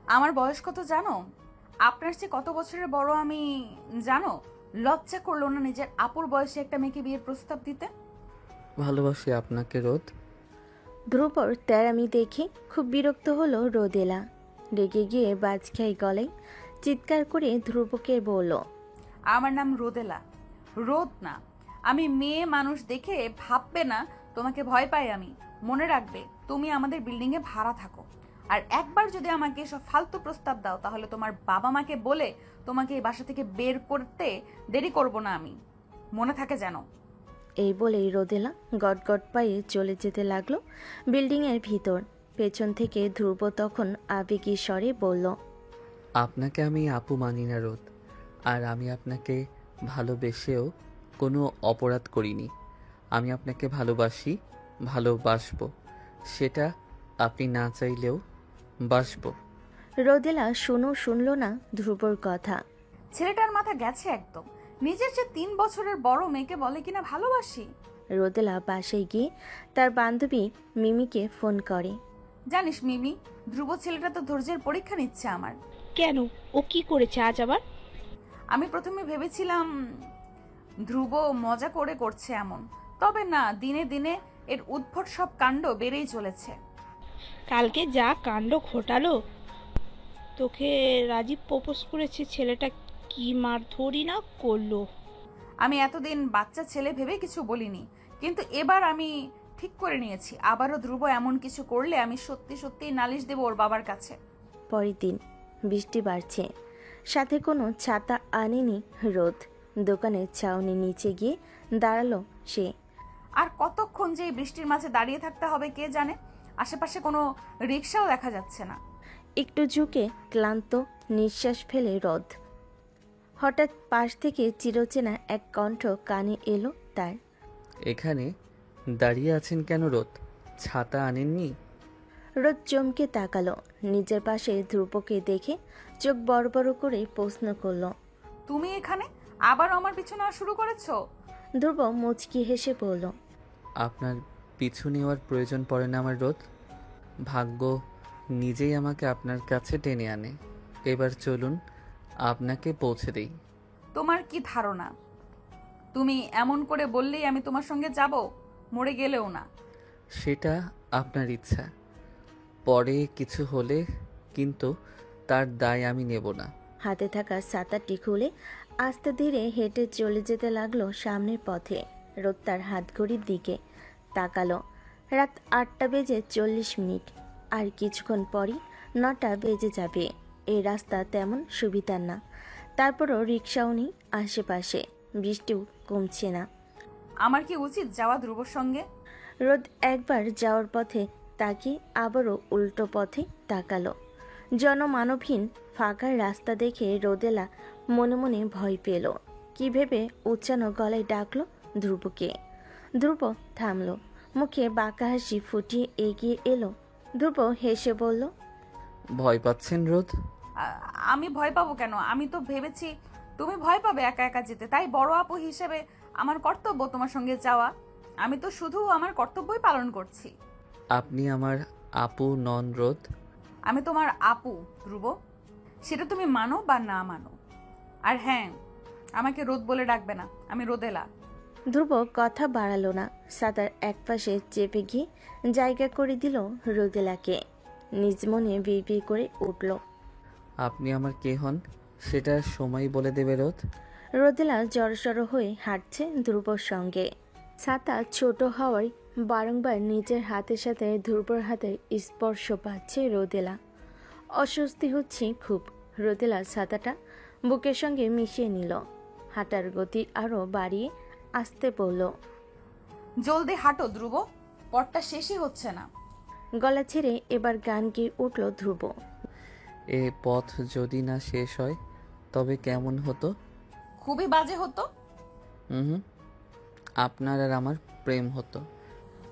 আমার বয়স কত জানো? আপনার চেয়ে কত বছরের বড় আমি জানো? লজ্জা করলো না নিজের আপুর বয়সে একটা মেয়েকে বিয়ের প্রস্তাব দিতে? ভালোবাসি আপনাকে রোদ। ধ্রুবর তেরামি দেখে খুব বিরক্ত হলো রোদেলা। রেগে গিয়ে বাজখাই গলায় চিৎকার করে ধ্রুবকে বলল, আমার নাম রোদেলা, রোদ না। আমি মেয়ে মানুষ দেখে ভাববে না তোমাকে ভয় পাই আমি। মনে রাখবে, তুমি আমাদের বিল্ডিংয়ে ভাড়া থাকো। আর একবার যদি আমাকে এসব ফালতু প্রস্তাব দাও তাহলে তোমার বাবা মাকে বলে তোমাকে এই বাসা থেকে বের করতে দেরি করব না আমি। মনে থাকে যেন। এই বলেই রোদেলা গটগট পায়ে চলে যেতে লাগলো বিল্ডিংয়ের ভিতর। পেছন থেকে ধ্রুব তখন আবেগী স্বরে বলল, আপনাকে আমি আপু মানি না রোদ। আর আমি আপনাকে ভালোবেসেও কোনো অপরাধ করিনি। আমি আপনাকে ভালোবাসি, ভালোবাসবো। সেটা আপনি না চাইলেও বাসবো। রোদেলা শুনল না ধ্রুবর কথা। ছেলেটার মাথা গেছে একদম। নিজের যে 3 বছরের বড় মেয়েকে বলে কিনা ভালোবাসি। রোদেলা বাসায় গিয়ে তার বান্ধবী মিমিকে ফোন করে। জানিস মিমি, ধ্রুব ছেলেটা তো ধৈর্যের পরীক্ষা নিচ্ছে আমার। কেন, ও কি করেছে আজ আবার? আমি প্রথমে ভেবেছিলাম ধ্রুব মজা করে করছে এমন, তবে না, দিনে দিনে এর উদ্ভট সব কাণ্ড বেড়েই চলেছে। কালকে যা কাণ্ড ঘটালো, তোকে রাজীব প্রপোজ করেছে, ছেলেটা কি মারধরি না করলো। আমি এতদিন বাচ্চা ছেলে ভেবে কিছু বলিনি, কিন্তু এবার আমি ঠিক করে নিয়েছি আবারও ধ্রুব এমন কিছু করলে আমি সত্যি সত্যি নালিশ দেব ওর বাবার কাছে। পরের দিন বৃষ্টি বাড়ছে, সাথে কোনো ছাতা আনেনি রোদ। দোকানের ছাউনি নিচে গিয়ে দাঁড়ালো সে। আর কতক্ষণ যে এই বৃষ্টির মাঝে দাঁড়িয়ে থাকতে হবে কে জানে। আশেপাশে কোনো রিক্সাও দেখা যাচ্ছে না। একটু ঝুঁকে ক্লান্ত নিঃশ্বাস ফেলে রোদ। হঠাৎ পাশ থেকে চিরচেনা এক কণ্ঠ কানে এলো তার। এখানে দাঁড়িয়ে আছেন কেন রোদ? ছাতা আনেননি? রোদ চমকে তাকালো। নিজের পাশে ধ্রুবকে দেখে চোখ বড় বড় করে প্রশ্ন করলো, তুমি এখানে আবারও আমার পিছু নেওয়া শুরু করেছো? ধ্রুব মুচকি হেসে বলল, আপনার পিছু নেওয়ার প্রয়োজন পড়ে না আমার রোদ। ভাগ্য নিজেই আমাকে আপনার কাছে টেনে আনে। এবার চলুন আপনাকে পৌঁছে দেই। তোমার কি ধারণা তুমি এমন করে বললেই আমি তোমার সঙ্গে যাব? মরে গেলেও না। সেটা আপনার ইচ্ছা। পরে কিছু হলে কিন্তু তার দায় আমি নেব না। হাতে থাকা ছাতাটি খুলে আস্তে ধীরে হেঁটে চলে যেতে লাগলো সামনের পথে। রোদ তার হাত ঘড়ির দিকে তাকালো। রাত 8:40। আর কিছুক্ষণ পরই 9টা বেজে যাবে। এই রাস্তা তেমন সুবিধার না, তারপরও রিক্সাও নেই আশেপাশে। বৃষ্টিও কমছে না। আমার কি উচিত যাওয়া ধ্রুবর সঙ্গে? রোদ একবার যাওয়ার পথে তাকিয়ে আবারও উল্টো পথে তাকালো। জনমানবহীন ফাঁকা রাস্তা দেখে রোদেলা মনে মনে ভয় পেল। কি ভেবে উচ্চানো গলায় ডাকলো ধ্রুবকে। ধ্রুব থামলো, মুখে বাঁকা হাসি ফুটিয়ে এগিয়ে এলো। ধ্রুব হেসে বলল, ভয় পাচ্ছেন রোদ? আমি ভয় পাবো কেন? আমি তো ভেবেছি তুমি ভয় পাবে একা একা যেতে, তাই বড় আপু হিসেবে আমার কর্তব্য তোমার সঙ্গে যাওয়া। আমি তো শুধু আমার কর্তব্যই পালন করছি। আপনি আমার আপু নন রোদ। আমি তোমার আপু ধ্রুব, সেটা তুমি মানো বা না মানো। আর হ্যাঁ, আমাকে রোদ বলে ডাকবে না, আমি রোদেলা। ধ্রুব কথা বাড়ালো না, সাদার একপাশে চেপে গিয়ে জায়গা করে দিল রোদেলাকে। নিজ মনে বিড়বিড় করে উঠল, আপনি আমার কে হন সেটা সময় বলে দেবে রোদ। রোদেলা জড়সড় হয়ে হাঁটছে ধ্রুবর সঙ্গে। ছাতা ছোট হওয়ায় বারংবার নিজের হাতের সাথে ধ্রুবর হাতের স্পর্শ পাচ্ছে রোদেলা। অস্বস্তি হচ্ছে খুব। রোদেলা ছাতাটা বুকের সঙ্গে মিশিয়ে নিল। হাঁটার গতি আরও বাড়িয়ে আসতে বলল, জলদি হাঁটো ধ্রুব, পথটা শেষই হচ্ছে না। গলা ছেড়ে এবার গান গেয়ে উঠল ধ্রুব। এ পথ যদি না শেষ হয় তবে কেমন হতো? খুবই বাজে হতো। হুম, আপনার আর আমার প্রেম হতো।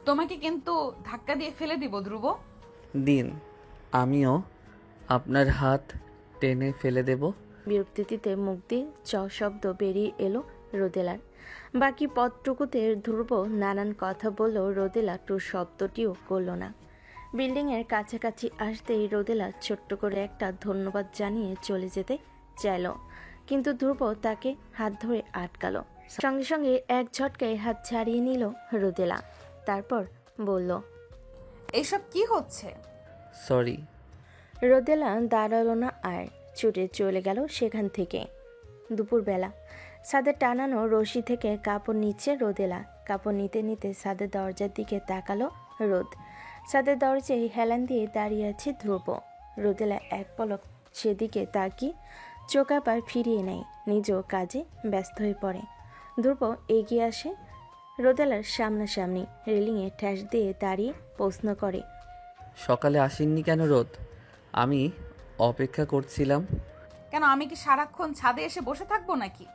তোমাকে কিন্তু ধাক্কা দিয়ে ফেলে দিব ধ্রুব। দিন, আমিও আপনার হাত টেনে ফেলে দেব। বিরক্তিতে মুখ দিয়ে চ শব্দ বেরিয়ে এলো রোদেলার। বাকি পথটুকুতে ধ্রুব নানান কথা বলল, রোদেলা টু শব্দটিও করল না। বিল্ডিংয়ের কাছাকাছি আসতেই রোদেলা ছোট্ট করে একটা ধন্যবাদ জানিয়ে চলে যেতে চাইল, কিন্তু ধ্রুব তাকে হাত ধরে আটকালো। সঙ্গে সঙ্গে এক ঝটকায় হাত ছাড়িয়ে নিল রোদেলা, তারপর বলল, এইসব কি হচ্ছে? সরি। রোদেলা দাঁড়ালো না আর ছুটে চলে গেল সেখান থেকে। দুপুরবেলা ছাদে টানানো রশি থেকে কাপড় নিচ্ছে রোদেলা। কাপড় নিতে নিতে ছাদের দরজার দিকে তাকালো রোদ। ছাদের দরজায় হেলান দিয়ে দাঁড়িয়ে আছে ধ্রুব। রোদেলা এক পলক সেদিকে তাকিয়ে চোখ আবার ফিরিয়ে নেয়, নিজেও কাজে ব্যস্ত হয়ে পড়ে। ধ্রুব এগিয়ে আসে রোদেলার সামনাসামনি, রেলিংয়ে ঠ্যাস দিয়ে দাঁড়িয়ে প্রশ্ন করে, সকালে আসেননি কেন রোদ? আমি অপেক্ষা করছিলাম। কেন, আমি কি সারাক্ষণ ছাদে এসে বসে থাকবো নাকি?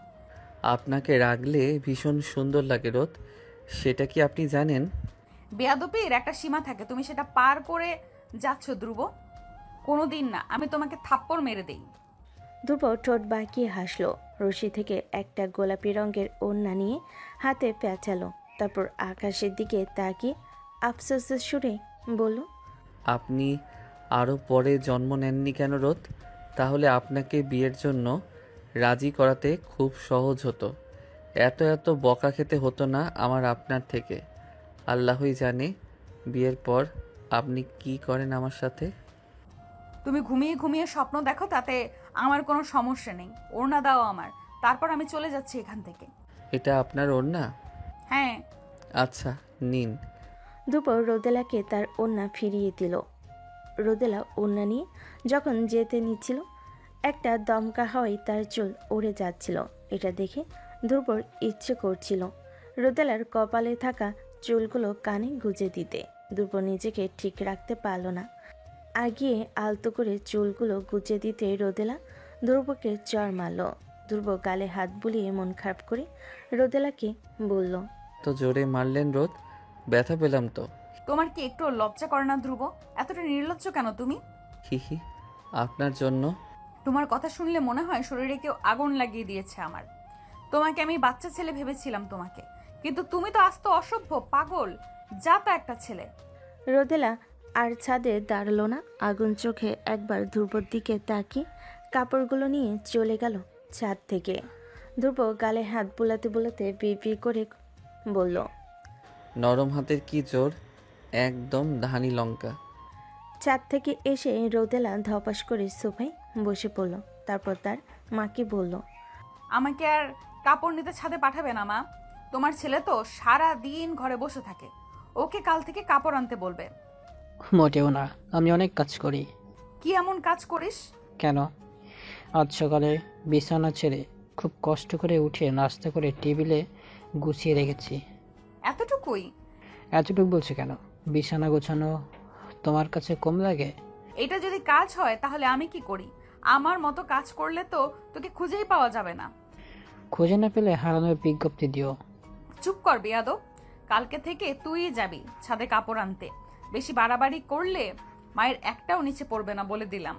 আপনাকে রাখলে ভীষণ সুন্দর লাগে রোদ, সেটা কি আপনি জানেন? বেয়াদবির একটা সীমা থাকে, তুমি সেটা পার করে যাচ্ছ ধ্রুব। কোনোদিন না, আমি তোমাকে থাপ্পড় মেরে দেই। ধ্রুব ঠোঁট বাঁকিয়ে হাসলো। রশি থেকে একটা গোলাপি রঙের ওড়না নিয়ে হাতে পেঁচালো, তারপর আকাশের দিকে তাকিয়ে আফসোসের সুরে বলল, আপনি আরও পরে জন্ম নেননি কেন রোদ? তাহলে আপনাকে বিয়ের জন্য রাজি করাতে খুব সহজ হতো। এত এত বকা খেতে হতো না আমার আপনার থেকে। আল্লাহই জানে বিয়ের পর আপনি কি করেন আমার সাথে। তুমি ঘুমিয়ে ঘুমিয়ে স্বপ্ন দেখো, তাতে আমার কোনো সমস্যা নেই। ওড়না দাও আমার, তারপর আমি চলে যাচ্ছি এখান থেকে। এটা আপনার ওড়না? হ্যাঁ। আচ্ছা নিন। দুপুর রোদেলাকে তার ওড়না ফিরিয়ে দিল। রোদেলা ওড়না নিয়ে যখন যেতে নিচ্ছিল, একটা দমকা হাওয়ায় তার চুল উড়ে যাচ্ছিল। এটা দেখে ধ্রুবর ইচ্ছে করছিল রোদেলার কপালে থাকা চুলগুলো কানে গুজে দিতে। ধ্রুব নিজেকে ঠিক রাখতে পারল না, আগিয়ে আলতো করে চুলগুলো গুজে দিতে রোদেলা ধ্রুবকে চড় মারল। ধ্রুব গালে হাত বুলিয়ে মন খারাপ করে রোদেলাকে বলল, তো জোরে মারলেন রোদ, ব্যথা পেলাম তো। তোমার কি একটু লজ্জা করে না ধ্রুব? এতটা নির্লজ্জ কেন তুমি? হিহি, আপনার জন্য। তোমার কথা শুনলে মনে হয় শরীরে কেউ আগুন লাগিয়ে দিয়েছে আমার। তোমাকে আমি বাচ্চা ছেলে ভেবেছিলাম তোমাকে, কিন্তু তুমি তো আস্ত অসভ্য, পাগল, যা তা একটা ছেলে। রোদেলা আর ছাদে দাঁড়ালো না, আগুন চোখে একবার ধ্রুবর দিকে তাকিয়ে কাপড়গুলো নিয়ে চলে গেল ছাদ থেকে। ধ্রুব গালে হাত বুলাতে বুলাতে বিড় করে বলল, নরম হাতের কি জোর, একদম ধানি লঙ্কা। ছাদ থেকে এসে রোদেলা ধপাস করে সোফায় বসে পড়ল, তারপর তার মাকে বলল, আমাকে আর কাপড় নিতে ছাদে পাঠাবে না মা। তোমার ছেলে তো সারা দিন ঘরে বসে থাকে, ওকে কাল থেকে কাপড় আনতে বলবে। মোটেও না, আমি অনেক কাজ করি। কি এমন কাজ করিস? কেন? আজ সকালে বিছানা ছেড়ে খুব কষ্ট করে উঠে নাস্তা করে টেবিলে গুছিয়ে রেখেছি। এতটুকুই? এতটুকু বলছে কেন? বিছানা গোছানো তোমার কাছে কম লাগে? এটা যদি কাজ হয় তাহলে আমি কি করি? আমার মতো কাজ করলে তো তোকে খুঁজেই পাওয়া যাবে না। খুঁজে না পেলে হারানোর বিজ্ঞপ্তি দিও। চুপ কর বেয়াদব, কালকে থেকে তুই যাবি ছাদে কাপড় আনতে। বেশি বাড়াবাড়ি করলে মায়ের একটাও নিচে পড়বে না বলে দিলাম।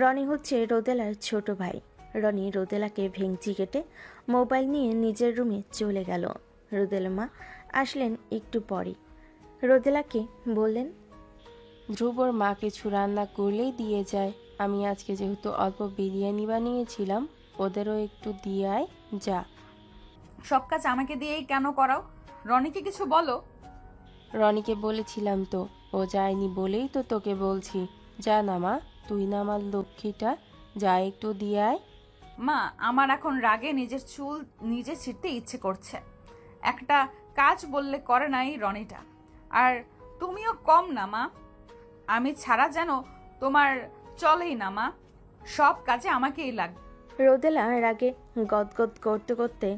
রনি হচ্ছে রোদেলার ছোট ভাই। রনি রোদেলাকে ভেঙচি কেটে মোবাইল নিয়ে নিজের রুমে চলে গেল। রোদেলা মা আসলেন একটু পরই। রোদেলাকে বললেন, ধ্রুবর মা কিছু রান্না করলেই দিয়ে যায়। আমি আজকে যেহেতু অল্প বিরিয়ানি বানিয়েছিলাম, ওদেরও একটু দিয়ে আয় যা। সব কাজ আমাকে দিয়েই কেন করাও? রনিকে কিছু বলো। রনিকে বলেছিলাম তো, ও যায়নি বলেই তো তোকে বলছি। যা না মা, তুই না আমার লক্ষ্মীটা, যা একটু দিয়ে আয়। মা, আমার এখন রাগে নিজের চুল নিজে ছিঁড়তে ইচ্ছে করছে। একটা কাজ বললে করে নাই রনিটা। আর তুমিও কম না মা, আমি ছাড়া যেন তোমার চলেই না মা, সব কাজে আমাকেই লাগবে। রোদেলা রাগে গদগদ করতে করতে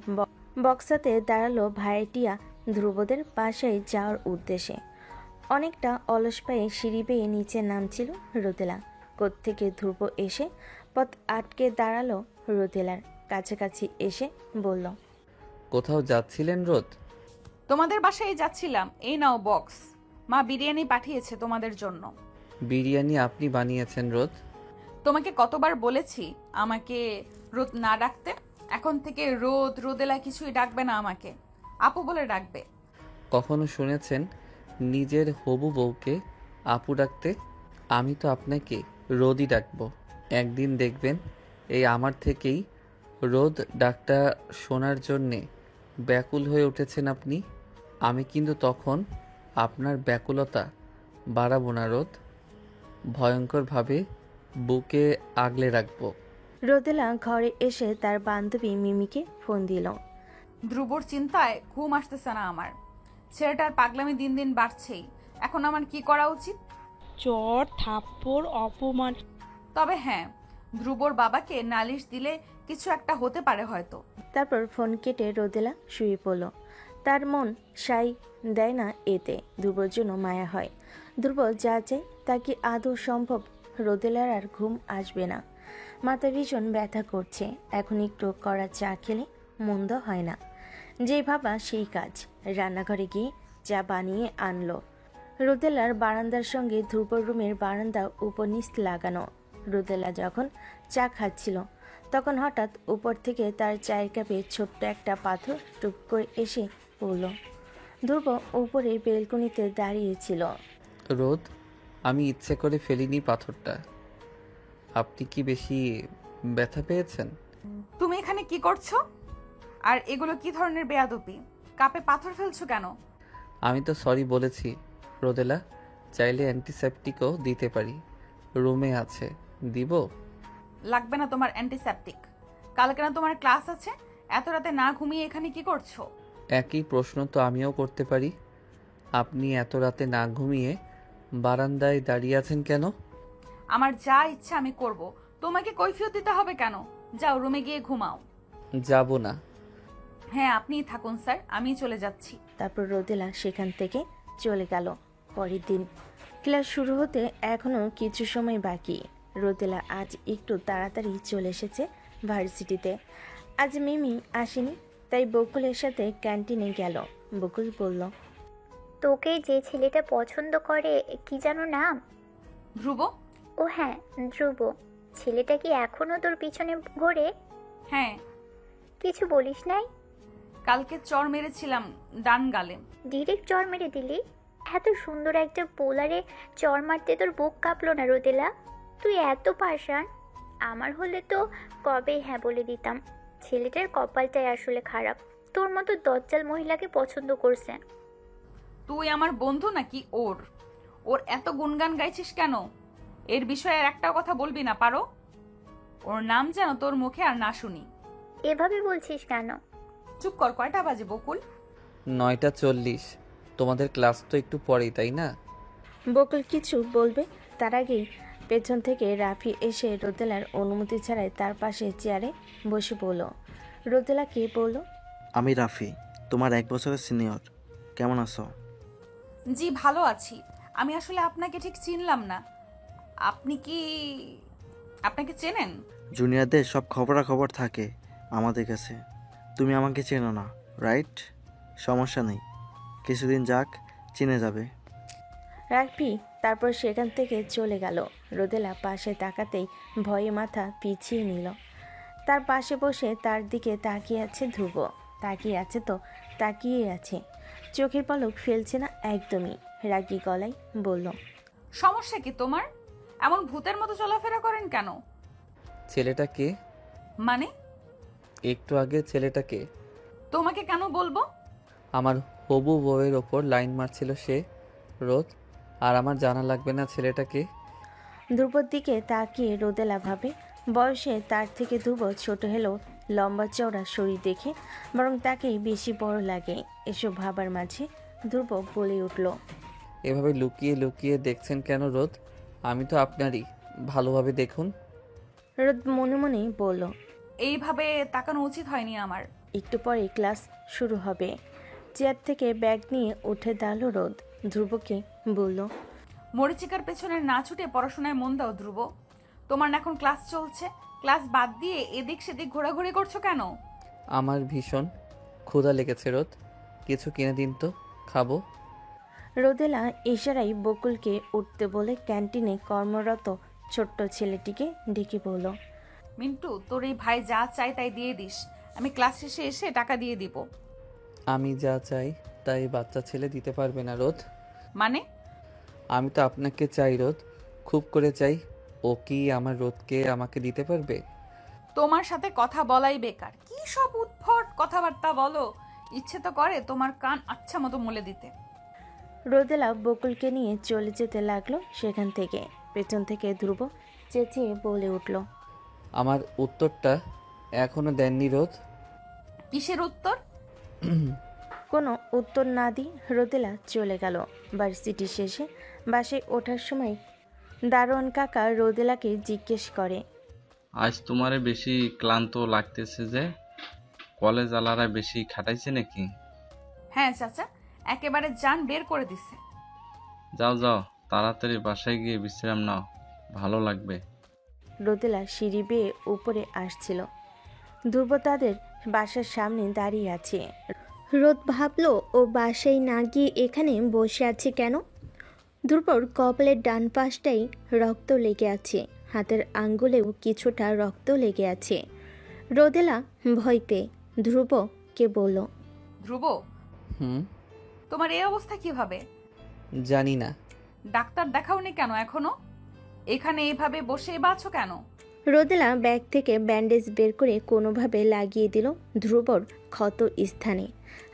বক্সাতে দাঁড়ালো ভাইটিয়া ধ্রুবদের বাসায় যাওয়ার উদ্দেশ্যে। অনেকটা অলস পায়ে সিঁড়ি বেয়ে নিচে নামছিল রোদেলা। কোত্থেকে ধ্রুব এসে পথ আটকে দাঁড়ালো রোদেলার কাছাকাছি এসে বলল, কোথাও যাচ্ছিলেন রোদ? তোমাদের বাসায় যাচ্ছিলাম, এই নাও বক্স। মা বিরিয়ানি পাঠিয়েছে তোমাদের জন্য। বিরিয়ানি আপনি বানিয়েছেন রোদ? তোমাকে কতবার বলেছি আমাকে রোদ না ডাকতে? এখন থেকে রোদ রোদেলা কিছুই ডাকবে না, আমাকে আপু বলে ডাকবে। কখনো শুনেছেন নিজের হবু বউকে আপু ডাকতে? আমি তো আপনাকে রোদই ডাকবো। একদিন দেখবেন এই আমার থেকেই রোদ ডাকটা শোনার জন্যে ব্যাকুল হয়ে উঠেছেন আপনি। আমি কিন্তু তখন আপনার ব্যাকুলতা বাড়াবো না রোদ, ভয়ঙ্করভাবে বুকে আগলে রাখবো। রোদেলা ঘরে এসে তার বান্ধবী মিমিকে ফোন দিল। ধ্রুবর চিন্তায় ঘুম আসতেছে না আমার। ছেলেটার পাগলামি দিন দিন বাড়ছেই। এখন আমার কি করা উচিত? চর থাপ্পড় অপমান। তবে হ্যাঁ, ধ্রুবর বাবাকে নালিশ দিলে কিছু একটা হতে পারে হয়তো। তারপর ফোন কেটে রোদেলা শুয়ে পড়ল। তার মন সাই দেয় না এতে। ধ্রুবর জন্য মায়া হয়। ধ্রুব যা চায় তা কি আদৌ সম্ভব? রোদেলার আর ঘুম আসবে না। মাথা ভীষণ ব্যথা করছে। এখন একটু কড়া চা খেলে মন্দ হয় না। যে ভাবা সেই কাজ। রান্নাঘরে গিয়ে চা বানিয়ে আনলো। রোদেলার বারান্দার সঙ্গে ধ্রুবর রুমের বারান্দা উপর নিচ লাগানো। রোদেলা যখন চা খাচ্ছিল তখন হঠাৎ উপর থেকে তার চায়ের কাপে ছোট্ট একটা পাথর টুপ করে এসে পড়ল। ধ্রুব উপরে বেলকনিতে দাঁড়িয়েছিল। রোদ, আমি ইচ্ছে করে ফেলিনি পাথরটা। আপনি কি বেশি ব্যথা পেয়েছেন? তুমি এখানে কি করছো? আর এগুলো কি ধরনের বেয়াদবি? কাপে পাথর ফেলছো কেন? আমি তো সরি বলেছি রোদেলা। চাইলে অ্যান্টিসেপটিকও দিতে পারি, রুমে আছে। দিব? লাগবে না তোমার অ্যান্টিসেপটিক। কালকে না তোমার ক্লাস আছে? এত রাতে না ঘুমিয়ে এখানে কি করছো? একই প্রশ্ন তো আমিও করতে পারি। আপনি এত রাতে না ঘুমিয়ে বারান্দায় দাঁড়িয়ে আছেন কেন? আমার যা ইচ্ছা আমি করব। তোমাকে কৈফিয়ত দিতে হবে কেন? যাও রুমে গিয়ে ঘুমাও। যাব না। হ্যাঁ, আপনিই থাকুন স্যার, আমি চলে যাচ্ছি। তারপর রোদেলা সেখান থেকে চলে গেল। পরের দিন ক্লাস শুরু হতে এখনো কিছু সময় বাকি। রোদেলা আজ একটু তাড়াতাড়ি চলে এসেছে ভার্সিটিতে। আজ মিমি আসেনি, তাই বকুলের সাথে ক্যান্টিনে গেল। বকুল বলল, তোকে যে ছেলেটা পছন্দ করে কি যেন নাম? ধ্রুব? ও হ্যাঁ, ধ্রুব। ছেলেটা কি এখনো তোর পিছনে ঘোরে? হ্যাঁ। কিছু বলিস নাই? কালকে চর মেরেছিলাম ডান গালে। ডিরেক্ট চর মেরে দিলি? এত সুন্দর একটা পোলারে চর মারতে তোর বুক কাঁপলো না রোদেলা? তুই এত পাষাণ। আমার হলে তো কবেই হ্যাঁ বলে দিতাম। ছেলেটার কপালটাই আসলে খারাপ, তোর মতো দজ্জাল মহিলাকে পছন্দ করছে। তুই আমার বন্ধু নাকি ওর? ওর এত গুণগান গাইছিস কেন? এর বিষয়ে আর একটাও কথা বলবি না পারো? ওর নাম যেন তোর মুখে আর না শুনি। এভাবে বলছিস কেন? চুপ কর। কয়টা বাজে বকুল? 9:40। তোমাদের ক্লাস তো একটু পরেই, তাই না? বকুল কিছু বলবে তার আগেই পেছন থেকে রাফি এসে রোদেলার অনুমতি ছাড়াই তার পাশে চেয়ারে বসে পড়ল। রোদেলা কে বলল, আমি রাফি, তোমার 1 বছরের সিনিয়র। কেমন আছো? জি ভালো আছি। আমি আসলে আপনাকে ঠিক চিনলাম না। আপনাকে চেনেন? জুনিয়রদের সব খবরাখবর থাকে আমাদের কাছে। তুমি আমাকে চেনো না, রাইট? সমস্যা নেই, কিছুদিন যাক, চিনে যাবে। রাফি তারপর সেখান থেকে চলে গেল। রোদেলা পাশে তাকাতেই ভয়ে মাথা পিছিয়ে নিল। তার পাশে বসে তার দিকে তাকিয়ে আছে ধ্রুব। তাকিয়ে আছে তো তাকিয়ে আছে, চোখের পলক ফেলছে না একদমই। রাগী গলায় বলল, সমস্যা কি তোমার? এমন ভূতের মতো চলাফেরা করেন কেন? ছেলেটাকে? মানে? একটু আগে ছেলেটাকে? তোমাকে কেন বলবো? আমার হবু বউয়ের ওপর লাইন মারছিল সে, রোদ। আর আমার জানা লাগবে না ছেলেটাকে? ধ্রুবর দিকে তাকিয়ে রোদেলা ভাবে, বয়সে তার থেকে ধ্রুব ছোট হলেও লম্বা চওড়া শরীর দেখে বরং তাকেই বেশি বড় লাগে। এসব ভাবার মাঝে ধ্রুব বলে উঠল, এভাবে লুকিয়ে লুকিয়ে দেখছেন কেন রোদ? আমি তো আপনারই, ভালোভাবে দেখুন। রোদ মনে মনে বলল, এইভাবে তাকানো উচিত হয়নি আমার। একটু পরে ক্লাস শুরু হবে। চেয়ার থেকে ব্যাগ নিয়ে উঠে দাঁড়ালো রোদ। ধ্রুবকে বলল, মরিচিকার পেছনে না ছুটে পড়াশোনায় মন দাও ধ্রুব। তোমার না এখন ক্লাস চলছে, ক্লাস বাদ দিয়ে এদিক সেদিক ঘোরাঘুরি করছো কেন? আমার ভীষণ ক্ষুধা লেগেছে রোদ, কিছু কিনে দিন তো, খাবো। রোদেলা ইশারায় বকুলকে উঠতে বলে ক্যান্টিনে কর্মরত ছোট্ট ছেলেটিকে ডেকে বলল, মিন্টু, তোর এই ভাই যা চাই তাই দিয়ে দিস। আমি ক্লাস শেষে এসে টাকা দিয়ে দিব। আমি যা চাই তাই বাচ্চা ছেলে দিতে পারবে না রোদ। মানে? আমি তো আপনাকে চাই রোদ, খুব করে চাই। ও কি আমার রোদকে আমাকে দিতে পারবে? তোমার সাথে কথা বলাই বেকার। কি সব উদ্ভট কথাবার্তা বলো। ইচ্ছে তো করে তোমার কান আচ্ছা মতো মলে দিতে। রোদেলা বকুলকে নিয়ে চলে যেতে লাগলো সেখান থেকে। পেছন থেকে ধ্রুব চেঁচিয়ে বলে উঠল, আমার উত্তরটা এখনো দেননি রোদ। কিসের উত্তর? কোনো উত্তর না দিয়ে রোদেলা চলে গেল। ভার্সিটি শেষে বাসে ওঠার সময় দারোয়ান কাকা রোদেলাকে জিজ্ঞেস করে, আজ তোমারে বেশি ক্লান্ত লাগতেছে যে? কলেজ আলারা বেশি খাটাইছে নাকি? হ্যাঁ চাচা, একেবারে জান বের করে দিছে। যাও যাও, তাড়াতাড়ি বাসায় গিয়ে বিশ্রাম নাও, ভালো লাগবে। রোদেলা সিঁড়ি বেয়ে উপরে আসছিল। ধ্রুব তাদের বাসার সামনে দাঁড়িয়ে আছে। রোদ ভাবলো ও বাসায় না গিয়ে এখানে বসে আছে কেন। ধ্রুবর কপালের ডান পাশটাই রক্ত লেগে আছে, হাতের আঙ্গুলেও কিছুটা রক্ত লেগে আছে। রোদেলা ভয় পেয়ে ধ্রুবকে বলল, ধ্রুব, হুম, তোমার এই অবস্থা কিভাবে? জানি না। ডাক্তার দেখাওনি কেন এখনো? এখানে এইভাবে বসে বাঁচো কেন? রোদেলা ব্যাগ থেকে ব্যান্ডেজ বের করে কোনোভাবে লাগিয়ে দিল ধ্রুবর ক্ষত স্থানে।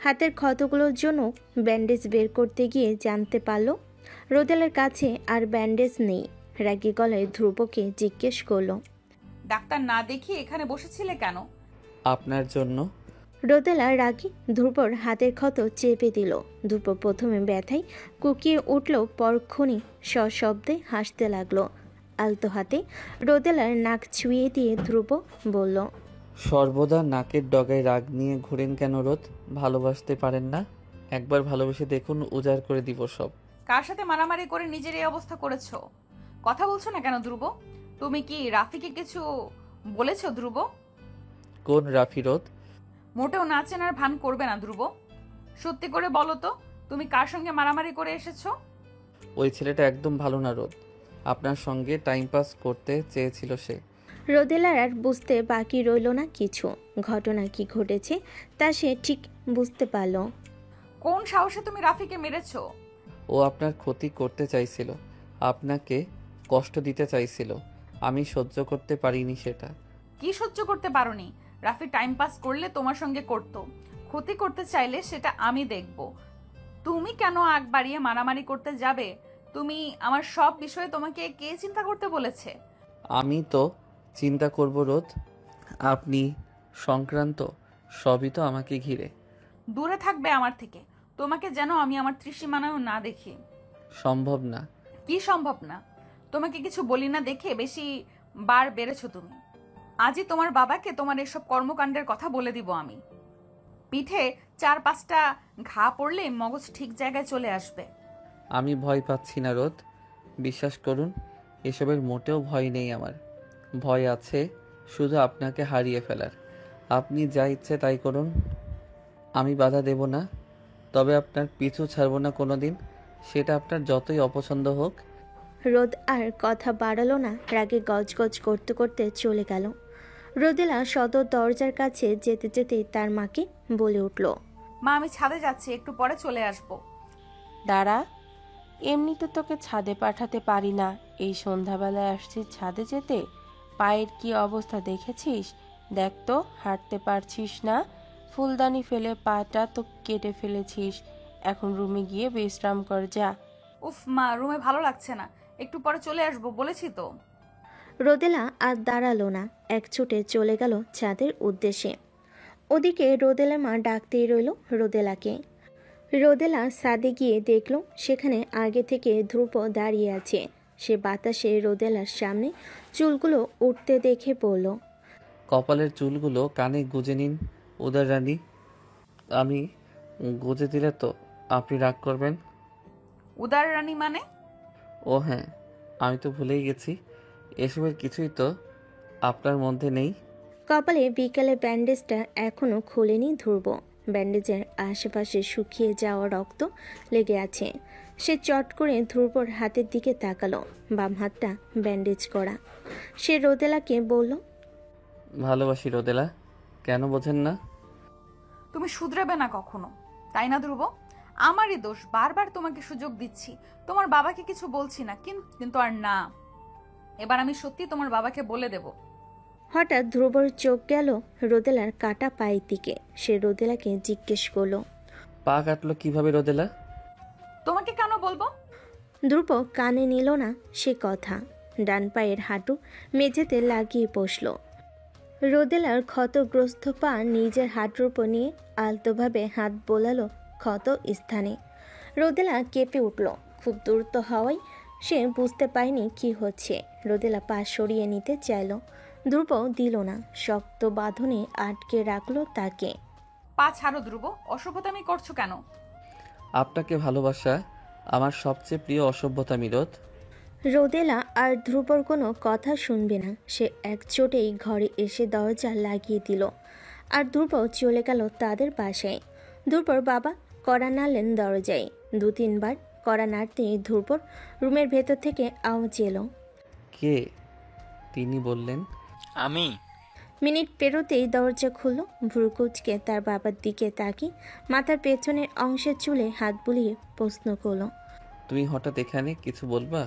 হাতের ক্ষতগুলোর জন্য ব্যান্ডেজ বের করতে গিয়ে জানতে পারল রোদেলার কাছে আর ব্যান্ডেজ নেই। রাগী গলায় ধ্রুবকে জিজ্ঞেস করলো, ডাক্তার না দেখিয়ে এখানে বসেছিলে কেন? আপনার জন্য। রোদেলা রাগী ধ্রুবর হাতের ক্ষত চেপে দিল। ধ্রুব প্রথমে ব্যথায় কুকিয়ে উঠল, পরক্ষণে সশব্দে হাসতে লাগলো। আলতো হাতে রোদেলার নাক ছুঁয়ে দিয়ে ধ্রুব বলল, সর্বদা নাকের ডগায় রাগ নিয়ে ঘুরেন কেন রোদ? ভালোবাসতে পারেন না? একবার ভালোবেসে দেখুন, উজাড় করে দিব সব। কার সাথে মারামারি করে নিজের এই অবস্থা করেছো? কথা বলছো না কেন ধ্রুব? তুমি কি রাফিকে কিছু বলেছো ধ্রুব? কোন রাফি রোদ? মোটেও না চেনার ভান করবে না ধ্রুব। সত্যি করে বলো তো, তুমি কার সঙ্গে মারামারি করে এসেছো? ওই ছেলেটা একদম ভালো না রোদ, আপনার সঙ্গে টাইম পাস করতে চেয়েছিল সে। রোদেলার আর বুঝতে বাকি রইল না কিছু। ঘটনা কি ঘটেছে তা সে ঠিক বুঝতে পারল। কোন সাহসে তুমি রাফিকে মেরেছো? ও আপনার ক্ষতি করতে চাইছিল, আপনাকে কষ্ট দিতে চাইছিল। আমি সহ্য করতে পারিনি সেটা। কি সহ্য করতে পারোনি? রাফি টাইম পাস করলে তোমার সঙ্গে করতো, ক্ষতি করতে চাইলে সেটা আমি দেখব। তুমি কেন আগ বাড়িয়ে মারামারি করতে যাবে? তুমি আমার সব বিষয়ে তোমাকে কে চিন্তা করতে বলেছে? আমি তো চিন্তা করব রোদ, আপনি সংক্রান্ত সবই তো আমাকে ঘিরে। দূরে থাকবে আমার থেকে। তোমাকে যেন আমি আমার ত্রিসীমানাও না দেখি। সম্ভব না। কি সম্ভব না? তোমাকে কিছু বলি না দেখে বেশি বার বেড়েছো তুমি। আজই তোমার বাবাকে তোমার এসব কর্মকাণ্ডের কথা বলে দিব আমি। পিঠে 4-5টা ঘা পড়লে মগজ ঠিক জায়গায় চলে আসবে। আমি ভয় পাচ্ছি না রোদ, বিশ্বাস করুন। এসবের মোটেও ভয় নেই আমার। ভয় আছে শুধু আপনাকে হারিয়ে ফেলার। আপনি যা ইচ্ছে তাই করুন, আমি বাধা দেব না। তবে আপনার পিছু ছাড়ব না কোনো দিন, সেটা আপনার যতই অপছন্দ হোক। রোদ আর কথা বাড়ালো না, রাগে গজগজ করতে করতে চলে গেল। রোদেলা সদর দরজার কাছে যেতে যেতে তার মাকে বলে উঠল, মা, আমি ছাদে যাচ্ছি, একটু পরে চলে আসবো। দাঁড়া, এমনিতে তোকে ছাদে পাঠাতে পারি না, এই সন্ধ্যাবেলায় আসছিস ছাদে যেতে? পায়ের কি অবস্থা দেখেছিস? দেখ তো, হাঁটতে পারছিস না, ফুলদানি ফেলে পাটা তো কেটে ফেলেছিস। এখন রুমে গিয়ে বিশ্রাম কর, যা। উফ মা, রুমে ভালো লাগছে না, একটু পরে চলে আসবো বলেছি তো। রোদেলা আর দাঁড়ালো না, এক ছুটে চলে গেল ছাদের উদ্দেশ্যে। ওদিকে রোদেলা মা ডাকতেই রইল রোদেলাকে। রোদেলা ছাদে গিয়ে দেখল সেখানে আগে থেকে ধ্রুব দাঁড়িয়ে আছে। সে বাতাসে রোদেলার সামনে চুলগুলো উঠতে দেখে বলল, কপালের চুলগুলো কানে গুজে নিন উদার রানী। আমি গুজে দিলে তো আপনি রাগ করবেন? উদার রানী মানে? ও হ্যাঁ, আমি তো ভুলেই গেছি, এসবের কিছুই তো আপনার মধ্যে নেই। কপালে বিকালে ব্যান্ডেজটা এখনো খোলেনি ধ্রুব। ব্যান্ডেজের আশেপাশে শুকিয়ে যাওয়া রক্ত লেগে আছে। সে চট করে ধ্রুবর হাতের দিকে তাকালো, বাম হাতটা ব্যান্ডেজ করা। সে রোদেলাকে বলল, ভালোবাসি রোদেলা, কেন বোঝেন না? তুমি শুধরাবে না কখনো, তাই না ধ্রুব? আমারই দোষ, বারবার তোমাকে সুযোগ দিচ্ছি, তোমার বাবাকে কিছু বলছি না, কিন্তু আর না, এবার আমি সত্যি তোমার বাবাকে বলে দেব। হঠাৎ ধ্রুবর চোখ গেল রোদেলার কাটা পায়ের দিকে। সে রোদেলাকে জিজ্ঞেস করলো, পা কাটলো কিভাবে রোদেলা? তোমাকে কেন বলবো? ধ্রুব কানে নিল না সে কথা। ডান পায়ের হাঁটু মেঝেতে লাগিয়ে বসল। রোদেলার ক্ষতগ্রস্ত পা নিজের হাঁটুর উপর নিয়ে আলতোভাবে হাত বোলালো ক্ষত স্থানে। রোদেলা কেঁপে উঠল। খুব দ্রুত হওয়ায় সে বুঝতে পায়নি কি হচ্ছে। রোদেলা পা সরিয়ে নিতে চাইল, ধ্রুব দিল না, শক্ত বাঁধনে আটকে রাখলো তাকে। পা ছাড়ো ধ্রুব, অসভ্যতামি করছো কেন? আপনাকে ভালোবাসা আমার সবচেয়ে প্রিয় অসভ্যতা মিরত। রোদেলা আর ধ্রুবর কোনো কথা শুনবে না। সে একচোটেই ঘরে এসে দরজা লাগিয়ে দিল। আর ধ্রুব চলে গেল তাদের বাসায়। ধ্রুবর বাবা কড়া নাড়লেন দরজায়। 2-3 বার কড়া নাড়তেই ধ্রুবর রুমের ভেতর থেকে আওয়াজ এলো। কে? তিনি বললেন, আমি। মিনিট পেরোতেই দরজা খুলল। ভ্রুকুচকে তার বাবার দিকে তাকিয়ে মাথার পেছনের অংশের চুলে হাত বুলিয়ে প্রশ্ন করল, তুমি হঠাৎ এখানে, কিছু বলবা?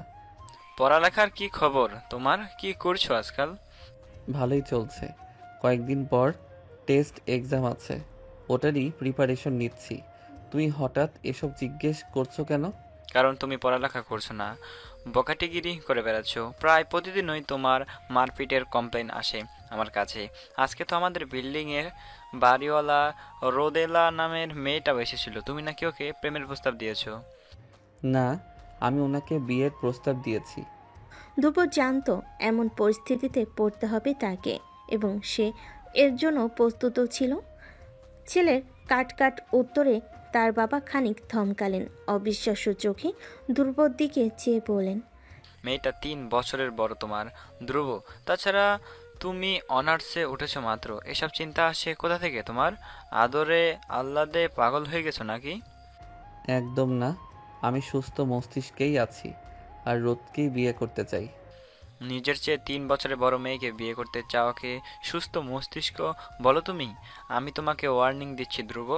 পড়ালেখার কি খবর তোমার? কি করছো আজকাল? ভালোই চলছে। কয়েকদিন পর টেস্ট এক্সাম আছে, ওটারই প্রিপারেশন নিচ্ছি। তুমি হঠাৎ এসব জিজ্ঞেস করছো কেন? কারণ তুমি পড়ালেখা করছো না, বকাটিগিরি করে বেড়াচ্ছ। প্রায় প্রতিদিনই তোমার মারপিটের কমপ্লেন আসে আমার কাছে। আজকে তো আমাদের বিল্ডিং এর বাড়িওয়ালা রোদেলা নামের মেয়েটাও এসেছিল। তুমি নাকি ওকে প্রেমের প্রস্তাব দিয়েছো? না, আমি ওনাকে বিয়ের প্রস্তাব দিয়েছি। ধ্রুব জানতো এমন পরিস্থিতিতে পড়তে হবে তাকে, এবং সে এর জন্য প্রস্তুত ছিল। ছেলের কাট উত্তরে তার বাবা খানিক থমকালেন। অবিশ্বাস্য চোখে ধ্রুবর দিকে চেয়ে বলেন, মেয়েটা 3 বছরের বড় তোমার, ধ্রুব। তাছাড়া তুমি অনার্সে উঠেছো মাত্র। এসব চিন্তা আসে কোথা থেকে তোমার? আদরে আহ্লাদে পাগল হয়ে গেছো নাকি? একদম না, আমি সুস্থ মস্তিষ্কেই আছি আর রোদকেই বিয়ে করতে চাই। নিজের চেয়ে 3 বছরের বড় মেয়েকে বিয়ে করতে চাওয়াকে সুস্থ মস্তিষ্ক বলো তুমি? আমি তোমাকে ওয়ার্নিং দিচ্ছি ধ্রুব,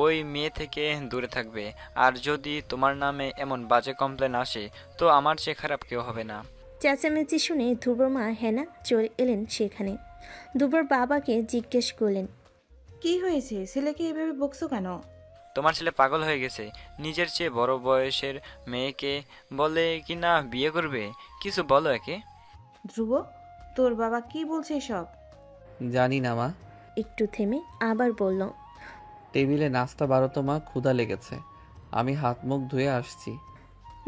ওই মেয়ে থেকে দূরে থাকবে। আর যদি তোমার নামে এমন বাজে কমপ্লেন আসে তো আমার চেয়ে খারাপ কেউ হবে না। চেঁচামেচি শুনে ধ্রুবর মা হেনা চলে এলেন সেখানে। ধ্রুবর বাবাকে জিজ্ঞেস করলেন, কি হয়েছে? ছেলেকে এভাবে বকছো কেন? তোমার ছেলে পাগল হয়ে গেছে। নিজের চেয়ে বড় বয়সের মেয়েকে বলে কিনা বিয়ে করবে। কিছু বলো একে। ধ্রুব, তোর বাবা কি বলছে এসব? জানি না মা। একটু থেমে আবার বলল, টেবিলে নাস্তা বাড়তো মা, ক্ষুধা লেগেছে, আমি হাত মুখ ধুয়ে আসছি।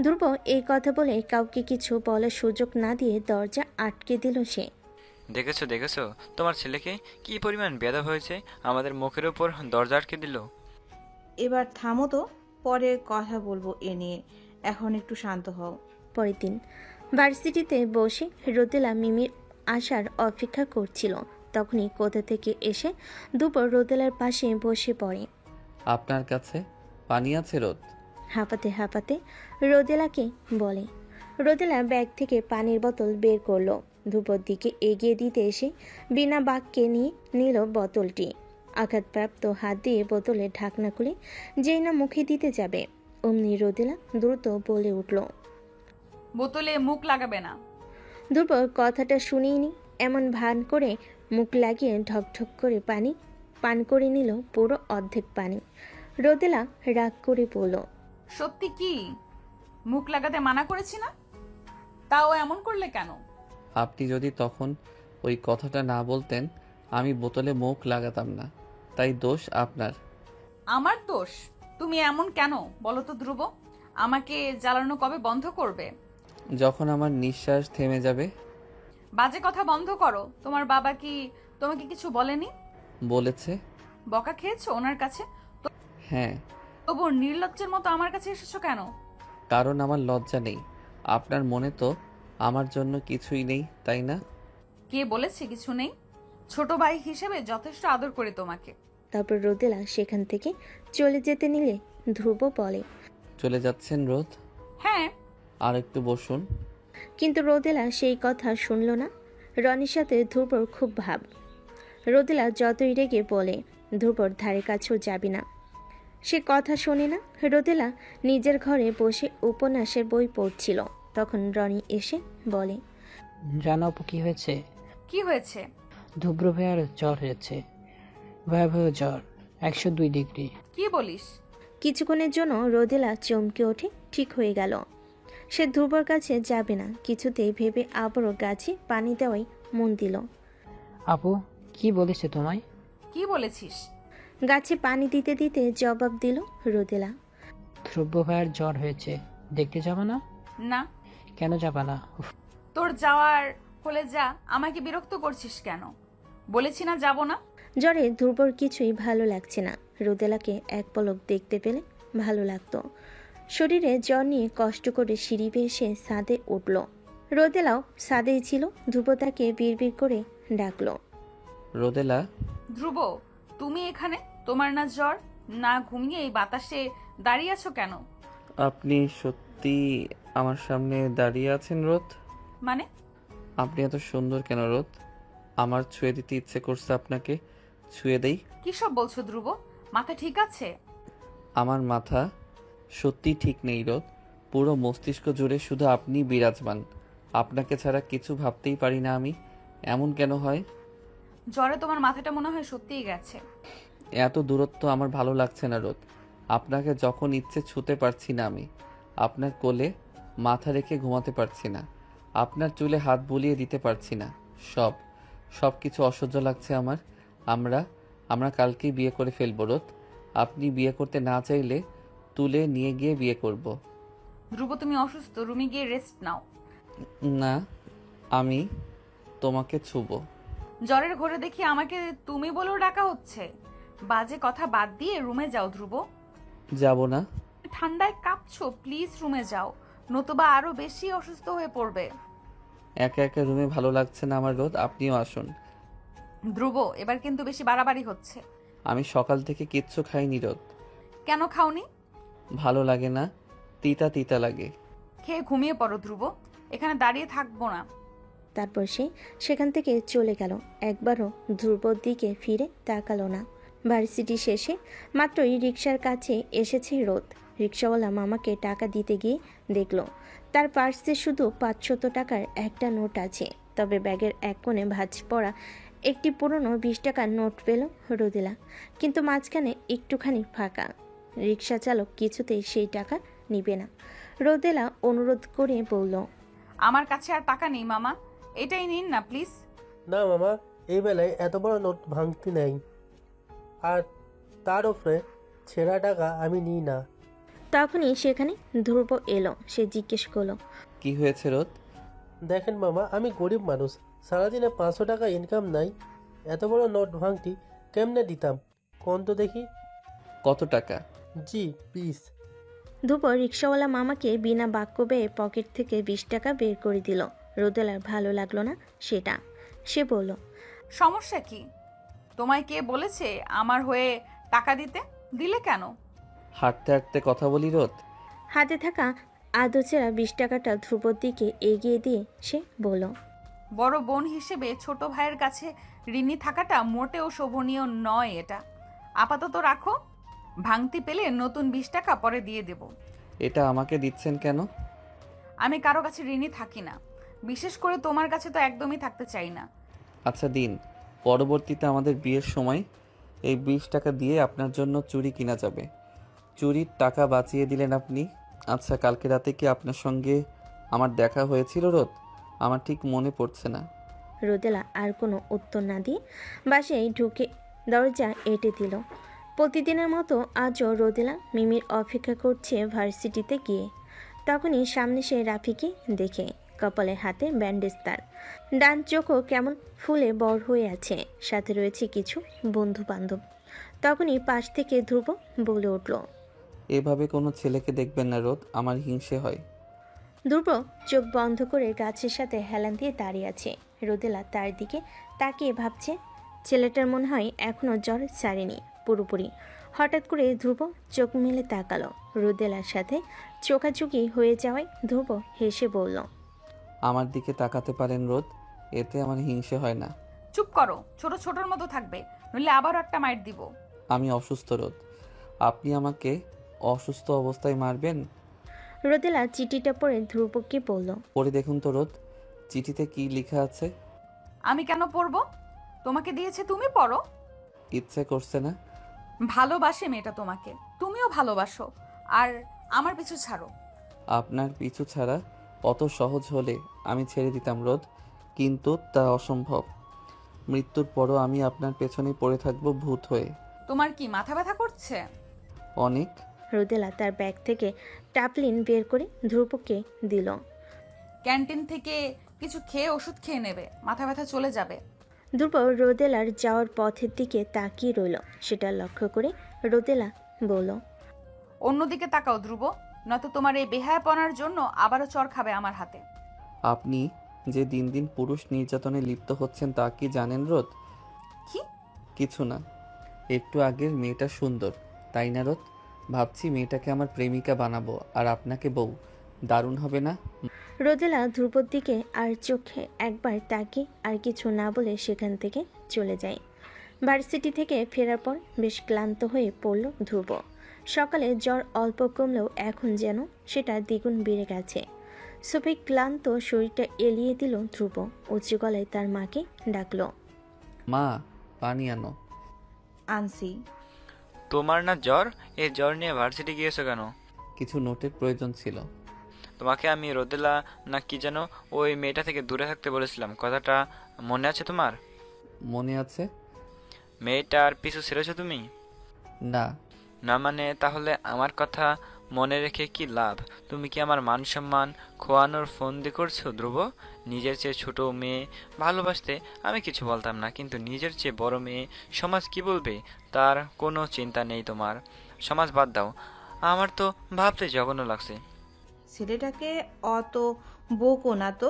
ধ্রুব এই কথা বলে কাউকে কিছু বলার সুযোগ না দিয়ে দরজা আটকে দিল সে। দেখেছো দেখেছো তোমার ছেলেকে কি পরিমাণ বেয়াদব হয়েছে, আমাদের মুখের উপর দরজা আটকে দিল। এবার থামো তো, পরে কথা বলবো এ নিয়ে, এখন একটু শান্ত হও। পরের দিন ভার্সিটিতে বসে রোদেলা মিমির আসার অপেক্ষা করছিল। তখনই কোথা থেকে এসে দুপুর রোদেলার পাশে বসে পড়ে। আপনার কাছে পানি আছে রোদ? হাঁপাতে হাঁপাতে রোদেলাকে বলে। রোদেলা ব্যাগ থেকে পানির বোতল বের করলো। ধূপর দিকে এগিয়ে দিতে এসে বিনা বাক্যে নিয়ে নিল বোতলটি। আঘাতপ্রাপ্ত হাত দিয়ে বোতলের ঢাকনা খুলে যেই না মুখে দিতে যাবে, অমনি রোদেলা দ্রুত বলে উঠল, বোতলে মুখ লাগাবে না। দুপুর কথাটা শুনিনি এমন ভান করে মুখ লাগিয়ে ঢকঢক করে পানি পান করে নিল পুরো অর্ধেক পানি। রোদেলা রাগ করে বলল, সত্যি কি মুখ লাগাতে মানা করেছি না? তাও এমন করলে কেন? আপনি যদি তখন ওই কথাটা না বলতেন আমি বোতলে মুখ লাগাতাম না, তাই দোষ আপনার। আমার দোষ? তুমি এমন কেন বলো তো ধ্রুব? আমাকে জ্বালানো কবে বন্ধ করবে? যখন আমার নিঃশ্বাস থেমে যাবে। বাজে কথা বন্ধ করো। তোমার বাবা কি তোমাকে কিছু বলেনি? বলেছে। বকা খেয়েছো ওনার কাছে? হ্যাঁ। তবু নির্লজ্জের মতো আমার কাছে এসেছো কেন? কারণ আমার লজ্জা নেই। আপনার মনে তো আমার জন্য কিছুই নেই, তাই না? কে বলেছে কিছু নেই? ছোট ভাই হিসেবে যথেষ্ট আদর করি তোমাকে। তারপর রোদেলা সেখান থেকে চলে যেতে নিলে ধ্রুব বলে, চলে যাচ্ছেন রোদ? হ্যাঁ। আর একটু বসুন। কিন্তু রোদেলা সেই কথা শুনল না। রনির সাথে ধ্রুবর খুব ভাব। রোদেলা যতই রেগে বলে ধ্রুবর ধারে কাছেও যাবি না। সে কথা শোনে না। রোদেলা নিজের ঘরে বসে উপন্যাসের বই পড়ছিল। তখন রনি এসে বলে, জানো আপু কি হয়েছে? কি হয়েছে? ধুব্র ভাইয়ার জ্বর হয়েছে, ভয়াবহ জ্বর, 102 ডিগ্রি। কি বলিস? কিছুক্ষণের জন্য রোদেলা চমকে ওঠে। ঠিক হয়ে গেল। সে ধ্রুবর কাছে যাবে না কিছুতেই ভেবে আবারও গাছে পানি দেওয়াই মন দিল। আপু কি বলেছে তোমায়? কি বলেছিস? গাছে পানি দিতে দিতে জবাব দিল রোদেলা। ধ্রুব ভাইয়ার জ্বর হয়েছে, দেখতে যাবা না? না। কেন যাবা না? তোর যাওয়ার হলে যা, আমাকে বিরক্ত করছিস কেন? বলেছি না যাব না। জ্বরে ধ্রুবর কিছুই ভালো লাগছে না। রোদেলাকে এক পলক দেখতে পেলে ভালো লাগতো। শরীরে জ্বর নিয়ে কষ্ট করে সিঁড়ি বেয়ে এসে ছাদে উঠল। রোদেলাও ছাদেই ছিল। ধ্রুব তাকে বিড়বিড় করে ডাকলো, রোদেলা। ধ্রুব, তুমি এখানে? তোমার না জ্বর, না ঘুমিয়ে এই বাতাসে দাঁড়িয়ে আছো কেন? আপনি সত্যি আমার সামনে দাঁড়িয়ে আছেন রোদ? মানে? আপনি এত সুন্দর কেন রোদ? আমার ছুঁয়ে দিতে ইচ্ছে করছে আপনাকে। ছুঁয়ে দেই? কি সব বলছো ধ্রুব? মাথা ঠিক আছে? আমার মাথা সত্যি ঠিক নেই রোদ। পুরো মস্তিষ্ক জুড়ে শুধু আপনি বিরাজমান। আপনাকে ছাড়া কিছু ভাবতেই পারি না আমি। এমন কেন হয়? জ্বরে তোমার মাথাটা মনে হয় সত্যিই গেছে। এত দূরত্ব আমার ভালো লাগছে না রোদ। আপনাকে যখন ইচ্ছে ছুঁতে পারছি না আমি। আপনার কোলে মাথা রেখে ঘুমাতে পারছি না। আপনার চুলে হাত বুলিয়ে দিতে পারছি না। সব কিছু অসহ্য লাগছে আমার। আমরা কালকেই বিয়ে করে ফেলবো রোদ। আপনি বিয়ে করতে না চাইলে তুলে নিয়ে গিয়ে বিয়ে করব। ধ্রুব, তুমি অসুস্থ, রুমে গিয়ে রেস্ট নাও। না, আমি তোমাকে ছুবো। জ্বরের ঘরে দেখি আমাকে তুমি বলেও ডাকা হচ্ছে। বাজে কথা বাদ দিয়ে রুমে যাও ধ্রুব। যাব না। ঠান্ডায় কাঁপছো, প্লিজ রুমে যাও, নতুবা আরো বেশি অসুস্থ হয়ে পড়বে। একা একা রুমে ভালো লাগছে না আমার রোদ, আপনিও আসুন। ধ্রুব, এবার কিন্তু বেশি বাড়াবাড়ি হচ্ছে। আমি সকাল থেকে কিচ্ছু খাইনি রোদ। কেন খাওনি? ভালো লাগে না, তিতা তিতা লাগে। খেয়ে ঘুমিয়ে পড়ো ধ্রুব, এখানে দাঁড়িয়ে থাকবো না। তারপর সে সেখান থেকে চলে গেল। একবারও ধ্রুবর দিকে ফিরে তাকালো না। ভার্সিটি শেষে মাত্রই রিকশার কাছে এসেছে রোদ। রিকশাওয়ালা মামাকে টাকা দিতে গিয়ে দেখলো তার পার্সে শুধু 500 টাকার একটা নোট আছে। তবে ব্যাগের এক কোণে ভাঁজ পড়া একটি পুরনো 20 টাকার নোট পেল রোদেলা, কিন্তু মাঝখানে একটুখানি ফাঁকা। রিকশা চালক কিছুতেই সেই টাকা নিবে না। রোদেলা অনুরোধ করে বলল, আমার কাছে আর টাকা নেই মামা, এটাই নিন না প্লিজ। না মামা, এই বেলায় এত বড় নোট ভাঙতি নেই, আর তার উপরে ছেঁড়া টাকা আমি নিই না। তখনই সেখানে ধ্রুব এলো। সে জিজ্ঞেস করলো, কি হয়েছে রোদ? দেখেন মামা, আমি গরিব মানুষ, সারাদিনে 500 টাকা ইনকাম নাই, এত বড় নোট ভাঙতি কেমনে দিতাম কোন তো দেখি। কত টাকা? জি 20। ধ্রুব রিকশাওয়ালা মামাকে বিনা বাক্য ব্যয়ে পকেট থেকে 20 টাকা বের করে দিল। রোদেলার ভালো লাগলো না সেটা। সে বলল, সমস্যা কি? তোমায় কে বলেছে আমার হয়ে টাকা দিতে? দিলে কেন? হাঁটতে হাঁটতে কথা বলি রোদ। হাতে থাকা আদচেরা 20 টাকাটা ধ্রুবর দিকে এগিয়ে দিয়ে সে বলল, বড় বোন হিসেবে ছোট ভাইয়ের কাছে ঋণী থাকাটা মোটেও শোভনীয় নয়। এটা আপাতত রাখো, ভাঙতি পেলে নতুন 20 টাকা পরে দিয়ে দেব। এটা আমাকে দিচ্ছেন কেন? আমি কারো কাছে ঋণী থাকি না, বিশেষ করে তোমার কাছে তো একদমই থাকতে চাই না। আচ্ছা দিন, পরবর্তীতে আমাদের বিয়ের সময় এই 20 টাকা দিয়ে আপনার জন্য চুড়ি কিনা যাবে। চুরির টাকা বাঁচিয়ে দিলেন আপনি। আচ্ছা, কালকে রাতে কি আপনার সঙ্গে আমার দেখা হয়েছিল রোদ? আমার ঠিক মনে পড়ছে না। রোদেলা আর কোনো উত্তর না দিয়ে বাসায় ঢুকে দরজা এঁটে দিল। প্রতিদিনের মতো আজও রোদেলা মিমির অপেক্ষা করছে ভার্সিটিতে গিয়ে। তখনই সামনে সে রাফিকে দেখে। কপালে হাতে ব্যান্ডেজ তার, ডান চোখও কেমন ফুলে বড় হয়ে আছে, সাথে রয়েছে কিছু বন্ধু বান্ধব। তখনই পাশ থেকে ধ্রুব বলে উঠল, এভাবে কোনো ছেলেকে দেখবেন না রোদ, আমার হিংসে হয়। ধ্রুব চোখ বন্ধ করে গাছের সাথে হেলান দিয়ে দাঁড়িয়ে আছে। রোদেলা তার দিকে তাকিয়ে ভাবছে, ছেলেটার মনে হয় এখনও জ্বর ছাড়েনি পুরোপুরি। হঠাৎ করে ধ্রুব চোখ মেলে তাকালো। রোদেলার সাথে চোখাচোখি হয়ে যাওয়ায় ধ্রুব হেসে বলল, আমার দিকে তাকাতে পারেন রোদ, এতে আমার হিংসে হয় না। চুপ করো, ছোট ছোটর মতো থাকবে, নইলে আবারও একটা মাইট দিব। আমি অসুস্থ রোদ, আপনি আমাকে অসুস্থ অবস্থায় মারবেন? রোদেলা চিঠিটা পড়ে ধ্রুবকে বলল, পড়ে দেখুন তো রোদ, চিঠিতে কি লেখা আছে? আমি কেন পড়বো? তোমাকে দিয়েছে, তুমি পড়ো। ইচ্ছে করছে না। ভালোবাসে মেয়েটা তোমাকে, তুমিও ভালোবাসো। আর আমার পিছু ছাড়ো। আপনার পিছু ছাড়া অত সহজ হলে আমি ছেড়ে দিতাম রোদ, কিন্তু তা অসম্ভব। মৃত্যুর পরও আমি আপনার পেছনে পড়ে থাকবো ভূত হয়ে। তোমার কি মাথা ব্যথা করছে? অনেক। রোদেলা তার ব্যাগ থেকে টাপলিন বের করে ধ্রুবকে দিল। ক্যান্টিন থেকে কিছু খেয়ে ওষুধ খেয়ে নেবে, মাথা ব্যথা চলে যাবে। ধ্রুব রোদেলার যাওয়ার পথের দিকে তাকিয়ে রইল। সেটা লক্ষ্য করে রোদেলা বলল, অন্যদিকে তাকাও ধ্রুব, নয়তো তোমার এই বেহায়াপনার জন্য আবারও চর খাবে আমার হাতে। আপনি যে দিন দিন পুরুষ নির্যাতনে লিপ্ত হচ্ছেন তা কি জানেন রোদ? কি? কিছু না, একটু আগের মেয়েটা সুন্দর, তাই না রোদ? ভাবছি মেয়েটাকে আমার প্রেমিকা বানাবো আর আপনাকে বউ। দারুণ হবে না? রোদেলা ধ্রুবর দিকে আর চোখে একবার তাকিয়ে আর কিছু না বলে সেখান থেকে চলে যায়। ভার্সিটি থেকে ফেরার পর বেশ ক্লান্ত হয়ে পড়ল ধ্রুব। সকালে জ্বর অল্প কমলেও এখন যেন সেটা দ্বিগুণ বেড়ে গেছে। সুফি ক্লান্ত শরীরটা এলিয়ে দিল ধ্রুব। উঁচু গলায় তার মাকে ডাকলো, মা, পানি আনো। আনসি। তোমার না জ্বর? এই জ্বর নিয়ে ভার্সিটি গিয়েছো কেন? কিছু নোটের প্রয়োজন ছিল। তোমাকে আমি রোদেলা না কি যেন ওই মেয়েটা থেকে দূরে থাকতে বলেছিলাম, কথাটা মনে আছে তোমার? মনে আছে। মেয়েটার পিছু ছেড়েছো তুমি? না। না মানে তাহলে আমার কথা মনে রেখে কি লাভ? তুমি কি আমার মান সম্মান খোয়ানোর ফন্দি করছো ধ্রুব? নিজের চেয়ে ছোট মেয়ে ভালোবাসতে আমি কিছু বলতাম না, কিন্তু নিজের চেয়ে বড় মেয়ে সমাজ কি বলবে তার কোনো চিন্তা নেই তোমার। সমাজ বাদ দাও, আমার তো ভাবতে জঘন্য লাগছে। ছেলেটাকে অত বকো না তো,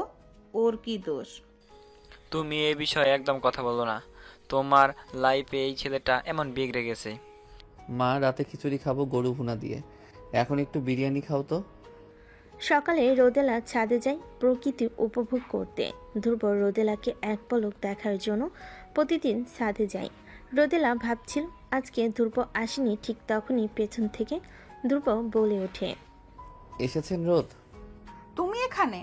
ওর কি দোষ? তুমি এই বিষয়ে একদম কথা বলো না। তোমার লাইফে এই ছেলেটা এমন বিগড়ে গেছে। মা, রাতে খিচুড়ি খাবো গরু ভুনা দিয়ে, এখন একটু বিরিয়ানি খাও তো। সকালে রোদেলা ছাদে যায় প্রকৃতি উপভোগ করতে। ধ্রুব রোদেলাকে এক পলক দেখার জন্য প্রতিদিন ছাদে যায়। রোদেলা ভাবছিল আজকে ধ্রুব আসেনি। ঠিক তখনই পেছন থেকে ধ্রুব বলে ওঠে, এসেছেন রোদ? তুমি এখানে?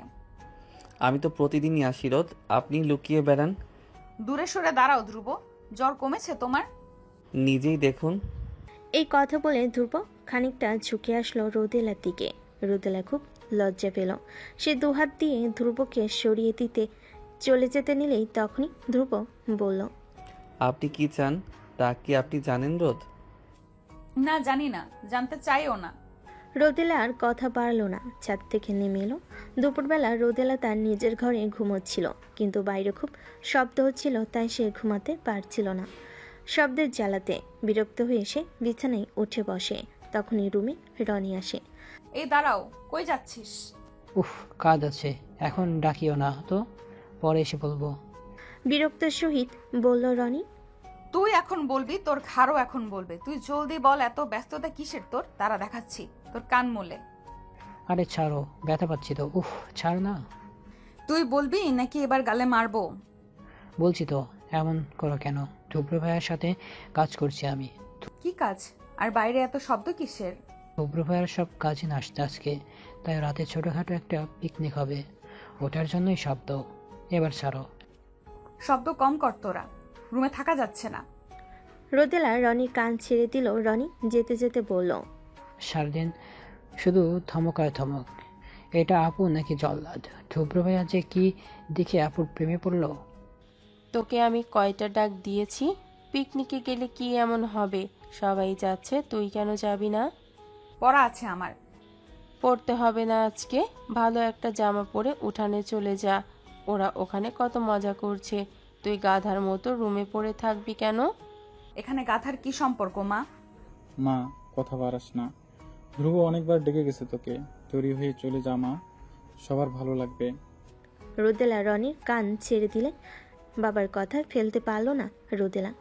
আমি তো প্রতিদিনই আসি রোদ, আপনি লুকিয়ে বেড়ান। দূরে সরে দাঁড়াও ধ্রুব, জ্বর কমেছে তোমার? নিজেই দেখুন। এই কথা বলে ধ্রুব খানিকটা ঝুঁকে আসলো রোদেলার দিকে। রোদেলা খুব লজ্জা পেল। সে দুহাত দিয়ে ধ্রুবকে সরিয়ে দিতে চলে যেতে নিলেই তখনই ধ্রুব বলল, আপনি কি চান তা কি আপনি জানেন রোদ? না, জানি না, জানতে চাইও না। রোদেলা আর কথা বাড়ল না, ছাদ থেকে নেমে এলো। দুপুরবেলা রোদেলা তার নিজের ঘরে ঘুমোচ্ছিল, কিন্তু বাইরে খুব শব্দ হচ্ছিল, তাই সে ঘুমাতে পারছিল না। শব্দের জ্বালাতে বিরক্ত হয়ে সে বিছানায় উঠে বসে। তখনই রুমে রনি আসে। এই দাঁড়াও, কই যাচ্ছিস? উফ, কাজ আছে, এখন ডাকিও না তো, পরে এসে বলবো। বিরক্তের সহিত বলল রনি। তুই এখন বলবি, তোর ঘাড়ও এখন বলবে। তুই জলদি বল, এত ব্যস্ততা কিসের তোর? তারা দেখাচ্ছি তোর কান মোলে। আরে ছাড়ো, ব্যথা পাচ্ছি তো। উফ, ছাড় না। তুই বলবি নাকি এবার গালে মারবো? বলছি তো, এমন করো কেন? শুভ্র ভাইয়ের সাথে কাজ করছি আমি। কি কাজ? আর বাইরে এত শব্দ কিসের? শুভ্র ভাইয়ের সব কাজে নাচতে আজকে, তাই রাতে ছোটখাটো একটা পিকনিক হবে, ওটার জন্যই শব্দ। এবার ছাড়ো। শব্দ কম কর তোরা, রুমে থাকা যাচ্ছে না। রোদেলা রনির কান ছেড়ে দিল। রনি যেতে যেতে বলল, সারাদিন শুধু ধমক আর ধমক। এটা আপু নাকি জল্লাদ? শুভ্র ভাইয়া যে কি দেখে আপুর প্রেমে পড়লো। তোকে আমি কয়টা ডাক দিয়েছি? পিকনিকে গেলে কি এমন হবে? সবাই যাচ্ছে, তুই কেন যাবি না? পড়া আছে আমার। পড়তে হবে না আজকে, ভালো একটা জামা পরে উঠানে চলে যা। ওরা ওখানে কত মজা করছে, তুই গাধার মতো রুমে পড়ে থাকবি কেন? এখানে গাধার কি সম্পর্ক মা? মা, কথা বাড়াস না। ধ্রুব অনেকবার ডেকে গেছে তোকে, তৈরি হয়ে চলে যা মা, সবার ভালো লাগবে। রোদেলা রনির কান ছেড়ে দিলে বাবার কথা ফেলতে পারলো না রোদেলা।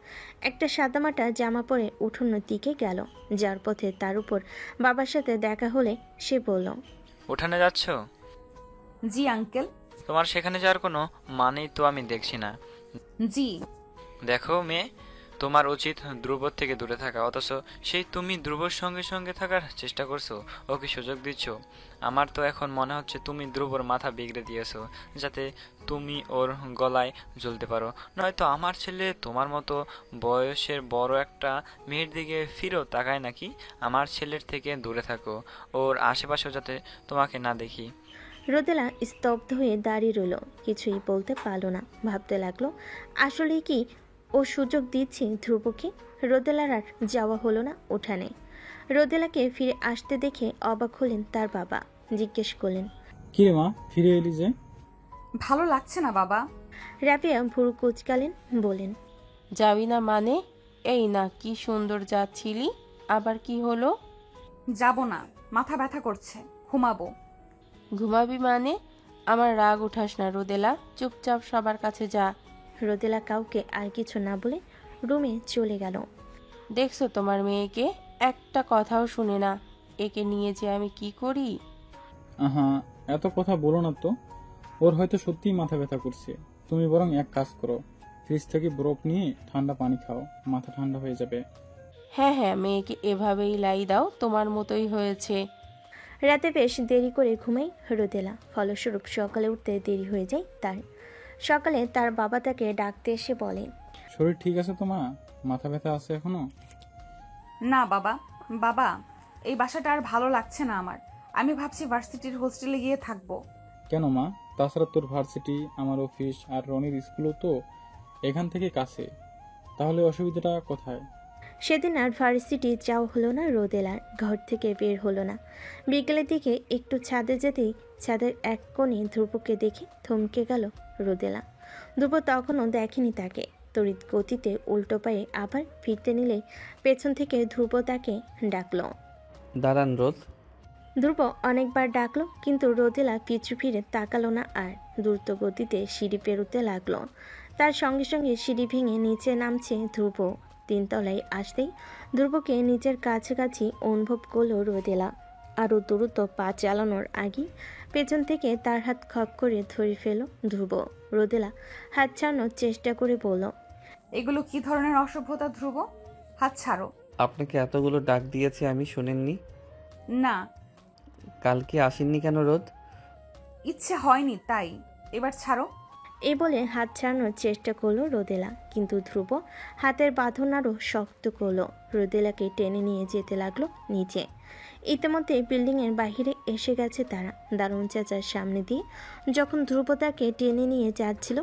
একটা সাদামাটা জামা পরে উঠোনের দিকে গেল। যার পথে তার উপর বাবার সাথে দেখা হলে সে বলল, উঠানে যাচ্ছ? জি আঙ্কেল। তোমার সেখানে যাওয়ার কোনো মানেই তো আমি দেখছি না। জি। দেখো মেয়ে, তোমার উচিত ধ্রুবর থেকে দূরে থাকা, অথচ সেই তুমি ধ্রুবর সঙ্গে সঙ্গে থাকার চেষ্টা করছো, ওকে সুযোগ দিচ্ছ। আমার তো এখন মনে হচ্ছে তুমি ধ্রুবর মাথা বিগড়ে দিয়েছো, যাতে তুমি ওর গলায় ঝুলতে পারো। নয়তো আমার ছেলে তোমার মতো বয়সের বড় একটা মেয়ের দিকে ফিরেও তাকায় নাকি? আমার ছেলের থেকে দূরে থাকো, ওর আশেপাশেও যাতে তোমাকে না দেখি। রোদেলা স্তব্ধ হয়ে দাঁড়িয়ে রইল, কিছুই বলতে পারল না। ভাবতে লাগলো আসলে কি ও সুযোগ দিচ্ছে ধ্রুবকে। রোদেলার আর যাওয়া হলো না উঠানে। রোদেলাকে ফিরে আসতে দেখে অবাক হলেন তার বাবা। জিজ্ঞেস করলেন, কি রে মা, ফিরে এলি যে? ভালো লাগছে না বাবা। রাবিয়া ভুরু কুচকালেন, বলেন, যাবি না মানে? এই না, কি সুন্দর যাচ্ছিলি, আবার কি হলো? যাব না, মাথা ব্যথা করছে, ঘুমাবো। ঘুমাবি মানে? আমার রাগ উঠাস না রোদেলা, চুপচাপ সবার কাছে যা। রোদেলা কাউকে আর কিছু না বলে রুমে চলে গেল। দেখছো তোমার মেয়েকে, একটা কথাও শুনে না। একে নিয়ে যে আমি কি করি। আহা, এত কথা বলো না তো। ওর হয়তো সত্যিই মাথা ব্যথা করছে। তুমি বরং এক কাজ করো, ফ্রিজ থেকে বরফ নিয়ে ঠান্ডা পানি খাও, মাথা ঠান্ডা হয়ে যাবে। হ্যাঁ হ্যাঁ, মেয়েকে এভাবেই লাই দাও, তোমার মতোই হয়েছে। রাতে বেশ দেরি করে ঘুমাই রোদেলা, ফলস্বরূপ সকালে উঠতে দেরি হয়ে যায় তার। সকালে তার বাবা তাকে ডাকতে এসে বলে, শরীর ঠিক আছে তো মা? মাথা ব্যথা আছে এখনো? না বাবা, বাবা এই বাসাটা আর ভালো লাগছে না আমার। আমি ভাবছি ভার্সিটির হোস্টেলে গিয়ে থাকবো। কেন মা? তাছাড়া তোর ভার্সিটি, আমার অফিস আর রনির স্কুলও তো এখান থেকে কাছে, তাহলে অসুবিধাটা কোথায়? সেদিন আর ভার্সিটি যাওয়া হলো না রোদেলার, ঘর থেকে বের হলো না। বিকেলের দিকে একটু ছাদে যেতেই ছাদের এক কোণে ধ্রুবকে দেখে থমকে গেল রোদেলা। ধ্রুব তখনও দেখেনি তাকে। তড়িৎ গতিতে উল্টো পায়ে আবার ফিরতে নিলে পেছন থেকে ধ্রুব তাকে ডাকলো। দাঁড়ান রোদ। ধ্রুব অনেকবার ডাকলো, কিন্তু রোদেলা পিছু ফিরে তাকালো না আর। দ্রুত গতিতে সিঁড়ি পেরোতে লাগলো। তার সঙ্গে সঙ্গে সিঁড়ি ভেঙে নিচে নামছে ধ্রুব। 3 তলায় আসতেই ধ্রুবকে নিজের কাছাকাছি অনুভব করলো রোদেলা। আরও দ্রুত পা চালানোর আগে পেছন থেকে তার হাত খপ করে ধরে ফেল ধ্রুব। রোদেলা হাত ছাড়ানোর চেষ্টা করে বলল, এগুলো কি ধরনের অসভ্যতা ধ্রুব? হাত ছাড়ো। আপনাকে এতগুলো ডাক দিয়েছি আমি, শুনেননি? না, কালকে আসেননি কেন রোদ? ইচ্ছে হয়নি তাই। এবার ছাড়ো। এই বলে হাত ছাড়ানোর চেষ্টা করলো রোদেলা, কিন্তু ধ্রুব হাতের বাঁধন আরও শক্ত করলো। রোদেলাকে টেনে নিয়ে যেতে লাগলো নিচে। ইতিমধ্যে বিল্ডিংয়ের বাহিরে এসে গেছে তারা। দারুণ চাচার সামনে দিয়ে যখন ধ্রুব তাকে টেনে নিয়ে যাচ্ছিল,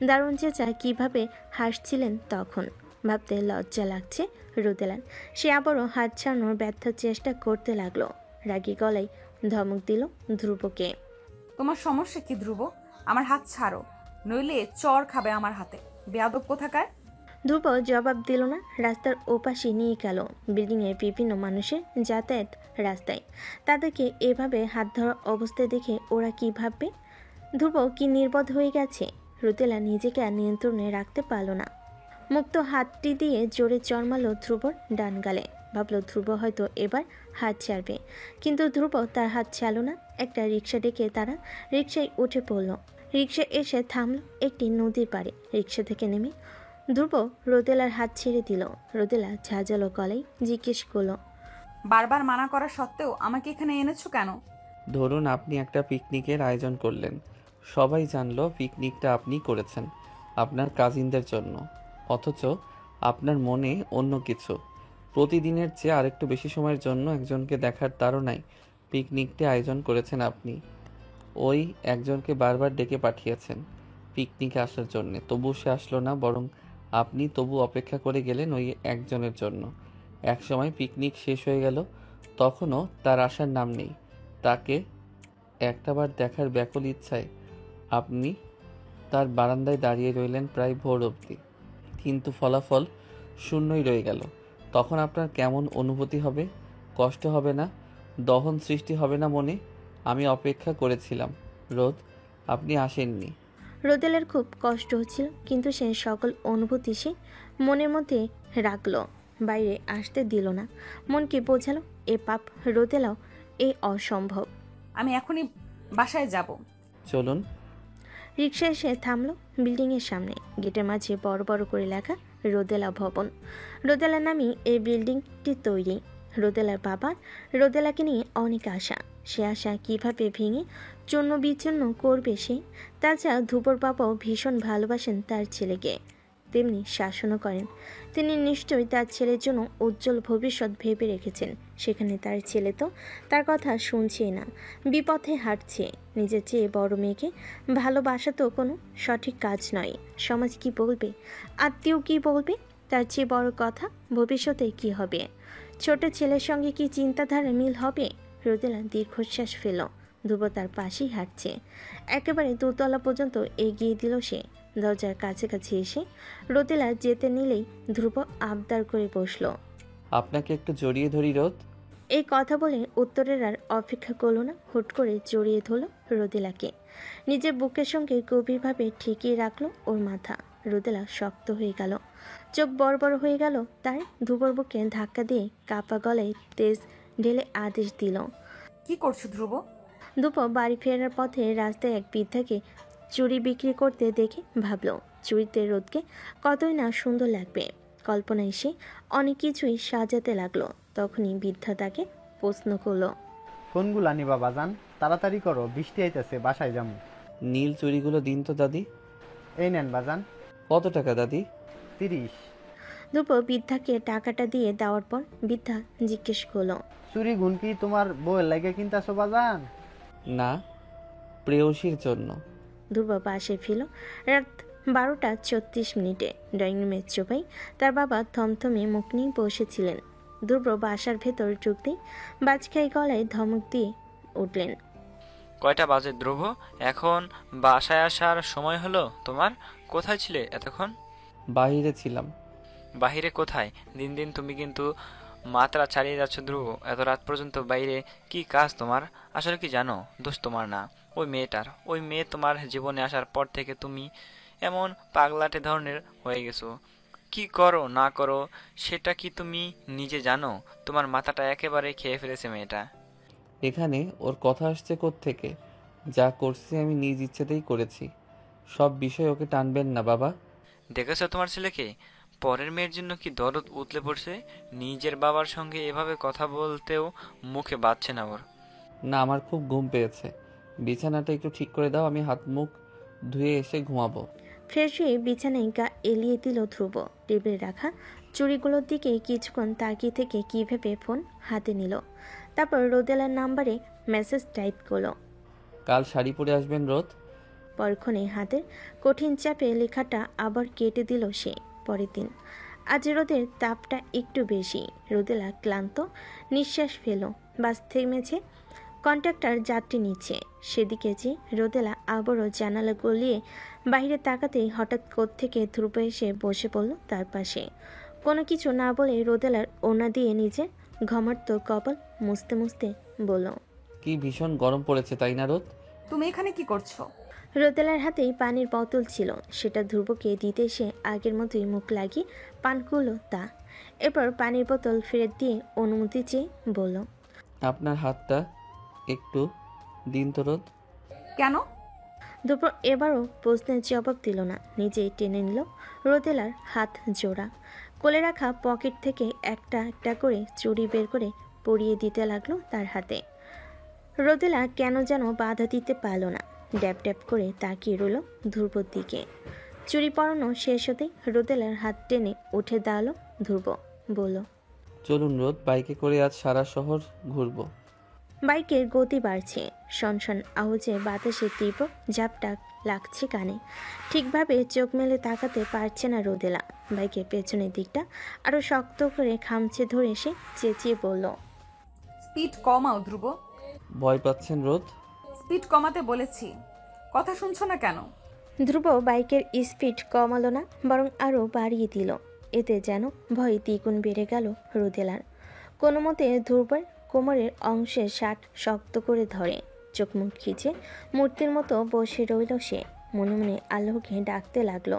দারুণ চাচা কিভাবে হাসছিলেন তখন ভাবতে লজ্জা লাগছে রোদেলার। সে আবারও হাত ছাড়ানোর ব্যর্থ চেষ্টা করতে লাগলো। রাগী গলায় ধমক দিল ধ্রুবকে, তোমার সমস্যা কি ধ্রুব? আমার হাত ছাড়ো, নইলে চর খাবে আমার হাতে, বেয়াদব কোথাকার। ধ্রুব জবাব দিল না। রাস্তার ওপাশে নিয়ে গেল বিল্ডিংয়ের বিভিন্ন মানুষের যাতায়াত রাস্তায়। তাদেরকে এভাবে হাত ধরা অবস্থায় দেখে ওরা কি ভাববে? ধ্রুব কি নির্বোধ হয়ে গেছে? রোদেলা নিজেকে আর নিয়ন্ত্রণে রাখতে পারল না। মুক্ত হাতটি দিয়ে জোরে চড়মালো ধ্রুবর ডান গালে। ভাবল ধ্রুব হয়তো এবার হাত ছাড়বে, কিন্তু ধ্রুব তার হাত ছাড়ল না। একটা রিক্সা ডেকে তারা রিক্সায় উঠে পড়ল। রিক্সা এসে থামল একটি নদীর পাড়ে। রিক্সা থেকে নেমে ধ্রুব রোদেলার হাত ছেড়ে দিল। রোদেলা ঝাঁঝালো গলায় জিজ্ঞেস করলো, বারবার মানা করা সত্ত্বেও আমাকে এখানে এনেছো কেন? ধরুন আপনি একটা পিকনিকের আয়োজন করলেন, সবাই জানলো পিকনিকটা আপনি করেছেন আপনার কাজিনদের জন্য, অথচ আপনার মনে অন্য কিছু। প্রতিদিনের চেয়ে আরেকটু বেশি সময়ের জন্য একজনকে দেখার তাড়নায় পিকনিকটি আয়োজন করেছেন আপনি। ওই একজনকে বারবার ডেকে পাঠিয়েছেন পিকনিকে আসার জন্যে, তবু সে আসলো না, বরং আপনি তবু অপেক্ষা করে গেলেন ওই একজনের জন্য। একসময় পিকনিক শেষ হয়ে গেল, তখনও তার আসার নাম নেই। তাকে একটাবার দেখার ব্যাকুল ইচ্ছায় আপনি তার বারান্দায় দাঁড়িয়ে রইলেন প্রায় ভোর অবধি, কিন্তু ফলাফল শূন্যই রয়ে গেল। তখন আপনার কেমন অনুভূতি হবে? কষ্ট হবে না? দহন সৃষ্টি হবে না মনে? আমি অপেক্ষা করেছিলাম রোদ, আপনি আসেননি। রোদেলার খুব কষ্ট হচ্ছিল, কিন্তু সে সকল অনুভূতি সে মনের মধ্যে রাখল, বাইরে আসতে দিল না। মনকে বোঝালো এ পাপ রোদেলাও এ অসম্ভব। আমি এখনই বাসায় যাব। চলুন। রিক্সা এসে থামলো বিল্ডিংয়ের সামনে। গেটের মাঝে বড় বড় করে লেখা রোদেলা ভবন। রোদেলা নামই এই বিল্ডিংটি তৈরি। রোদেলার বাবার রোদেলাকে নিয়ে অনেক আশা। সে আশা কিভাবে ভেঙে চূর্ণ বিচ্ছিন্ন করবে সে। তাছাড়া ধ্রুবর বাবাও ভীষণ ভালোবাসেন তার ছেলেকে, তেমনি শাসনও করেন। তিনি নিশ্চয়ই তার ছেলের জন্য উজ্জ্বল ভবিষ্যৎ ভেবে রেখেছেন। সেখানে তার ছেলে তো তার কথা শুনছেই না, বিপথে হাঁটছে। নিজের চেয়ে বড় মেয়েকে ভালোবাসা তো কোনো সঠিক কাজ নয়। সমাজ কি বলবে, আত্মীয় কি বলবে, তার চেয়ে বড় কথা ভবিষ্যতে কি হবে। ছোট ছেলের সঙ্গে কি চিন্তাধারা মিল হবে? রোদেলা দীর্ঘশ্বাস ফেল। ধ্রুব তার পাশেই হাঁটছে। একেবারে দোতলা পর্যন্ত এগিয়ে দিল সে। দরজার কাছাকাছি এসে রোদেলা যেতে নিলেই ধ্রুব আবদার করে বসল। আপনাকে একটু জড়িয়ে ধরি রোদ। এই কথা বলে উত্তরের আর অপেক্ষা করল না, হুট করে জড়িয়ে ধরল রোদেলাকে। নিজের বুকের সঙ্গে গভীরভাবে ঠেকিয়ে রাখলো ওর মাথা। রোদেলা শক্ত হয়ে গেল, চোখ বড় বড় হয়ে গেল তার। ধ্রুবর বুকে ধাক্কা দিয়ে কাপা গলায় তেজ ঢেলে আদেশ দিল, কি করছো ধ্রুব? ধ্রুব বাড়ি ফেরার পথে রাস্তায় এক বৃদ্ধাকে চুড়ি বিক্রি করতে দেখে ভাবল চুড়িতে রোদকে কতই না সুন্দর লাগবে। কল্পনায় এসে অনেক কিছুই সাজাতে লাগলো। তখনই বৃদ্ধা তাকে প্রশ্ন করলো, কোনগুলা নিবা বাজান? তাড়াতাড়ি করো, বৃষ্টি আইতেছে, বাসায় যাবো। নীল চুড়িগুলো দিন তো দাদি। এই নেন বাজান। কত টাকা দাদি? 30। ধ্রুব বৃদ্ধাকে টাকাটা দিয়ে দেওয়ার পর বৃদ্ধা জিজ্ঞেস করলো, চুরি গুন কি তোমার বউয়ের লাগে কিনতাছো বাজান? না, প্রেয়সীর জন্য। ধ্রুব পাশে ফিল। রাত 12:36 ড্রয়িং রুমের চোপাই তার বাবা থমথমে মুখ নিয়ে বসেছিলেন। ধ্রুব বাসার ভেতর ঢুকতেই বাজখাই গলায় ধমক দিয়ে উঠলেন, কয়টা বাজে ধ্রুব? এখন বাসায় আসার সময় হলো তোমার? কোথায় ছিলে এতক্ষণ? বাইরে ছিলাম। বাহিরে কোথায়? দিন দিন তুমি কিন্তু মাত্রা ছাড়িয়ে যাচ্ছ ধ্রুব। এত রাত পর্যন্ত বাইরে কি কাজ তোমার? আসলে কি জানো, দোষ তোমার না, ওই মেয়েটার। ওই মেয়ে তোমার জীবনে আসার পর থেকে তুমি এমন পাগলাটে ধরনের হয়ে গেছো। কি করো না করো সেটা কি তুমি নিজে জানো? তোমার মাথাটা একেবারে খেয়ে ফেলেছে মেয়েটা। এখানে ওর কথা আসছে কোত্থেকে? যা করছি আমি নিজ ইচ্ছেতেই করেছি। সব বিষয় ওকে টানবেন না বাবা। দেখেছো তোমার ছেলেকে? পরের মেয়ের জন্য কি দরদ উতলে পড়ছে। নিজের বাবার সঙ্গে এভাবে কথা বলতেও মুখে বাজছে না ওর। না, আমার খুব ঘুম পেয়েছে। বিছানাটা একটু ঠিক করে দাও, আমি হাত মুখ ধুয়ে এসে ঘুমাবো। ফ্রেশ হয়ে বিছানায় গা এলিয়ে দিল ধ্রুব। টেবিলে রাখা চুড়িগুলোর দিকে কিছুক্ষণ তাকিয়ে থেকে কি ভেবে ফোন হাতে নিল। তারপর রোদেলার নাম্বারে মেসেজ টাইপ করলো, কাল শাড়ি পরে আসবেন রোদ। পরক্ষণে হাতের কঠিন চাপে লেখাটা আবার কেটে দিল সে। পরের দিন। আজ রোদের তাপটা একটু বেশি। রোদেলা ক্লান্ত নিঃশ্বাস ফেল। বাস থেমেছে, কন্ট্রাক্টর যাত্রী নিচ্ছে। সেদিকে যে রোদেলা আবারও জানালা গলিয়ে বাইরে তাকাতেই হঠাৎ কোত্থেকে ধ্রুব এসে বসে পড়ল তার পাশে। কোনো কিছু না বলে রোদেলার ওনা দিয়ে নিজের ঘমার্ত কপাল মুছতে মুছতে বলল, কি ভীষণ গরম পড়েছে তাই না রোদ? তুমি এখানে কি করছো? রোদেলার হাতেই পানির বোতল ছিল, সেটা ধ্রুবকে দিতে সে আগের মতোই মুখ লাগিয়ে পান করলো তা। এরপর পানির বোতল ফেরত দিয়ে অনুমতি চেয়ে বলল, আপনার হাতটা একটু দিন তো রোদ। কেন? ধ্রুব এবারও প্রশ্নের জবাব দিল না, নিজেই টেনে নিল রোদেলার হাত জোড়া। কোলে রাখা পকেট থেকে একটা একটা করে চুড়ি বের করে পরিয়ে দিতে লাগলো তার হাতে। রোদেলা কেন যেন বাধা দিতে পারল না, ড্যাব ড্যাব করে তাকিয়ে রইল ধ্রুবর দিকে। চুরি পরানো শেষ হতেই রোদেলার হাত টেনে উঠে দাঁড়ালো ধ্রুব। বলল, চলুন রোদ, বাইকে করে আজ সারা শহর ঘুরবো। বাইকের গতি বাড়ছে, শনশন আওয়াজে বাতাসে তীব্র ঝাপটাক লাগছে কানে। ঠিকভাবে চোখ মেলে তাকাতে পারছে না রোদেলা। বাইকের পেছনের দিকটা আরো শক্ত করে খামচে ধরে এসে চেঁচিয়ে বলল, স্পিড কমাও ধ্রুব। ভয় পাচ্ছেন রোদ? স্পিড কমাতে বলেছি, কথা শুনছো না কেন? ধ্রুব বাইকের স্পিড কমালো না, বরং আরো বাড়িয়ে দিল। এতে যেন ভয় দ্বিগুণ বেড়ে গেল রোদেলার। কোনো মতে ধ্রুবের কোমরের অংশে শার্ট শক্ত করে ধরে, চোখ মুখ খিচে মূর্তির মতো বসে রইল সে। মনে মনে আল্লাহকে ডাকতে লাগলো,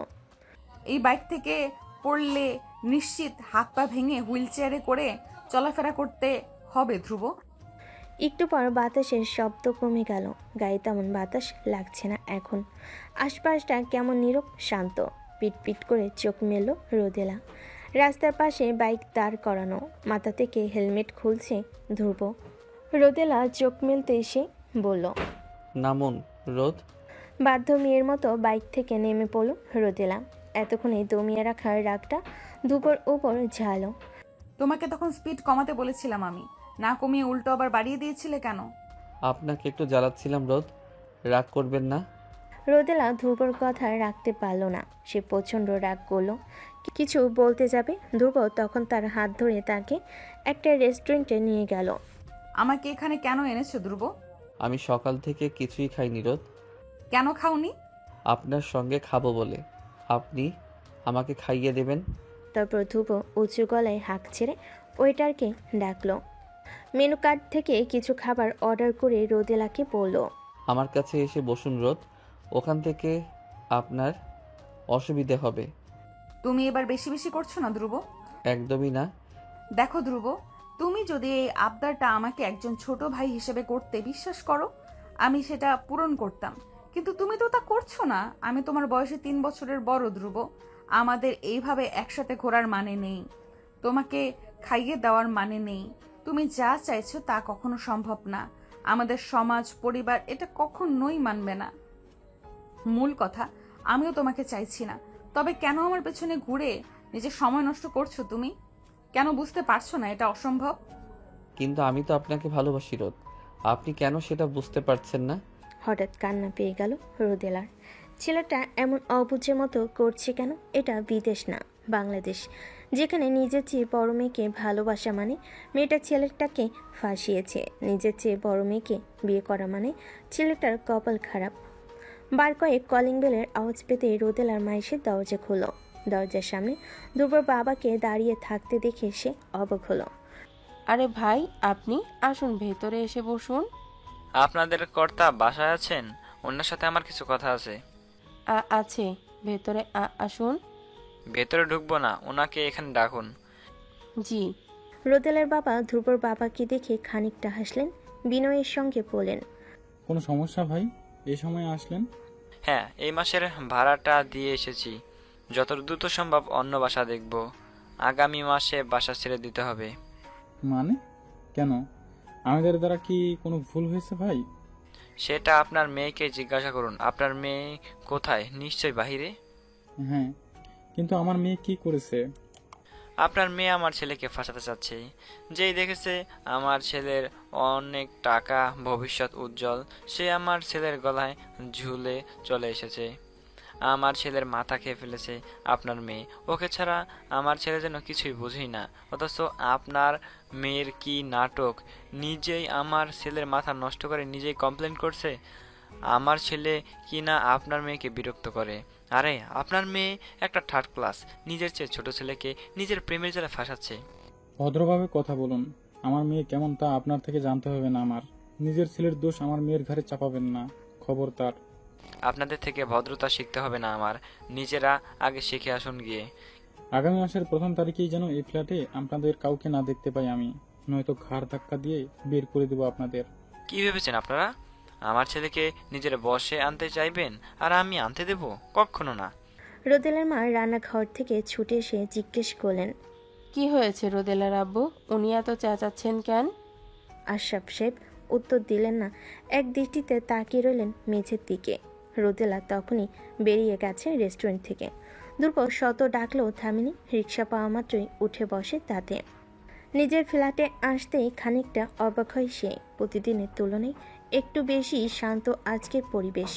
এই বাইক থেকে পড়লে নিশ্চিত হাত পা ভেঙে হুইল চেয়ারে করে চলাফেরা করতে হবে ধ্রুব। একটু পর বাতাসের শব্দ কমে গেল। গায়ে তেমন বাতাস লাগছে না এখন। আশপাশটা কেমন নীরব শান্ত। পিট পিট করে চোখ মেলল রোদেলা। রাস্তার পাশে বাইক দাঁড় করানো, মাথা থেকে হেলমেট খুলছে ধ্রুব। রোদেলা চোখ মেলতে এসে বলল, নামুন রোদ। বাধ্য মেয়ের মতো বাইক থেকে নেমে পড়ল রোদেলা। এতক্ষণে দমিয়ে রাখার রাগটা ধ্রুবর উপর ঝালো। তোমাকে তখন স্পিড কমাতে বলেছিলাম আমি, না কমিয়ে উল্টো আবার বাড়িয়ে দিয়েছিলে কেন? আপনাকে একটু জ্বালাচ্ছিলাম রোদ, রাগ করবেন না। রোদেলা ধ্রুবর কথা রাখতে পারল না। সে প্রচণ্ড রাগ করল। কিছু বলতে যাবে, ধ্রুব তখন তার হাত ধরে তাকে একটা রেস্টুরেন্টে নিয়ে গেল। আমাকে এখানে কেন এনেছো ধ্রুব? আমি সকাল থেকে কিছুই খাইনি রোদ। কেন খাওনি? আপনার সঙ্গে খাবো বলে। আপনি আমাকে খাইয়ে দেবেন? তারপর ধ্রুব উঁচু গলায় হাঁক ছেড়ে ওয়েটারকে ডাকলো। মেনু কার্ড থেকে কিছু খাবার অর্ডার করে রোদেলাকে বলল, আমার কাছে এসে বসুন রোদ, ওখান থেকে আপনার অসুবিধে হবে। তুমি এবার বেশি বেশি করছো না ধ্রুব? একদমই না। দেখো ধ্রুব, তুমি যদি এই আবদারটা আমাকে একজন ছোট ভাই হিসেবে করতে, বিশ্বাস করো আমি সেটা পূরণ করতাম, কিন্তু তুমি তো তা করছো না। আমি তোমার বয়সে 3 বছরের বড় ধ্রুব। আমাদের এইভাবে একসাথে ঘোরার মানে নেই, তোমাকে খাইয়ে দেওয়ার মানে নেই। তুমি যা চাইছো তা কখনো সম্ভব না। আমাদের সমাজ, পরিবার এটা কখনোই মানবে না। মূল কথা, আমিও তোমাকে চাইছি না। তবে কেন আমার পেছনে ঘুরে নিজের সময় নষ্ট করছো তুমি? কেন বুঝতে পারছো না এটা অসম্ভব? কিন্তু আমি তো আপনাকে ভালোবাসি রোদ, আপনি কেন সেটা বুঝতে পারছেন না? হঠাৎ কান্না পেয়ে গেল রোদেলার। ছেলেটা এমন অবুঝের মতো করছে কেন? এটা বিদেশ না, বাংলাদেশ, যেখানে নিজের চেয়ে বড় মেয়েকে ভালোবাসা মানে মেয়েটা ছেলেটাকে ফাঁসিয়েছে। নিজের চেয়ে বড় মেয়েকে বিয়ে করা মানে ছেলেটার কপাল খারাপ। বার কয়েক কলিং বেলের আওয়াজ পেতে রোদেলার মা এসে দরজা খুলল। দরজার সামনে ধ্রুবর বাবাকে দাঁড়িয়ে থাকতে দেখে সে অবাক হলো। আরে ভাই, আপনি আসুন, ভেতরে এসে বসুন। আপনাদের কর্তা বাসায় আছেন? ওনার সাথে আমার কিছু কথা আছে। আছে, ভেতরে আসুন। ভেতরে ঢুকবো না, ওনাকে এখানে ডাকুন। জি। রোদেলার বাবা ধ্রুবর বাবাকে দেখে খানিকটা হাসলেন, বিনয়ের সঙ্গে বললেন, কোনো সমস্যা ভাই, এই সময় আসলেন? হ্যাঁ, এই মাসের ভাড়াটা দিয়ে এসেছি। যত দ্রুত সম্ভব অন্য বাসা দেখব। আগামী মাসে বাসা ছেড়ে দিতে হবে। মানে কেন? আমাদের দ্বারা কি কোনো ভুল হয়েছে ভাই? সেটা আপনার মেয়েকে জিজ্ঞাসা করুন। আপনার মেয়ে কোথায়? নিশ্চয়ই বাহিরে। হ্যাঁ, কিন্তু আমার মেয়ে কি করেছে? আপনার মেয়ে আমার ছেলেকে ফাঁসাতে চাচ্ছে। যেই দেখেছে আমার ছেলের অনেক টাকা, ভবিষ্যৎ উজ্জ্বল, সে আমার ছেলের গলায় ঝুলে চলে এসেছে। আমার ছেলের মাথা খেয়ে ফেলেছে আপনার মেয়ে। ওকে ছাড়া আমার ছেলে যেন কিছুই বুঝেই না। অথচ আপনার মেয়ের কি নাটক! নিজেই আমার ছেলের মাথা নষ্ট করে নিজেই কমপ্লেন করছে। আমার ছেলে কি না আপনার মেয়েকে বিরক্ত করে। আরে আপনার মেয়ে একটা থার্ড ক্লাস, নিজের চেয়ে ছোট ছেলেকে নিজের প্রেমের জালে ফাঁসাচ্ছে। ভদ্রভাবে কথা বলুন। আমার মেয়ে কেমন তা আপনার থেকে জানতে হবে না আমার। নিজের ছেলের দোষ আমার মেয়ের ঘাড়ে চাপাবেন না, খবরদার। আপনাদের থেকে ভদ্রতা শিখতে হবে না আমার, নিজেরা আগে শিখে আসুন গিয়ে। আগামী মাসের 1 তারিখেই যেন এই ফ্ল্যাটে আপনাদের কাউকে না দেখতে পাই আমি, নয়তো ঘাড় ধাক্কা দিয়ে বের করে দেবো আপনাদের। কি ভেবেছেন আপনারা? আমার ছেলেকে নিজের বশে আনতে চাইবেন আর আমি আনতে দেব? কখনো না। রোদেলার মা রান্নাঘর থেকে ছুটে এসে জিজ্ঞেস করলেন, কি হয়েছে রোদেলার আব্বু? উনি এত চেঁচাচ্ছেন কেন? আশরাফ সাহেব উত্তর দিলেন না, এক দৃষ্টিতে তাকিয়ে রইলেন মেঝের দিকে। রোদেলা তখনই বেরিয়ে গেছে রেস্টুরেন্ট থেকে। ধ্রুব শত ডাকলেও থামেনি। রিক্সা পাওয়া মাত্রই উঠে বসে তাতে। নিজের ফ্ল্যাটে আসতেই খানিকটা অবাক হয় সে। প্রতিদিনের তুলনায় একটু বেশি শান্ত আজকের পরিবেশ।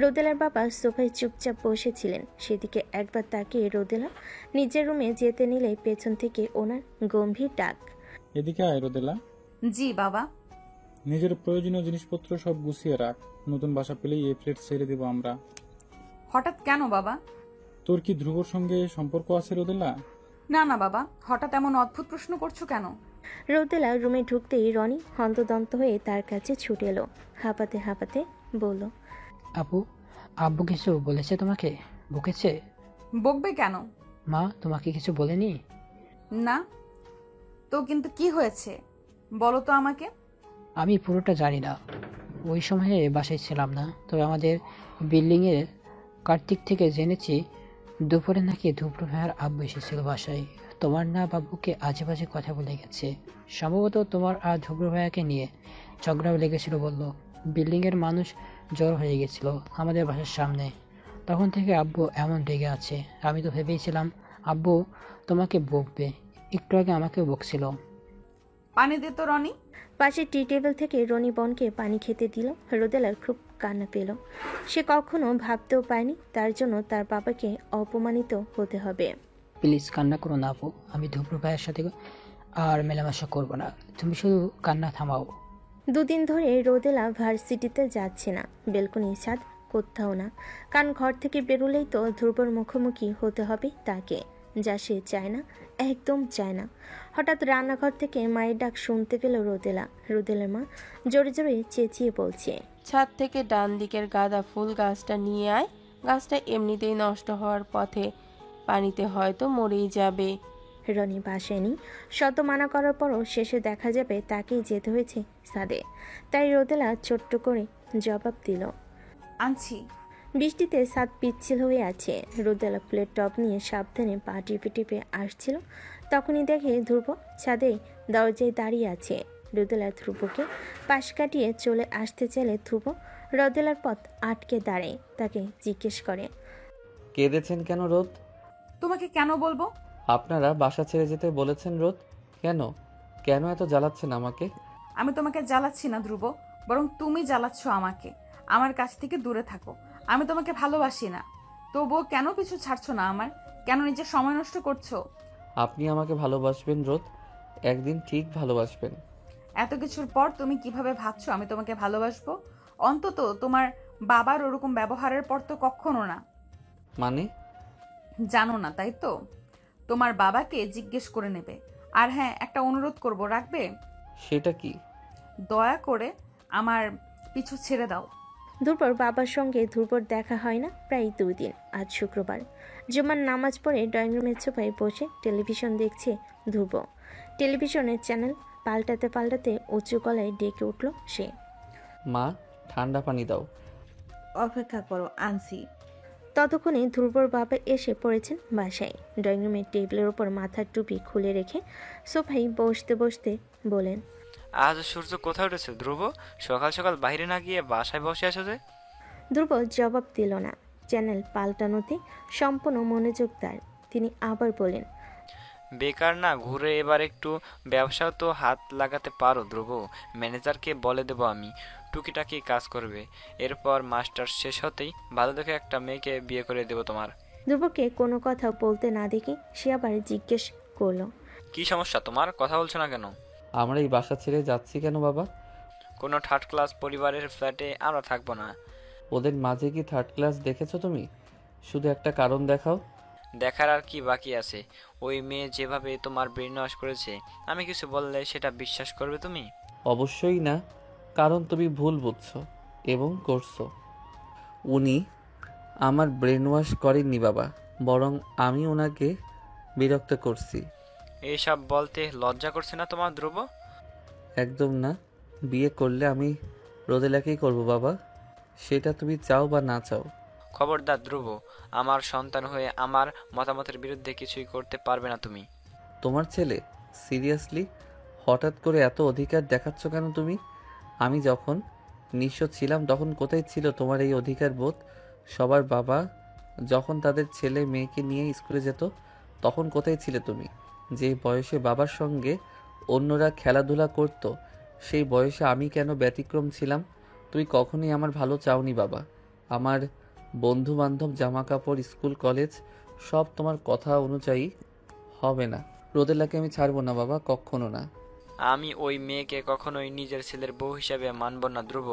রোদেলার বাবা সোফায় চুপচাপ বসেছিলেন, সেদিকে একবার তাকিয়ে রোদেলা নিজের রুমে যেতে নিলে পেছন থেকে ওনার গম্ভীর ডাক, এদিকে আয় রোদেলা। জি বাবা। নিজের প্রয়োজনীয় জিনিসপত্র সব গুছিয়ে রাখ, নতুন বাসা পেলেই এই ফ্ল্যাট ছেড়ে দেবো আমরা। হঠাৎ কেন বাবা? তোর কি ধ্রুবর সঙ্গে সম্পর্ক আছে রোদেলা? না না বাবা, হঠাৎ এমন অদ্ভুত প্রশ্ন করছো কেন? রোদেলা রুমে ঢুকতেই রনি হন্তদন্ত হয়ে তার কাছে ছুটে এলো। হাঁপাতে হাঁপাতে বলল, আপু, আব্বু কিছু বলেছে তোমাকে? বকেছে? বকবে কেন? মা তোমাকে কিছু বলেনি? না তো, কিন্তু কি হয়েছে বলো তো আমাকে। আমি পুরোটা জানি না, ওই সময়ে বাসায় ছিলাম না। তবে আমাদের বিল্ডিংয়ের কার্তিক থেকে জেনেছি দুপুরে নাকি ধুবড়ো ভাইয়ার আব্বু এসেছিল বাসায়। তোমার না বাবুকে আজে বাজে কথা বলে গেছে, সম্ভবত তোমার আর ধুবড়ো ভাইয়াকে নিয়ে ঝগড়াও লেগেছিল বলল। বিল্ডিংয়ের মানুষ জড়ো হয়ে গেছিল আমাদের বাসার সামনে, তখন থেকে আব্বু এমন রেগে আছে। আমি তো ভেবেছিলাম আব্বু তোমাকে বকবে, একটু আগে আমাকে বকছিল। পানি দে তো রনি। পাশে টি টেবিল থেকে রনি বোনকে পানি খেতে দিল। রোদেলার খুব কান্না পেল। সে কখনো ভাবতেও পায়নি তার জন্য তার বাবাকে অপমানিত হতে হবে। প্লিজ কান্না করো না আপু, আমি ধুবড়ো ভাইয়ের সাথে আর মেলামেশা করবো না, তুমি শুধু কান্না থামাও। দুদিন ধরে রোদেলা ভার্সিটিতে যাচ্ছে না, বেলকনি ছাদ কোথাও না, কারণ ঘর থেকে বেরোলেই তো ধ্রুবর মুখোমুখি হতে হবে তাকে, যা সে চায় না, একদম চায় না। হঠাৎ রান্নাঘর থেকে মায়ের ডাক শুনতে পেল রোদেলা। রোদেলার মা জোরে জোরে চেঁচিয়ে বলছে, ছাদ থেকে ডান দিকের গাঁদা ফুল গাছটা নিয়ে আয়, গাছটা এমনিতেই নষ্ট হওয়ার পথে, পানিতে হয়তো মরেই যাবে। রনি বাসায় নেই, শত মানা করার পরও শেষে দেখা যাবে তাকেই যেতে হয়েছে ছাদে। তাই রোদেলা ছোট্ট করে জবাব দিল, আনছি। বৃষ্টিতে ছাদ পিচ্ছিল হয়ে আছে। রোদেলা ফুলের টব নিয়ে সাবধানে পা টিপে টিপে আসছিল, তখনই দেখে ধ্রুব ছাদে দরজায় দাঁড়িয়ে আছে। রোদেলা ধ্রুবকে পাশ কাটিয়ে চলে আসতে চাইলে ধ্রুব রোদেলার পথ আটকে দাঁড়ায়, তাকে জিজ্ঞেস করে, কেঁদেছেন কেন রোদ? তোমাকে কেন বলবো? আপনারা বাসা ছেড়ে যেতে বলেছেন রোদ, কেন কেন এত জ্বালাচ্ছেন আমাকে? আমি তোমাকে জ্বালাচ্ছি না ধ্রুব, বরং তুমি জ্বালাচ্ছ আমাকে। আমার কাছ থেকে দূরে থাকো। আমি তোমাকে ভালোবাসি না, তবুও কেন পিছু ছাড়ছো না আমার? কেন নিজের সময় নষ্ট করছো? আপনি আমাকে ভালোবাসবেন রোদ, একদিন ঠিক ভালোবাসবেন। এত কিছুর পর তুমি কিভাবে ভাবছো আমি তোমাকে ভালোবাসবো? অন্তত তোমার বাবার ওরকম ব্যবহারের পর তো কখনো না। মানে? জানো না তাই তো? তোমার বাবাকে জিজ্ঞেস করে নেবে। আর হ্যাঁ, একটা অনুরোধ করব, রাখবে? সেটা কি? দয়া করে আমার পিছু ছেড়ে দাও। ধ্রুবর বাবার সঙ্গে ধ্রুবর দেখা হয় না প্রায় 2 দিন। আজ শুক্রবার, জুমার নামাজ পড়ে ড্রয়িং রুমের সোফায় বসে টেলিভিশন দেখছে ধ্রুব। টেলিভিশনের চ্যানেল পাল্টাতে পাল্টাতে উঁচু গলায় ডেকে উঠল সে, মা, ঠান্ডা পানি দাও। অপেক্ষা করো, আনছি। ততক্ষণে ধ্রুবর বাবা এসে পড়েছেন বাসায়। ড্রয়িং রুমের টেবিলের ওপর মাথার টুপি খুলে রেখে সোফায় বসতে বসতে বলেন, আজ সূর্য কোথায় উঠেছে ধ্রুব? সকাল সকাল বাইরে না গিয়ে বাসায় বসে আছো যে? ধ্রুব জবাব দিল না। চ্যানেল পাল্টানোতে সম্পূর্ণ মনোযোগ তার। তিনি আবার বলেন, বেকার না ঘুরে এবার একটু ব্যবসাও তো হাত লাগাতে পারো ধ্রুব। ম্যানেজারকে বলে দেবো আমি, টুকিটাকি কাজ করবে। এরপর মাস্টার শেষ হতেই ভালো দেখে একটা মেয়েকে বিয়ে করে দেবো তোমার। ধ্রুবকে কোনো কথা বলতে না দেখে সে আবার জিজ্ঞেস করলো, কি সমস্যা তোমার? কথা বলছো না কেন? আমরা এই বাসা ছেড়ে যাচ্ছি কেন বাবা? কোনো থার্ড ক্লাস পরিবারের ফ্ল্যাটে আমরা থাকবো না। ওদের মাঝে কি থার্ড ক্লাস দেখেছো তুমি? শুধু একটা কারণ দেখাও। দেখার আর কি বাকি আছে? ওই মেয়ে যেভাবে তোমার ব্রেন ওয়াশ করেছে, আমি কিছু বললে সেটা বিশ্বাস করবে তুমি? অবশ্যই না, কারণ তুমি ভুল বুঝছো এবং করছো। উনি আমার ব্রেন ওয়াশ করেননি বাবা, বরং আমি ওনাকে বিরক্ত করছি। এইসব বলতে লজ্জা করছে না তোমার ধ্রুব? একদম না, বিয়ে করলে আমি রোদেলাকেই করব বাবা, সেটা তুমি চাও বা না চাও। খবরদার ধ্রুব, আমার সন্তান হয়ে আমার মতামতের বিরুদ্ধে কিছুই করতে পারবে না তুমি। তোমার ছেলে? সিরিয়াসলি হঠাৎ করে এত অধিকার দেখাচ্ছ কেন তুমি? আমি যখন নিঃস্ব ছিলাম তখন কোথায় ছিল তোমার এই অধিকার বোধ? সবার বাবা যখন তাদের ছেলে মেয়েকে নিয়ে স্কুলে যেত তখন কোথায় ছিলে তুমি? যে বয়সে বাবার সঙ্গে অন্যরা খেলাধুলা করত সেই বয়সে আমি কেন ব্যতিক্রম ছিলাম? তুমি কখনোই আমার ভালো চাওনি বাবা। আমার বন্ধু বান্ধব, জামা কাপড়, স্কুল কলেজ সব তোমার কথা অনুযায়ী হবে না। রোদেলাকে আমি ছাড়বো না বাবা, কখনো না। আমি ওই মেয়েকে কখনোই নিজের ছেলের বউ হিসাবে মানব না ধ্রুব।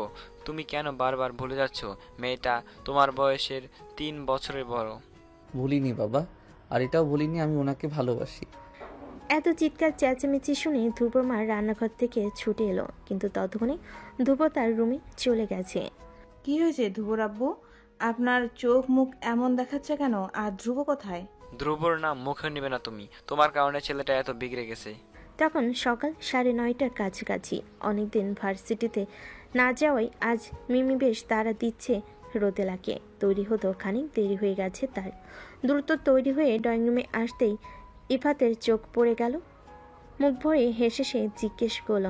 তুমি কেন বারবার ভুলে যাচ্ছ? মেয়েটা তোমার বয়সের 3 বছরের বড়। ভুলিনি বাবা, আর এটাও ভুলিনি আমি ওনাকে ভালোবাসি। এত চিৎকার চেঁচামেচি শুনে ধ্রুবর মা রান্নাঘর থেকে ছুটে এলো, কিন্তু ততক্ষণে ধ্রুব তার রুমে চলে গেছে। কি হয়েছে ধ্রুবর আব্বু? আপনার চোখ মুখ এমন দেখাচ্ছে কেন? আর ধ্রুব কোথায়? ধ্রুবর নাম মুখে নেবে না তুমি, তোমার কারণে ছেলেটা এত বিগড়ে গেছে। তখন সকাল 9:30টার কাছাকাছি। অনেকদিন ভার্সিটিতে না যাওয়ায় আজ মিমি বেশ তাড়া দিচ্ছে রোদেলাকে। তৈরি হতো খানিক দেরি হয়ে গেছে তার। দ্রুত তৈরি হয়ে ড্রয়িং রুমে আসতেই ইফাতের চোখ পড়ে গেল। মুখ ভরে হেসে সে জিজ্ঞেস করল,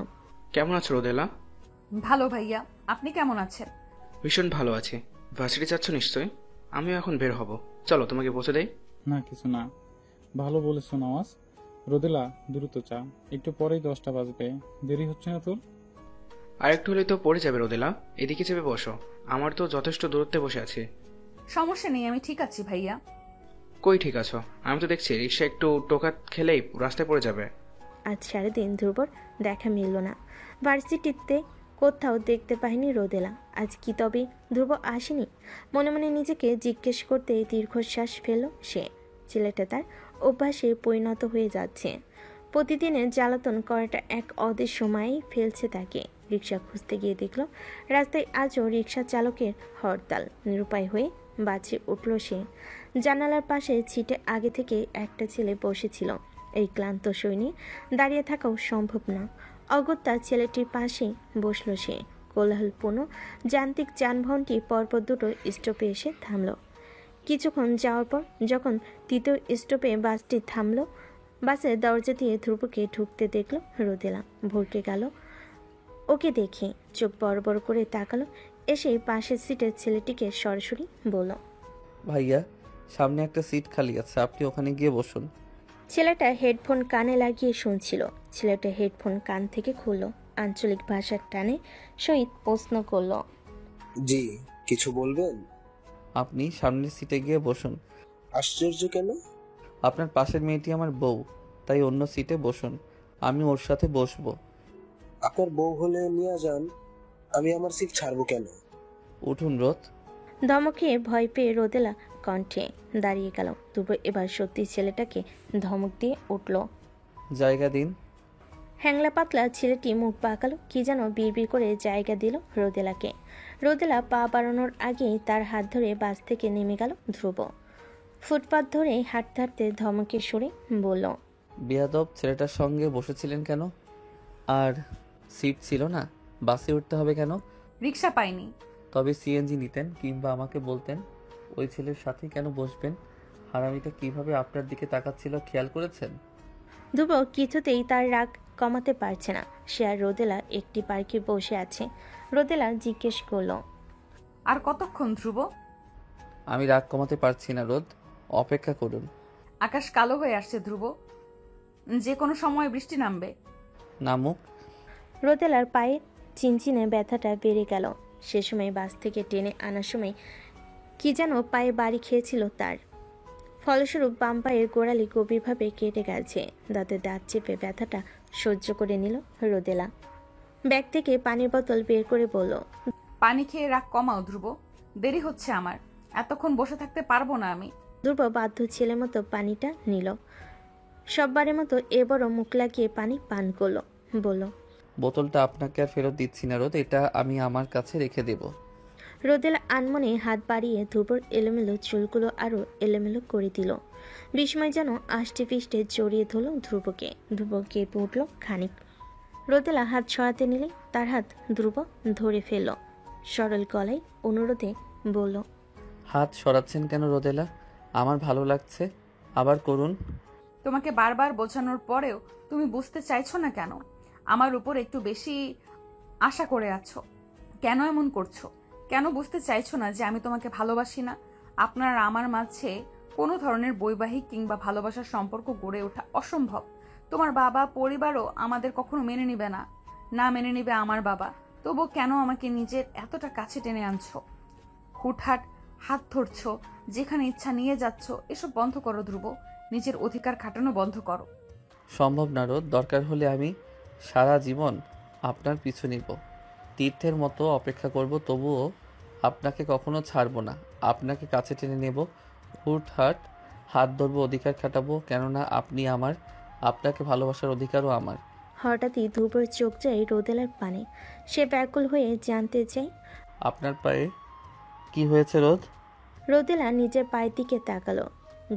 কেমন আছো রোদেলা? ভালো ভাইয়া, আপনি কেমন আছেন? ভীষণ ভালো আছি। ভার্সিটি যাচ্ছ নিশ্চয়ই? আমিও এখন বের হব। চলো তোমাকে পৌঁছে দেই। না কিছু না, ভালো বলেছো নওয়াজ। রোদেলা দ্রুত চা, একটু পরেই 10টা বাজবে, দেরি হচ্ছে না তোর? আর একটু হলেই তো পড়ে যাবে রোদেলা, এদিকে চেপে বসো। আমার তো যথেষ্ট দূরত্বে বসে আছি। সমস্যা নেই, আমি ঠিক আছি ভাইয়া। কই ঠিক আছো? আমি তো দেখছি রিক্সা একটু টোকা খেলেই রাস্তায় পড়ে যাবে। আজ সারাদিন ধ্রুবর দেখা মিলল না। ভার্সিটিতে কোথাও দেখতে পায়নি রোদেলা। আজ কি তবে ধ্রুব আসেনি? মনে মনে নিজেকে জিজ্ঞেস করতে দীর্ঘশ্বাস ফেলল সে। ছেলেটা তার অভ্যাসে পরিণত হয়ে যাচ্ছে। প্রতিদিনের জ্বালাতন করাটা এক অদের সময়েই ফেলছে তাকে। রিক্সা খুঁজতে গিয়ে দেখল রাস্তায় আজও রিক্সা চালকের হরতাল। নিরুপায় হয়ে বাঁচে উঠল সে। জানালার পাশে ছিটে আগে থেকে একটা ছেলে বসেছিল। এই ক্লান্ত সৈনী দাঁড়িয়ে থাকাও সম্ভব না। অগত্যা ছেলেটির পাশে বসল সে। কোলাহলপূর্ণ যান্ত্রিক যানবাহনটি পরপর দুটো স্টপে এসে থামল। কিছুক্ষণ যাওয়ার পর যখন তৃতীয় স্টপে বাসটি থামল, বাসের দরজা দিয়ে ধ্রুবকে ঢুকতে দেখল রোদেলা। ভরকে গেল ওকে দেখে, চোখ বড় বড় করে তাকালো। এসে পাশের সিটের ছেলেটিকে সরাসরি বলল, ভাইয়া সামনে একটা সিট খালি আছে, আপনি ওখানে গিয়ে বসুন। ছেলেটা হেডফোন কানে লাগিয়ে শুনছিল। ছেলেটা হেডফোন কান থেকে খুলল। আঞ্চলিক ভাষার টানে সহিত প্রশ্ন করল, জি কিছু বলবেন? আপনি সামনের সিটে গিয়ে বসুন। আশ্চর্য কেন? আপনার পাশের মেয়েটি আমার বউ, তাই অন্য সিটে বসুন, আমি ওর সাথে বসবো। আপনার বউ হলে নিয়ে যান, আমি আমার সিট ছাড়বো কেন? উঠুন রোদ। ধমকে ভয় পেয়ে রোদেলা কণ্ঠে দাঁড়িয়ে গেল। ধ্রুব এবার সত্যি ছেলেটাকে ধমক দিয়ে উঠল। জায়গা দিন। হ্যাংলা পাতলা ছেলেটি মুখ বাঁকালো, কি যেন বিড়বিড় করে জায়গা দিল রোদেলাকে। রোদেলা পা বাড়ানোর আগেই তার হাত ধরে বাস থেকে নেমে গেল ধ্রুব। ফুটপাত ধরে হাঁটতে হাঁটতে ধমকে সুরে বলল, বেয়াদব, ছেলেটার সঙ্গে বসেছিলেন কেন? আর সিট ছিল না? বাসে উঠতে হবে কেন? রিক্সা পাইনি। তবে সিএনজি নিতেন, কিংবা আমাকে বলতেন ওই ছেলের সাথে কেন বসবেন। হারামিটা কিভাবে আপনার দিকে তাকাচ্ছিল খেয়াল করেছেন? ধ্রুব কিছুতেই তার রাগ কমাতে পারছে না। সে আর রোদেলা একটি পার্কে বসে আছে। রোদেলা জিজ্ঞেস করল, আর কতক্ষণ ধ্রুব? আমি রাগ কমাতে পারছি না রোদ, অপেক্ষা করুন। আকাশ কালো হয়ে আসছে ধ্রুব, যে কোনো সময় বৃষ্টি নামবে। নামুক। রোদেলার পায়ে চিনচিনে ব্যথাটা বেড়ে গেল। সে সময় বাস থেকে টেনে আনার সময় কি যেন পায়ে বাড়ি খেয়েছিল তার। ফলস্বরূপ বাম পায়ের গোড়ালি গভীরভাবে কেটে গেছে। দাঁতে দাঁত চেপে ব্যথাটা সহ্য করে নিল রোদেলা। ব্যাগ থেকে পানির বোতল বের করে বলল, পানি খেয়ে রাগ কমাও ধ্রুব, দেরি হচ্ছে আমার, এতক্ষণ বসে থাকতে পারবো না আমি। ধ্রুব বাধ্য ছেলের মতো পানিটা নিল। সববারের মতো এবারও মুখ লাগিয়ে পানি পান করলো। বলল, বোতলটা আপনাকে আর ফেরত দিচ্ছি না রোদ, এটা আমি আমার কাছে রেখে দেব। রোদেলা আনমনে হাত বাড়িয়ে ধ্রুবর এলোমেলো চুলগুলো আরো এলোমেলো করে দিল। বিস্ময় যেন আষ্টে পিষ্টে জড়িয়ে ধরল ধ্রুবকে। ধ্রুব কেঁপে উঠল খানিক। রোদেলা হাত সরাতে নিলে তার হাত ধ্রুব ধরে ফেলল। সরল গলায় অনুরোধে বলল, হাত সরাচ্ছেন কেন রোদেলা? আমার ভালো লাগছে, আবার করুন। তোমাকে বারবার বোঝানোর পরেও তুমি বুঝতে চাইছো না কেন? আমার উপর একটু বেশি আশা করে আছো, কেন এমন করছো? কেন বুঝতে চাইছো না যে আমি তোমাকে ভালোবাসি না? আপনার আমার মাঝে কোনো ধরনের বৈবাহিক কিংবা ভালোবাসার সম্পর্ক গড়ে ওঠা অসম্ভব। তোমার বাবা পরিবারও আমাদের কখনো মেনে নিবে না, না মেনে নিবে আমার বাবা। তবু কেন আমাকে নিজের এতটা কাছে টেনে আনছো? হুটহাট হাত ধরছো, যেখানে ইচ্ছা নিয়ে যাচ্ছ। এসব বন্ধ করো ধ্রুব, নিজের অধিকার খাটানো বন্ধ করো। সম্ভব না রোদ, দরকার হলে আমি সারা জীবন আপনার পিছু নিব, তীর্থের মতো অপেক্ষা করব, তবুও আপনাকে কখনো ছাড়বো না। আপনাকে কাছে টেনে নেব, হুটহাট হাত ধরবো, অধিকার খাটাবো, কেননা আপনি আমার, আপনাকে ভালোবাসার অধিকারও আমার। হঠাৎই ধ্রুবর চোখ যায় রোদেলার পানে। সে ব্যাকুল হয়ে জানতে চায়, আপনার পায়ে কি হয়েছে রোদ? রোদেলা নিজের পায়ের দিকে তাকালো।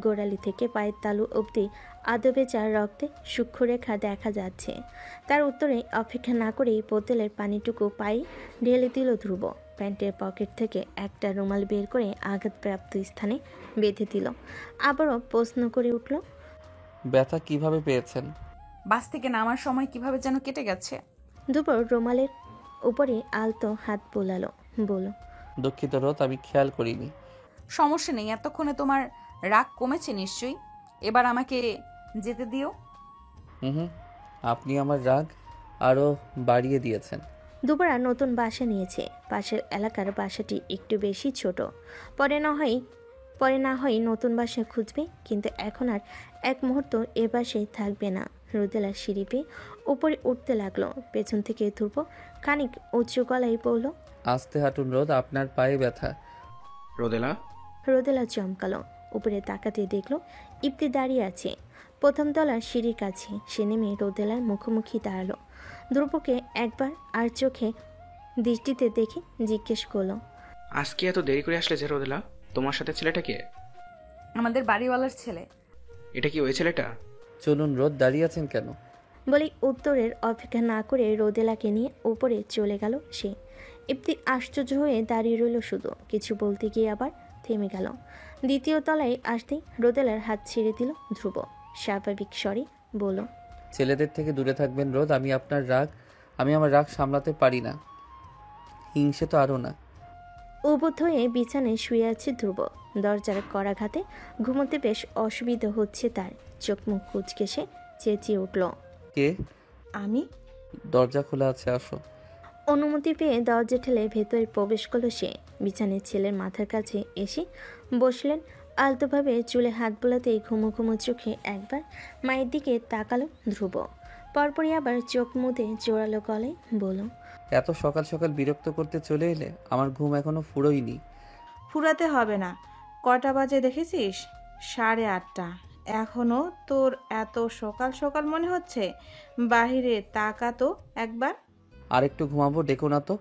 গোড়ালি থেকে পায়ের তালু অবধি আদো ভেজা রক্তে সূক্ষ্মরেখা দেখা যাচ্ছে। তার উত্তরে অপেক্ষা না করেই বোতলের পানিটুকু পায়ে ঢেলে দিল ধ্রুব। প্যান্টের পকেট থেকে একটা রুমাল বের করে আঘাতপ্রাপ্ত স্থানে বেঁধে দিল। আবারও প্রশ্ন করে উঠল, ব্যথা কিভাবে পেয়েছেন? বাস থেকে নামার সময় কিভাবে যেন কেটে গেছে। ধ্রুব রুমালের উপরে আলতো হাত বোলালো, বলল, দুঃখিত রোদ, আমি খেয়াল করিনি। সমস্যা নেই, এতক্ষণে তোমার রাগ কমেছে নিশ্চয়ই। এবার আমাকে যেতে দিও। হুম, আপনি আমার রাগ আরও বাড়িয়ে দিয়েছেন। দুবারা নতুন বাসা নিয়েছে। পাশের এলাকার বাসাটি একটু বেশি ছোট। পরে না হয় নতুন বাসা খুঁজবে, কিন্তু এখন আর এক মুহূর্ত এ বাসায় থাকবে না। রোদেলা সিঁড়ি পেয়ে উপরে উঠতে লাগলো। পেছন থেকে ধ্রুব খানিক উঁচু গলায় বলল, আস্তে হাঁটুন রোদ, আপনার পায়ে ব্যথা। রোদেলা। রোদেলা চমকালো। উপরে তাকাতে দেখলো ইপ্তি দাঁড়িয়ে আছে প্রথম তলার সিঁড়ির কাছে। সে নেমে রোদেলার মুখোমুখি দাঁড়ালো। ধ্রুবকে একবার আর চোখে দৃষ্টিতে দেখে জিজ্ঞেস করলো, আজকে এত দেরি করে আসলে যে রোদেলা? তোমার সাথে ছেলেটা কে? আমাদের বাড়িওয়ালার ছেলে। এটা কি ওই ছেলেটা? চলুন রোদ, দাঁড়িয়ে আছেন কেন? বলে উত্তরের অপেক্ষা না করে রোদেলাকে নিয়ে উপরে চলে গেল সে। ইপ্তি আশ্চর্য হয়ে দাঁড়িয়ে রইল শুধু। কিছু বলতে গিয়ে আবার থেমে গেল। দ্বিতীয় তলায় আসতেই রোদেলার হাত ছেড়ে দিল ধ্রুব। স্বাভাবিক স্বরে বলল, ছেলেদের থেকে দূরে থাকবেন রোদ, আমি আমার রাগ সামলাতে পারি না। হিংসে তো আরও না। উবুদ্ধ হয়ে বিছানায় শুয়ে আছে ধ্রুব। দরজার করাঘাতে ঘুমোতে বেশ অসুবিধা হচ্ছে তার। চোখ মুখ কুচকে সে চেঁচিয়ে উঠল, কে? আমি। দরজা খোলা আছে, আসো। অনুমতি পেয়ে দরজা ঠেলে ভেতরে প্রবেশ করলো সে। বিছানায় ছেলের মাথার কাছে এসে বসলেন। আলতোভাবে চুলে হাত বোলাতেই ঘুমো ঘুমো চোখে একবার মায়ের দিকে তাকালো ধ্রুব। পরপরই আবার চোখ মুদে জোরালো গলায় বলল, এত সকাল সকাল বিরক্ত করতে চলে এলে? আমার ঘুম এখনো ফুরোয়নি। ফুরাতে হবে না। কটা বাজে দেখেছিস? 8:30। এখনো তোর এত সকাল সকাল মনে হচ্ছে? বাহিরে তাকা তো একবার। আর একটু ঘুমাবো, ডেকো না তো।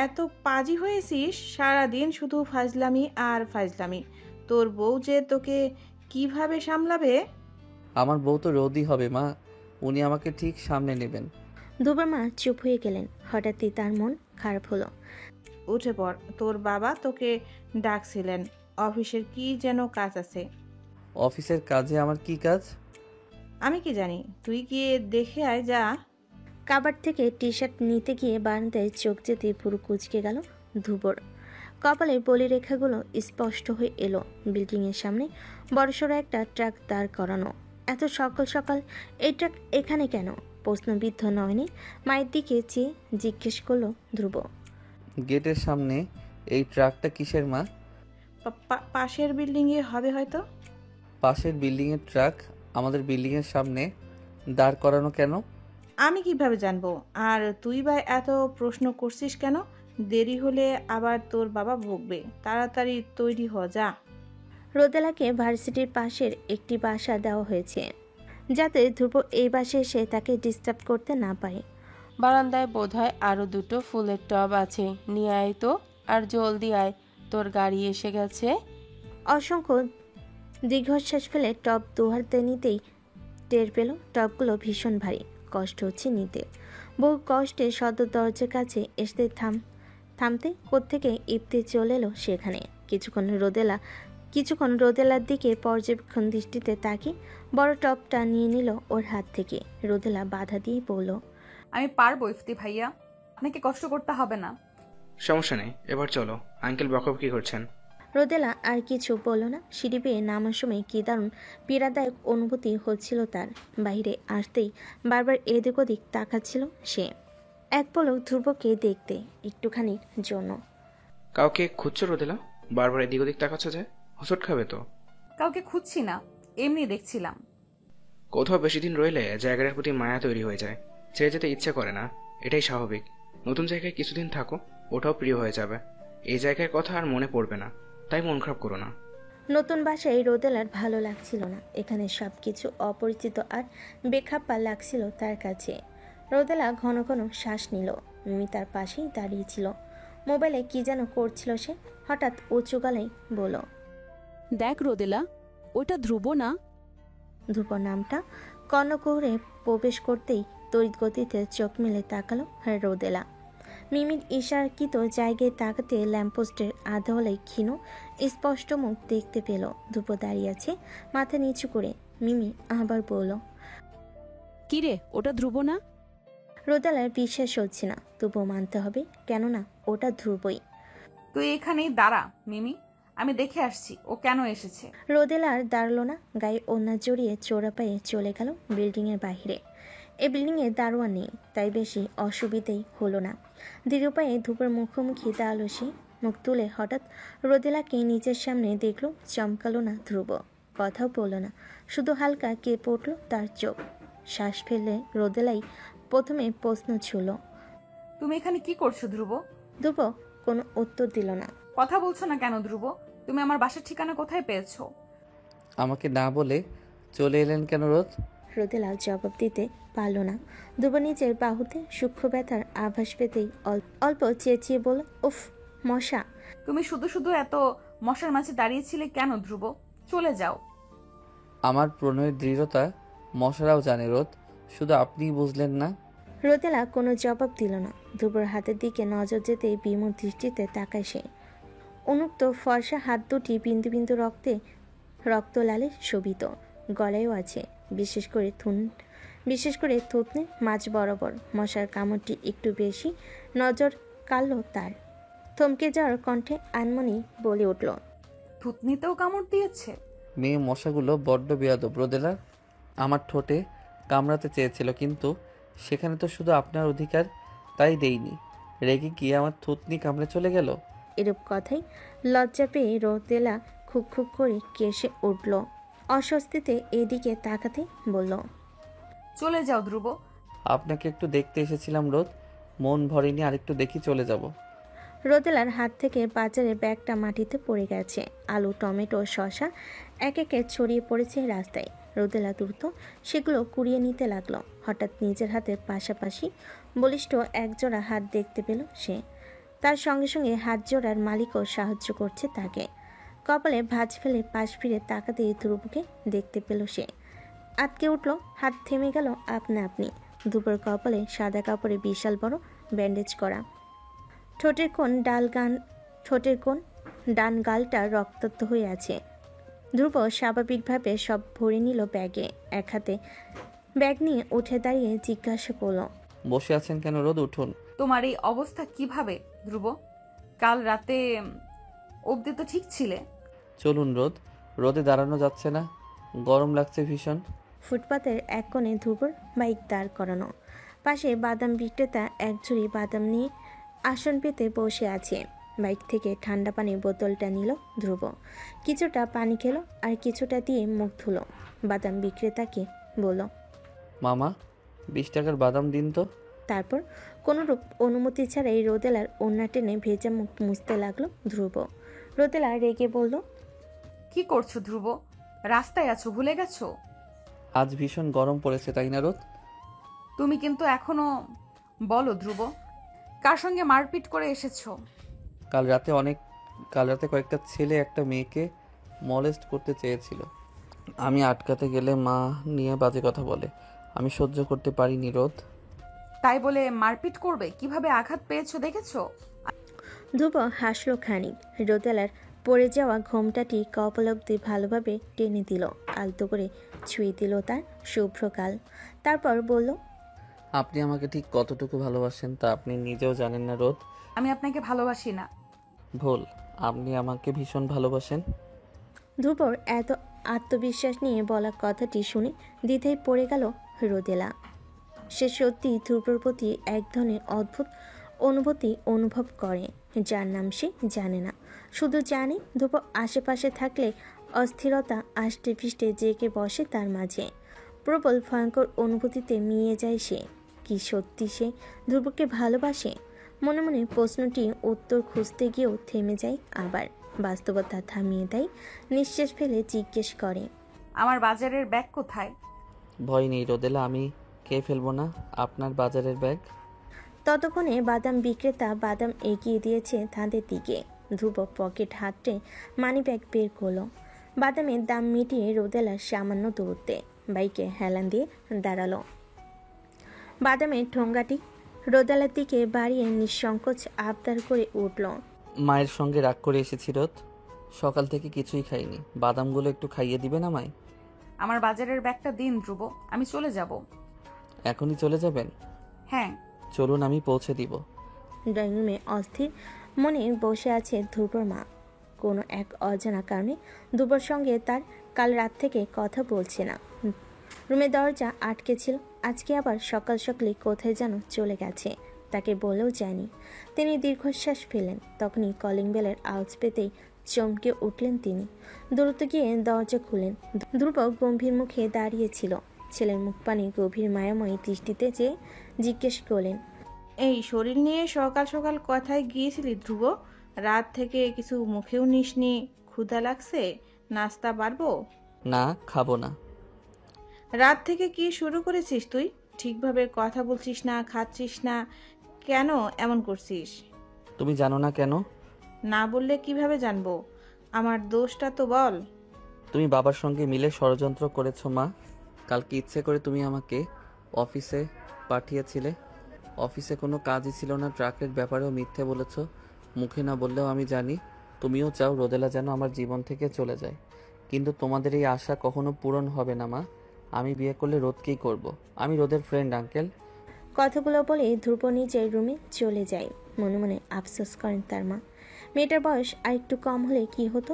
এত পাজি হয়েছিস, সারাদিন শুধু ফাজলামি আর ফাজলামি। তোর বউ যে তোকে কিভাবে সামলাবে? আমার বউ তো রোদই হবে মা, উনি আমাকে ঠিক সামনে নেবেন। দুবার মা চুপ হয়ে গেলেন। হঠাৎই তার মন খারাপ হলো। উঠে পড়, তোর বাবা তোকে ডাকছিলেন। অফিসের কি যেন কাজ আছে। অফিসের কাজে আমার কি কাজ? আমি কি জানি, তুই গিয়ে দেখে আয় যা। কাবার থেকে টি শার্ট নিতে গিয়ে বারান্দায় চোখ যেতে পুরো কুচকে গেল ধ্রুবর। কপালে বলিরেখাগুলো স্পষ্ট হয়ে এলো। বিল্ডিংয়ের সামনে বড়সড় একটা ট্রাক দাঁড় করানো। এত সকাল সকাল এই ট্রাক এখানে কেন? প্রশ্নবিদ্ধ নয়নি মায়ের দিকে চেয়ে জিজ্ঞেস করলো ধ্রুব। গেটের সামনে এই ট্রাকটা কিসের মা? পাশের বিল্ডিংয়ে হবে হয়তো। পাশের বিল্ডিংয়ের ট্রাক আমাদের বিল্ডিংয়ের সামনে দাঁড় করানো কেন? আমি কিভাবে জানবো? আর তুই বা এত প্রশ্ন করছিস কেন? দেরি হলে আবার তোর বাবা ভুগবে। তাড়াতাড়ি তৈরি হ, যা। রোদেলাকে ভার্সিটির পাশের একটি বাসা দেওয়া হয়েছে, যাতে ধ্রুব এই বাসায় এসে তাকে ডিস্টার্ব করতে না পারে। বারান্দায় বোধহয় আরো দুটো ফুলের টব আছে, নিয়ে আয় তো, আর জলদি আয়, তোর গাড়ি এসে গেছে। অসংখ্য দীর্ঘশ্বাস ফেলে টব দুহাতে নিতেই টের পেল টবগুলো ভীষণ ভারী, কষ্ট হচ্ছে নিতে। বহু কষ্টে সদর দরজার কাছে এসে থামতে কোত্থেকে ইপ্তি চলে এলো সেখানে। কিছুক্ষণ রোদেলার দিকে পর্যবেক্ষণ দৃষ্টিতে তাকিয়ে বড় টবটা নিয়ে নিল ওর হাত থেকে। রোদেলা বাধা দিয়ে বলল, আমি পারবো ইফতি ভাইয়া, আপনাকে কষ্ট করতে হবে না। সমস্যা নেই, এবার চলো। আঙ্কেল বকবকি করছেন। রোদেলা আর কিছু বলল না। সিঁড়ি বেয়ে নামার সময় কি দারুণ পীড়াদায়ক অনুভূতি হচ্ছিল তার। বাইরে আসতেই বারবার এদিক ওদিক তাকাচ্ছিল সে, এক পলক ধ্রুবকে দেখতে একটুখানির জন্য। কাউকে খুঁজছো রোদেলা? বারবার এদিক ওদিক তাকাচ্ছ যে, হোঁচট খাবে তো। কাউকে খুঁজছি না, এমনি দেখছিলাম। কোথাও বেশি দিন রইলে জায়গাটার প্রতি মায়া তৈরি হয়ে যায়, ছেড়ে যেতে ইচ্ছে করে না। এটাই স্বাভাবিক। নতুন জায়গায় কিছুদিন থাকো, ওটাও প্রিয় হয়ে যাবে। এই জায়গার কথা আর মনে পড়বে না, তাই মন খারাপ করো না। নতুন বাসায় রোদেলার ভালো লাগছিল না। এখানে সবকিছু অপরিচিত আর বেখাপ্পা লাগছিল তার কাছে। রোদেলা ঘন ঘন শ্বাস নিল। মিমি তার পাশেই দাঁড়িয়েছিল। মোবাইলে কি যেন করছিল সে। হঠাৎ উঁচু গলায় বলল, দেখ রোদেলা, ওটা ধ্রুব না? ধ্রুব নামটা কর্ণকুহরে প্রবেশ করতেই তড়িৎ গতিতে চোখ মেলে তাকালো রোদেলা। মিমির ইশারাকৃত জায়গায় তাকাতে ল্যাম্পপোস্টের আধোয়ালে ক্ষীণ স্পষ্ট মুখ দেখতে পেল। ধ্রুব দাঁড়িয়ে আছে মাথা নিচু করে। মিমি আবার বলল, কিরে ওটা ধ্রুব না? রোদেলার বিশ্বাস হচ্ছে না, তবুও মানতে হবে, কেননা ওটা ধ্রুবই। তুই এখানেই দাঁড়া মিমি, আমি দেখে আসছি ও কেন এসেছে। রোদেলা আর দাঁড়ালো না, গায়ে ওড়না জড়িয়ে চোরা পায়ে চলে গেল বিল্ডিংয়ের বাইরে। এই বিল্ডিংয়ে দারোয়ান নেই, তাই বেশি অসুবিধেই হলো না। দৃঢ় পায়ে ধূপের মুখোমুখি দাঁড়ালো সে। মুখ তুলে হঠাৎ রোদেলাকে নিজের সামনে দেখলো। চমকালো না ধ্রুব, কথাও বলল না, শুধু হালকা কেঁপে উঠল তার চোখ। শ্বাস ফেলে রোদেলাই প্রথমে প্রশ্ন ছুঁল, তুমি এখানে কি করছো ধ্রুব? ধ্রুব কোনো উত্তর দিল না। কথা বলছো না কেন ধ্রুব? তুমি আমার বাসার ঠিকানা কোথায় পেয়েছো? আমাকে না বলে চলে এলেন কেন রোদ? রোদেলা জবাব দিতে পারল না। ধ্রুব নিজের বাহুতে সূক্ষ্ম ব্যথার আভাস পেতেই অল্প চেঁচিয়ে বলল, উফ মশা। তুমি শুধু শুধু এত মশার মাঝে দাঁড়িয়েছিলে কেন ধ্রুব? চলে যাও। আমার প্রণয়ের দৃঢ়তা মশারাও জানে রোদ, শুধু আপনিই বুঝলেন না। রোদেলা কোনো জবাব দিল না। ধ্রুবর হাতের দিকে নজর যেতেই বিমূঢ় দৃষ্টিতে তাকায় সে। উন্মুক্ত ফর্সা হাত দুটি বিন্দু বিন্দু রক্ত লালে শোভিত, গলায়ও আছে বিশেষ করে থুতনি মাঝ বরাবর। মশার কামড়টি একটু বেশি নজর কাড়ল তার। থমকে যাওয়ার কণ্ঠে আনমনি বলে উঠল, থুতনিতেও কামড় দিয়েছে? মেয়ে মশাগুলো বড্ড বেয়াদব রোদেলা। আমার ঠোঁটে কামড়াতে চেয়েছিল, কিন্তু সেখানে তো শুধু আপনার অধিকার, তাই দেইনি। রেগে গিয়ে আমার থুতনি কামড়ে চলে গেল। এরূপ কথাই লজ্জা পেয়ে রোদেলা খুব খুব করে কেসে উঠল। অস্বস্তিতে এদিকে তাকাতে বলল, চলে যাও ধ্রুব। আপনাকে একটু দেখতে এসেছিলাম রোদ, মন ভরেনি, আরেকটু দেখি চলে যাব। রোদেলার হাত থেকে বাজারের ব্যাগটা মাটিতে পড়ে গেছে। আলু, টমেটো, শসা এক একে ছড়িয়ে পড়েছে রাস্তায়। রোদেলা দ্রুত সেগুলো কুড়িয়ে নিতে লাগলো। হঠাৎ নিজের হাতের পাশাপাশি বলিষ্ঠ একজোড়া হাত দেখতে পেল সে। তার সঙ্গে সঙ্গে হাত জোড়ার মালিকও সাহায্য করছে তাকে। কপালে ভাঁজ ফেলে পাশ ফিরে তাকাতে ধ্রুবকে দেখতে পেল সে। আটকে উঠল, হাত থেমে গেল আপনা আপনি। ধ্রুবর কপালে সাদা কাপড়ে বিশাল বড় ব্যান্ডেজ করা। ঠোঁটের কোণ ডান গালটা রক্তাক্ত হয়ে আছে। ধ্রুব স্বাভাবিকভাবে সব ভরে নিল ব্যাগে। এক হাতে ব্যাগ নিয়ে উঠে দাঁড়িয়ে জিজ্ঞাসা করল, বসে আছেন কেন রোদ, উঠুন। তোমার এই অবস্থা কিভাবে ধ্রুব? কাল রাতে অবধি তো ঠিক ছিলে। চলুন রোদ, রোদে দাঁড়ানো যাচ্ছে না, গরম লাগছে ভীষণ। ফুটপাতের এক কোণে ধ্রুবর বাইক দাঁড় করানো। পাশে বাদাম বিক্রেতা এক ঝুড়ি বাদাম নিয়ে আসন পেতে বসে আছে। বাইক থেকে ঠান্ডা পানির বোতলটা নিল ধ্রুব। কিছুটা পানি খেলো আর কিছুটা দিয়ে মুখ ধুলো। বাদাম বিক্রেতাকে বলল, মামা 20 টাকার বাদাম দিন তো। তারপর কোনোরূপ অনুমতি ছাড়াই রোদেলার ওড়না টেনে ভেজা মুখ মুছতে লাগলো ধ্রুব। রোদেলা রেগে বলল, কি করছো ধ্রুব? রাস্তায় আছো, ভুলে গেছো? আজ ভীষণ গরম পড়েছে তাই না রোদ? তুমি কিন্তু এখনো বলো ধ্রুব, কার সঙ্গে মারপিট করে এসেছো? কাল রাতে কয়েকটা ছেলে একটা মেয়েকে মলেস্ট করতে চেয়েছিল। আমি আটকাতে গেলে মা নিয়ে বাজে কথা বলে, আমি সহ্য করতে পারিনি রোদ। তাই বলে মারপিট করবে? কিভাবে আঘাত পেয়েছো দেখেছো? ধ্রুব হাসলো খানিক। রোদেলার পড়ে যাওয়া ঘোমটাটি কপালব্দি ভালোভাবে টেনে দিল, আলতো করে ছুঁয়ে দিল তার শুভ্র গাল। তারপর বলল, আপনি আমাকে ঠিক কতটুকু ভালোবাসেন তা আপনি নিজেও জানেন না রোদ। আমি আপনাকে ভালোবাসি না। ভুল, আপনি আমাকে ভীষণ ভালোবাসেন। ধ্রুবর এত আত্মবিশ্বাস নিয়ে বলা কথাটি শুনে দ্বিধায় পড়ে গেল রোদেলা। সে সত্যি ধ্রুবর প্রতি এক ধরনের অদ্ভুত অনুভূতি অনুভব করে, যার নাম সে জানে না। শুধু জানে ধ্রুব আশেপাশে থাকলে অস্থিরতা আষ্টে পৃষ্ঠে জেগে বসে তার মাঝে। প্রবল ভয়ঙ্কর অনুভূতিতে মিয়ে যায় সে। কি সত্যি সে ধ্রুবকে ভালোবাসে? মনে মনে প্রশ্নটি উত্তর খুঁজতে গিয়েও থেমে যায়, আবার বাস্তবতা থামিয়ে দেয়। নিঃশ্বাস ফেলে জিজ্ঞেস করে, আমার বাজারের ব্যাগ কোথায়? ভয় নেই রোদেলা, আমি খেয়ে ফেলবো না আপনার বাজারের ব্যাগ। ততক্ষণে বাদাম বিক্রেতা বাদাম এগিয়ে দিয়েছে তাদের দিকে। ধ্রুব পকেট হাতড়ে মানি ব্যাগ বের করলো। বাদামের দাম মিটিয়ে রোদেলার সামান্য দূরত্বে বাইকে হেলান দিয়ে দাঁড়ালো। বাদামের ঠোঙ্গাটি রোদেলার দিকে বাড়িয়ে নিঃসংকোচ আবদার করে উঠল। মায়ের সঙ্গে রাগ করে এসেছি রোদ, সকাল থেকে কিছুই খাইনি, বাদামগুলো একটু খাইয়ে দিবেন আমায়? আমার বাজারের ব্যাগটা দিন ধ্রুব, আমি চলে যাব। এখনই চলে যাবেন? হ্যাঁ। চলুন, আমি পৌঁছে দিব। ড্রয়িং রুমে অস্থির মনে বসে আছে ধ্রুবর মা। কোনো এক অজানা কারণে ধ্রুবর সঙ্গে তার কাল রাত থেকে কথা বলছে না। রুমের দরজা আটকে ছিল, আজকে আবার সকাল সকালে কোথায় যেন চলে গেছে, তাকে বলেও যায়নি। তিনি দীর্ঘশ্বাস ফেলেন, তখনই কলিং বেলের আওয়াজ পেতেই চমকে উঠলেন তিনি। দ্রুত গিয়ে দরজা খুলেন। ধ্রুব গম্ভীর মুখে দাঁড়িয়েছিল। ছেলের মুখ পানে গভীর মায়াময়ী দৃষ্টিতে চেয়ে জিজ্ঞেস করলেন, এই শরীর নিয়ে সকাল সকাল কথায় গিয়েছিলি ধ্রুব? রাত থেকে কিছু মুখেও নিসনি, ক্ষুধা লাগছে, নাস্তা বাড়বো? না, খাবো না। রাত থেকে কি শুরু করেছিস তুই? ঠিকভাবে কথা বলছিস না, খাচ্ছিস না, কেন এমন করছিস? তুমি জানো না কেন? না বললে কিভাবে জানবো? আমার দোষটা তো বল। তুমি বাবার সঙ্গে মিলে ষড়যন্ত্র করেছো মা। কালকে ইচ্ছে করে তুমি আমাকে অফিসে পাঠিয়েছিলে। অফিসে কোনো কাজই ছিল না, ট্রাকের ব্যাপারেও মিথ্যে বলেছ। মুখে না বললেও আমি জানি তুমিও চাও রোদেলা যেন আমার জীবন থেকে চলে যায়। কিন্তু তোমাদের এই আশা কখনো পূরণ হবে না মা। আমি বিয়ে করলে রোদকেই করব। আমি রোদের ফ্রেন্ড আঙ্কেল। কথাগুলো বলে ধ্রুব নিজের রুমে চলে যায়। মনে মনে আফসোস করেন তার মা। মেয়েটার বয়স আর একটু কম হলে কি হতো।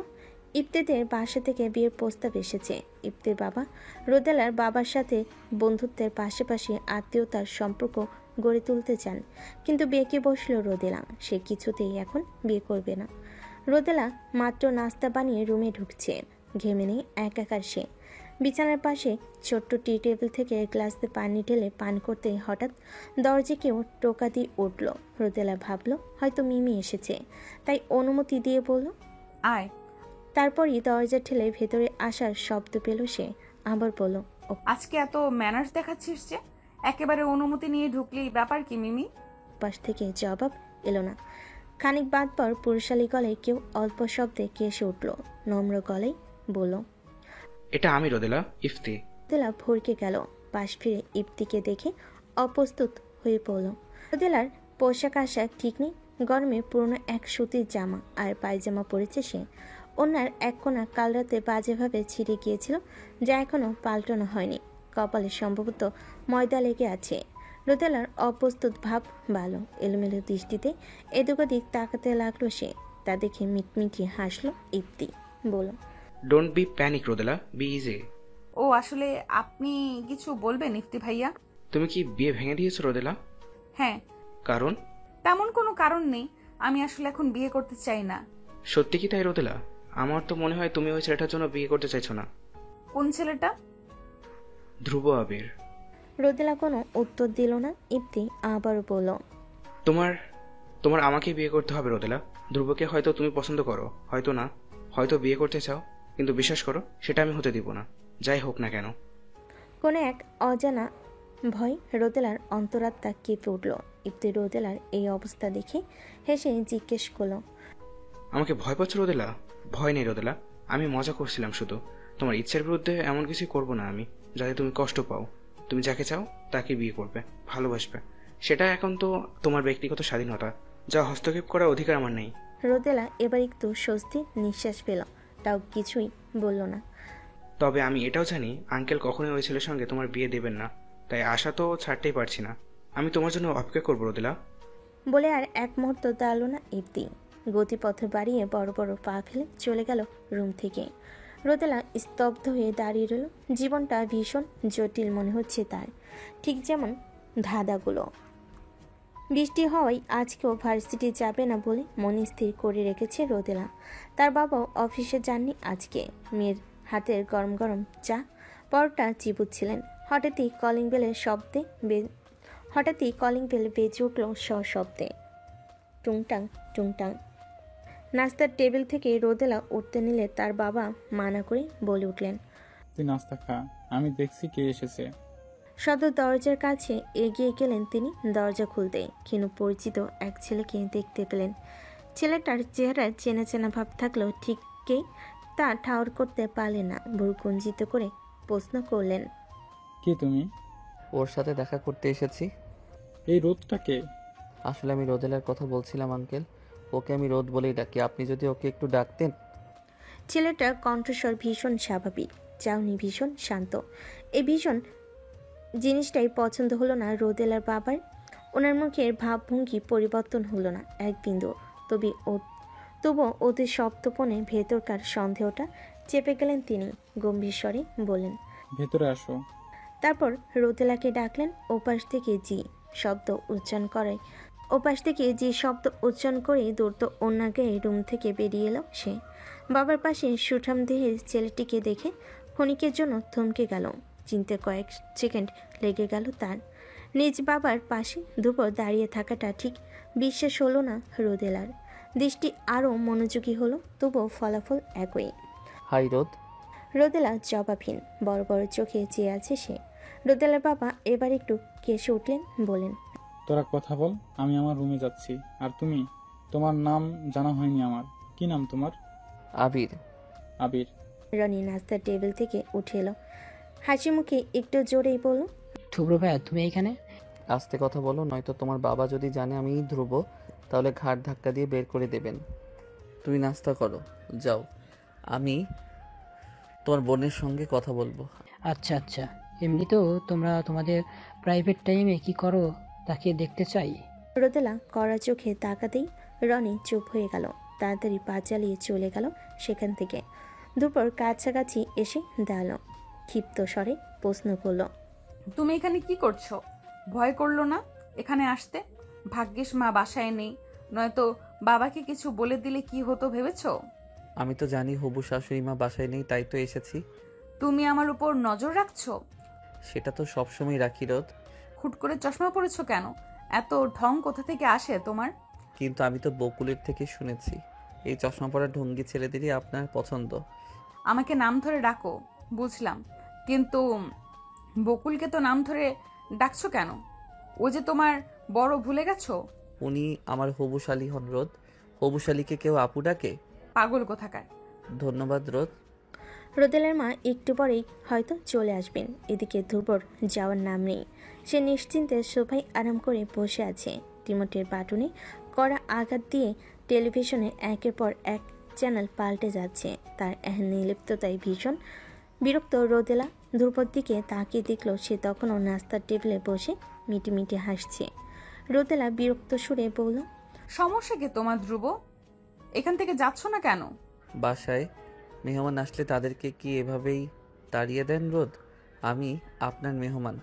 ইফতিদের বাসা থেকে বিয়ের প্রস্তাব এসেছে। ইফতির বাবা রোদেলার বাবার সাথে বন্ধুত্বের পাশাপাশি আত্মীয়তার সম্পর্ক গড়ে তুলতে চান, কিন্তু বেঁকে বসল রোদেলা। সে কিছুতেই এখন বিয়ে করবে না। রোদেলা মাত্র নাস্তা বানিয়ে রুমে ঢুকছে। ঘেমে নেই একাকার সে। বিছানার পাশে ছোট্ট টি টেবিল থেকে গ্লাসে পানি ঢেলে পান করতে হঠাৎ দরজা কেউ টোকা দিয়ে উঠল। রোদেলা ভাবল হয়তো মিমি এসেছে, তাই অনুমতি দিয়ে বলল, আয়। তারপরই দরজা ঠেলে ভেতরে আসার শব্দ পেল সে। আবার বলল, আজকে এত ম্যানার্স দেখাচ্ছিস যে, একেবারে অনুমতি নিয়ে ঢুকলি, ব্যাপার কি মিমি? পাশ থেকে জবাব এলো না। খানিক বাদ পর পুরুষালী গলায় কেউ অল্প শব্দে কেসে উঠল। নম্র গলায় বলল, এটা আমি রোদেলা, ইফতি। রোদেলা ভরকে গেল। পাশ ফিরে ইফতিকে দেখে অপ্রস্তুত হয়ে পড়ল। রোদেলার পোশাক আশাক ঠিক নেই। গরমে পুরনো এক সুতির জামা আর পায়জামা পরেছে সে। ওনার এক কোণা কাল রাতে বাজেভাবে ছিঁড়ে গিয়েছিল, যা এখনো পাল্টানো হয়নি। কপালে সম্ভবত ময়দা লেগে আছে। রোদেলার অপ্রস্তুত ভাব ভালো। এলোমেলো দৃষ্টিতে এদিক ওদিক তাকাতে লাগলো সে। তা দেখে মিটমিটিয়ে হাসলো ইফতি। বলল, don't be panic Rodela, be easy. ও আসলে আপনি কিছু বলবেন ইফতি ভাইয়া? তুমি কি বিয়ে ভেঙে দিয়েছো রোদেলা? হ্যাঁ। কারণ? তেমন কোনো কারণ নেই, আমি আসলে এখন বিয়ে করতে চাই না। সত্যি কি তাই রোদেলা? আমার তো মনে হয় তুমি ওই ছেলেটার জন্য বিয়ে করতে চাইছো না। কোন ছেলেটা? ধ্রুব আবির। রোদেলা কোনো উত্তর দিল না। ইফতি আবারও বলল, তোমার আমাকে বিয়ে করতে হবে রোদেলা। ধ্রুবকে হয়তো তুমি পছন্দ করো, হয়তো না, হয়তো বিয়ে করতে চাও, কিন্তু বিশ্বাস করো সেটা আমি হতে দিব না, যাই হোক না কেন। কোনো এক অজানা ভয় রোদেলার অন্তরাত্মা কেঁপে উঠল। ইফতি রোদেলার এই অবস্থা দেখে হেসে জিজ্ঞেস করলো, আমাকে ভয় পাচ্ছ রোদেলা? ভয় নেই রোদেলা, আমি মজা করছিলাম শুধু। তোমার ইচ্ছার বিরুদ্ধে এমন কিছু করব না আমি যাতে তুমি কষ্ট পাও। তুমি যাকে চাও তাকে বিয়ে করবে, ভালোবাসবে। সেটা এখন তো তোমার ব্যক্তিগত স্বাধীনতা, যা হস্তক্ষেপ করার অধিকার আমার নেই। রোদেলা এবার একটু স্বস্তি নিঃশ্বাস পেল। তাও কিছুই বলল না। তবে আমি এটাও জানি আঙ্কেল কখনোই ওই ছেলের সঙ্গে তোমার বিয়ে দেবেন না, তাই আশা তো ছাড়তেই পারছি না। আমি তোমার জন্য অপেক্ষা করবো রোদেলা। বলে আর এক মুহূর্ত দাঁড়ালো না ইফতি। গতিপথ বাড়িয়ে বড় বড় পা ফেলে চলে গেল রুম থেকে। রোদেলা স্তব্ধ হয়ে দাঁড়িয়ে রইল। জীবনটা ভীষণ জটিল মনে হচ্ছে তার, ঠিক যেমন ধাঁধাগুলো। বৃষ্টি হওয়ায় আজকেও ভার্সিটি যাবে না বলে মনে স্থির করে রেখেছে রোদেলা। তার বাবাও অফিসে যাননি আজকে। মেয়ের হাতের গরম গরম চা পরোটা চিবুচ্ছিলেন। হঠাৎই কলিং বেল বেজে উঠল সশব্দে, টুংটাং টুংটাং। নাস্তার টেবিল থেকে রোদেলা উঠতে নিলে তার বাবা মানা করে বলে উঠলেন, তুই নাস্তা খা, আমি দেখছি কে এসেছে। সদর দরজার কাছে এগিয়ে গেলেন তিনি। দরজা খুলতে ক্ষীণ পরিচিত এক ছেলেকে দেখতে পেলেন। ছেলেটার চেহারায় চেনা চেনা ভাব থাকলেও ঠিকই তা ঠাউর করতে পারলেন না, ভ্রু কুঞ্চিত করে প্রশ্ন করলেন, কে তুমি? ওর সাথে দেখা করতে এসেছি। এই রোদটা কে? আসলে আমি রোদেলার কথা বলছিলাম আঙ্কেল, ওকে আমি রোদ বলেই ডাকি, আপনি যদি ওকে একটু ডাকতেন। ছেলেটার কণ্ঠস্বর ভীষণ স্বাভাবিক, চাউনি ভীষণ শান্ত। এই ভীষণ জিনিসটাই পছন্দ হলো না রোদেলার বাবার। ওনার মুখের ভাবভঙ্গি পরিবর্তন হলো না এক বিন্দু। তবুও ওদের সপ্তপনে ভেতরকার সন্দেহটা চেপে গেলেন তিনি। গম্ভীর স্বরে বললেন, ভেতরে আসো। তারপর রোদেলাকে ডাকলেন। ওপাশ থেকে জি শব্দ উচ্চারণ করে দ্রুত অন্যকে রুম থেকে বেরিয়ে এলো সে। বাবার পাশে সুঠাম দেহের ছেলেটিকে দেখে ক্ষণিকের জন্য থমকে গেল। চিনতে কয়েক সেকেন্ড লেগে গেল তার। নিজ বাবার পাশে দুপুর দাঁড়িয়ে থাকাটা ঠিক বিশ্বাস হলো না রোদেলার। দৃষ্টি আরও মনোযোগী হলো, তবুও ফলাফল একই। হাই রোদ। রোদেলা জবাবহীন, বড় বড় চোখে চেয়ে আছে সে। রোদেলার বাবা এবার একটু কেসে উঠলেন, বলেন, তোরা কথা বল, আমি আমার রুমে যাচ্ছি। আর তুমি, তোমার নাম জানা হয়নি আমার। কি নাম তোমার? আবির। আবির। রনি নাস্তার টেবিল থেকে উঠে এলো, হাসি মুখে একটু জোরেই বলল, ধ্রুব ভাইয়া তুমি এখানে? আস্তে কথা বলো, নয়তো তোমার বাবা যদি জানে আমি ধ্রুব, তাহলে ঘাড় ধাক্কা দিয়ে বের করে দেবেন। তুমি নাস্তা করো, যাও, আমি তোমার বোনের সঙ্গে কথা বলবো। আচ্ছা আচ্ছা, এমনিতেও তোমরা তোমাদের প্রাইভেট টাইমে কি করো তাকে দেখতে চাই। রোদেলা কড়া চোখে তাকাতেই রনি চুপ হয়ে গেল, তাড়াতাড়ি পা চালিয়ে চলে গেল সেখান থেকে। দুপুর কাছাকাছি এসে দাঁড়ালো, ক্ষিপ্ত স্বরে প্রশ্ন করল, তুমি এখানে কি করছো? ভয় করলো না এখানে আসতে? ভাগ্যিস মা বাসায় নেই, নয়তো বাবাকে কিছু বলে দিলে কি হতো ভেবেছো? আমি তো জানি হবু শাশুড়ি মা বাসায় নেই, তাই তো এসেছি। তুমি আমার উপর নজর রাখছো? সেটা তো সবসময় রাখি রোদ। হুট করে চশমা পরেছো কেন? এত ঢং কোথা থেকে আসে তোমার? কিন্তু আমি তো বকুলের থেকে শুনেছি এই চশমা পরা ঢঙ্গি ছেলেদেরই আপনার পছন্দ। আমাকে নাম ধরে ডাকো, বুঝলাম, কিন্তু বকুলকে তো নাম ধরে ডাকছো কেন? ও যে তোমার বড়, ভুলে গেছো? উনি আমার হবু শালী হন রোদ। হবু শালীকে কেউ আপু ডাকে? পাগল কোথাকার। ধন্যবাদ রোদ। রোদেলার মা একটু পরেই হয়তো চলে আসবেন। এদিকে ধ্রুবর যাওয়ার নাম নেই। সে নিশ্চিন্তে সোফায় আরাম করে বসে আছে। রিমোটের বাটনে কড়া আঘাত দিয়ে টেলিভিশনে একের পর এক চ্যানেল পাল্টে যাচ্ছে। তার নির্লিপ্ততায় ভীষণ বিরক্ত রোদেলা ধ্রুবর দিকে তাকিয়ে দেখল সে তখনও নাস্তার টেবিলে বসে মিটিমিটি হাসছে। রোদেলা বিরক্ত সুরে বলল, সমস্যা কি তোমার ধ্রুব? এখান থেকে যাচ্ছ না কেন? বাসায় মেহমান আসলে তাদেরকে কি এভাবেই তাড়িয়ে দেন রোদ? আমি আপনার মেহমান,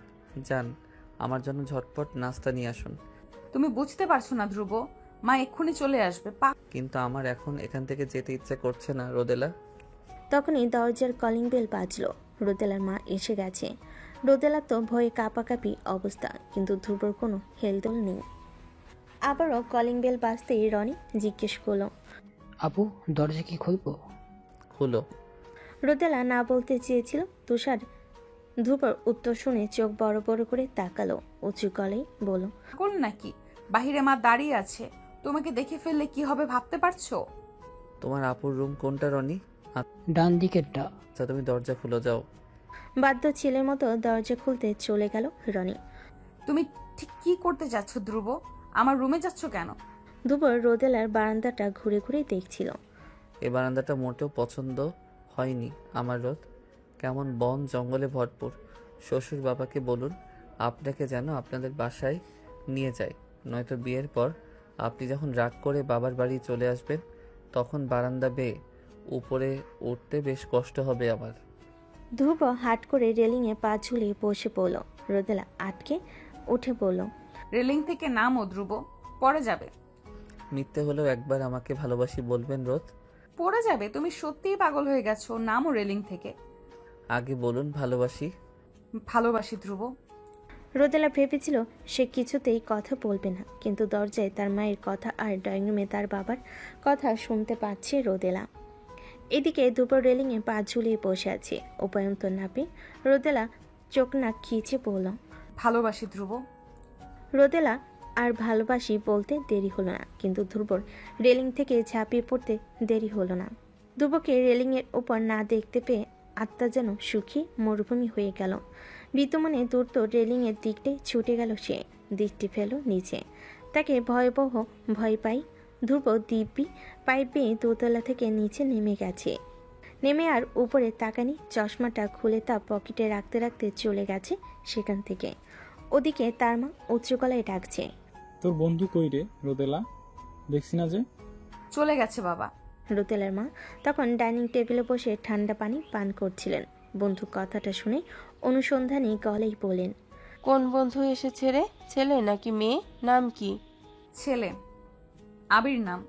যান, আমার জন্য ঝটপট নাস্তা নিয়ে আসুন। তুমি বুঝতে পারছো না ধ্রুব, মা এক্ষুনি চলে আসবে। কিন্তু আমার এখন এখান থেকে যেতে ইচ্ছে করছে না রোদেলা। তখনই দরজার কলিং বেল বাজলো। রোদেলার মা এসে গেছে। রোদেলা তো ভয়ে কাঁপাকাঁপি অবস্থা, কিন্তু ধ্রুবর কোনো হেলদোল নেই। আবারও কলিং বেল বাজতেই রনি জিজ্ঞেস করলো, আপু দরজা কি খুলবো? খুলো। রোদেলা না বলতে চেয়েছিল। তুষার ধ্রুবর উত্তর শুনে চোখ বড় বড় করে তাকালো, উঁচু গলায় বলল, কোন নাকি? বাহিরে মা দাঁড়িয়ে আছে, তোমাকে দেখে ফেললে কি হবে ভাবতে পারছো? তোমার আপুর রুম কোনটা রনি? ডান দিকেরটা। আচ্ছা তুমি দরজা খুলে যাও। বাধ্য ছেলের মতো দরজা খুলতে চলে গেল রনি। তুমি ঠিক কি করতে যাচ্ছ ধ্রুব? আমার রুমে যাচ্ছ কেন? ধ্রুবর রোদেলার বারান্দাটা ঘুরে ঘুরে দেখছিল। এই বারান্দাটা মোটেও পছন্দ হয়নি আমার রোদ। কেমন বন জঙ্গলে ভরপুর। শ্বশুর বাবাকে বলুন আপনাকে যেন আপনাদের বাসায় নিয়ে যায়, নয়তো বিয়ের পর আপনি যখন রাগ করে বাবার বাড়ি চলে আসবেন তখন বারান্দা বেয়ে উপরে উঠতে বেশ কষ্ট হবে আমার। ধ্রুব হাট করে রেলিংয়ে পা ঝুলিয়ে বসে পড়ল। রোদেলা আটকে উঠে পড়ল, রেলিং থেকে নামো ধ্রুব, পড়ে যাবে। মিথ্যে হলেও একবার আমাকে ভালোবাসি বলবেন রোদ। পড়ে যাবে, তুমি সত্যিই পাগল হয়ে গেছো, নামো রেলিং থেকে। আগে বলুন ভালোবাসি। ভালোবাসি ধ্রুব। রোদেলা ভেবেছিল সে কিছুতেই কথা বলবে না, কিন্তু দরজায় তার মায়ের কথা আর ড্রয়িং রুমে তার বাবার কথা শুনতে পাচ্ছে রোদেলা। এদিকে দুপুর রেলিংয়ে পা ঝুলিয়ে বসে আছে। উপায়ন্তর না পেয়ে রোদেলা চোখ নাক খিচে বলল, ভালোবাসি ধ্রুব। রোদেলা আর ভালোবাসি বলতে দেরি হলো না, কিন্তু ধ্রুবর রেলিং থেকে ঝাঁপিয়ে পড়তে দেরি হলো না। ধ্রুবকে রেলিংয়ের উপর না দেখতে পেয়ে আত্মা যেন সুখী মরুভূমি হয়ে গেল। বিতমনে দ্রুত রেলিংয়ের দিকটাই ছুটে গেল সে, দৃষ্টি ফেল নিচে। তাকে ভয়াবহ ভয় পাই। ধ্রুব দিব্যি পাইপ বেয়ে দোতলা থেকে নিচে নেমে গেছে। নেমে আর উপরে তাকানি, চশমাটা খুলে তা পকেটে রাখতে রাখতে চলে গেছে সেখান থেকে। ওদিকে তার মা উচ্চ গলায় ডাকছে, তোর বন্ধু কই রে রোদেলা, দেখছি না যে। চলে গেছে বাবা। রোদেলার মা তখন ডাইনিং টেবিলে বসে ঠান্ডা পানি পান করছিলেন। বন্ধু কথাটা শুনে অনুসন্ধানী গলেই বলেন, কোন বন্ধু এসেছে রে? ছেলে নাকি মেয়ে? নাম কি? ছেলে, আবির নাম।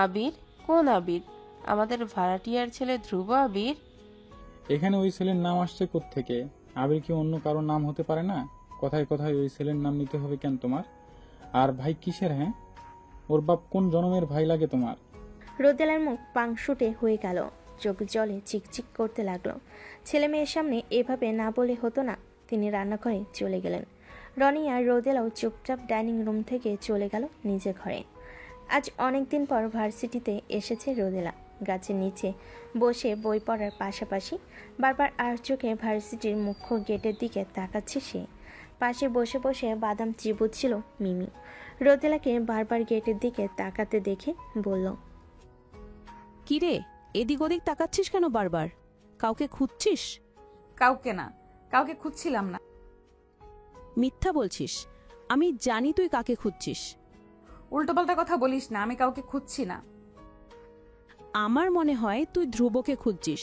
আবির? কোন আবির? আমাদের ভাড়াটিয়ার ছেলে ধ্রুব আবির? এখানে ওই ছেলের নাম আসছে কোত্থেকে? আবির কি অন্য কারোর নাম হতে পারে না? কথায় কথায় ওই ছেলের নাম নিতে হবে কেন তোমার? আর ভাই কিসের? হ্যাঁ, ওর বাপ কোন জনমের ভাই লাগে তোমার? রোদেলার মুখ পাংশুটে হয়ে গেল, চোখ জলে চিকচিক করতে লাগলো। ছেলে মেয়ের সামনে এভাবে না বলে হতো না। তিনি রান্নাঘরে চলে গেলেন। রনি আর রোদেলাও চুপচাপ ডাইনিং রুম থেকে চলে গেল নিজের ঘরে। আজ অনেক দিন পর ভার্সিটিতে এসেছে রোদেলা। গাছের নিচে বসে বই পড়ার পাশাপাশি বারবার আর চোখে ভার্সিটির মুখ্য গেটের দিকে তাকাচ্ছে সে। পাশে বসে বসে বাদাম চিবুচ্ছিল মিমি। রোদেলাকে বারবার গেটের দিকে তাকাতে দেখে বলল, কি রে, এদিক ওদিক তাকাচ্ছিস কেন বারবার? কাউকে খুঁজছিস? কাউকে না, কাউকে খুঁজছিলাম না। মিথ্যা বলছিস। আমি জানি তুই কাকে খুঁজছিস। উল্টোপাল্টা কথা বলিস না, আমি কাউকে খুঁজছি না। আমার মনে হয় তুই ধ্রুবকে খুঁজছিস।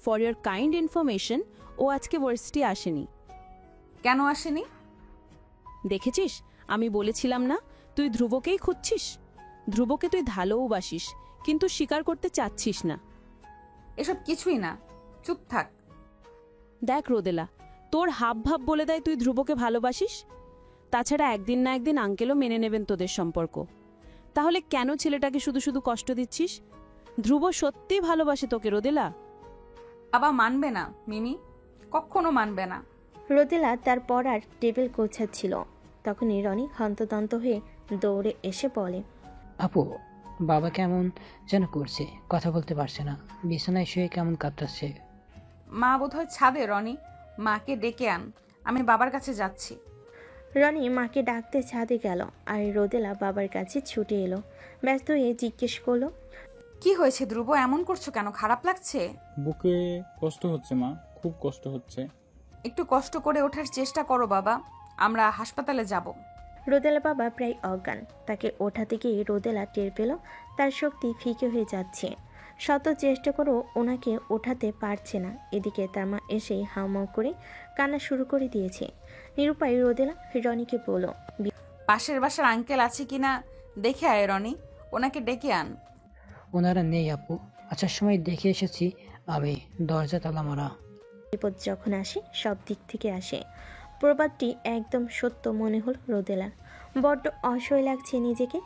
ফর ইয়োর কাইন্ড ইনফরমেশন, ও আজকে ভার্সিটি আসেনি। কেন আসেনি? দেখেছিস, আমি বলেছিলাম না তুই ধ্রুবকেই খুঁজছিস। ধ্রুবকে তুই ভালোবাসিস, কিন্তু স্বীকার করতে চাচ্ছিস না। এসব কিছুই না, চুপ থাক। দেখ রোদেলা, তোর হাব ভাব বলে দেয় তুই ধ্রুবকে ভালোবাসিস। তাছাড়া একদিন না একদিন আঙ্কেলও মেনে নেবেন তোদের সম্পর্ক। তাহলে কেন ছেলেটাকে শুধু শুধু কষ্ট দিচ্ছিস? ধ্রুব সত্যিই ভালোবাসে তোকে রোদেলা। বাবা মানবে না মিমি, কখনো মানবে না। রোদেলা তার পড়ার টেবিল গোছাচ্ছিল। তখনই রনি হন্তদন্ত হয়ে দৌড়ে এসে বলে, আপু, বাবা কেমন যেন করছে, কথা বলতে পারছে না, বিছানায় শুয়ে কেমন কাঁপতাছে। মা বোধহয় ছাদে। রনি, মাকে ডেকে আন, আমি বাবার কাছে যাচ্ছি। রনি মাকে ডাকতে ছাদে গেল আর রোদেলা বাবার কাছে ছুটে এলো। ব্যস্ত হয়ে জিজ্ঞেস করলো, কি হয়েছে ধ্রুব, এমন করছো কেন? খারাপ লাগছে? বুকে কষ্ট হচ্ছে মা, খুব কষ্ট হচ্ছে। একটু কষ্ট করে ওঠার চেষ্টা করো বাবা, আমরা হাসপাতালে যাব। রোদেলা বাবা প্রায় অজ্ঞান। তাকে ওঠাতে গিয়ে রোদেলা টের পেল তার শক্তি ফিকে হয়ে যাচ্ছে। শত চেষ্টা করেও ওনাকে ওঠাতে পারছে না। এদিকে তার মা এসে হাউমাউ করে কান্না শুরু করে দিয়েছে। নিরুপায় রোদেলা রনিকে বলল, পাশের বাসার আঙ্কেল আছে কিনা দেখে আয় রনি, ওনাকে ডেকে আন। ওনারা নেই আপু, আসার সময় দেখে এসেছি আমি, দরজা তালা মারা। বিপদ যখন আসে সব দিক থেকে আসে। প্রবাদটি একদম সত্য মনে হল রোদেলার। বড্ড অসহায় লাগছে নিজেকে।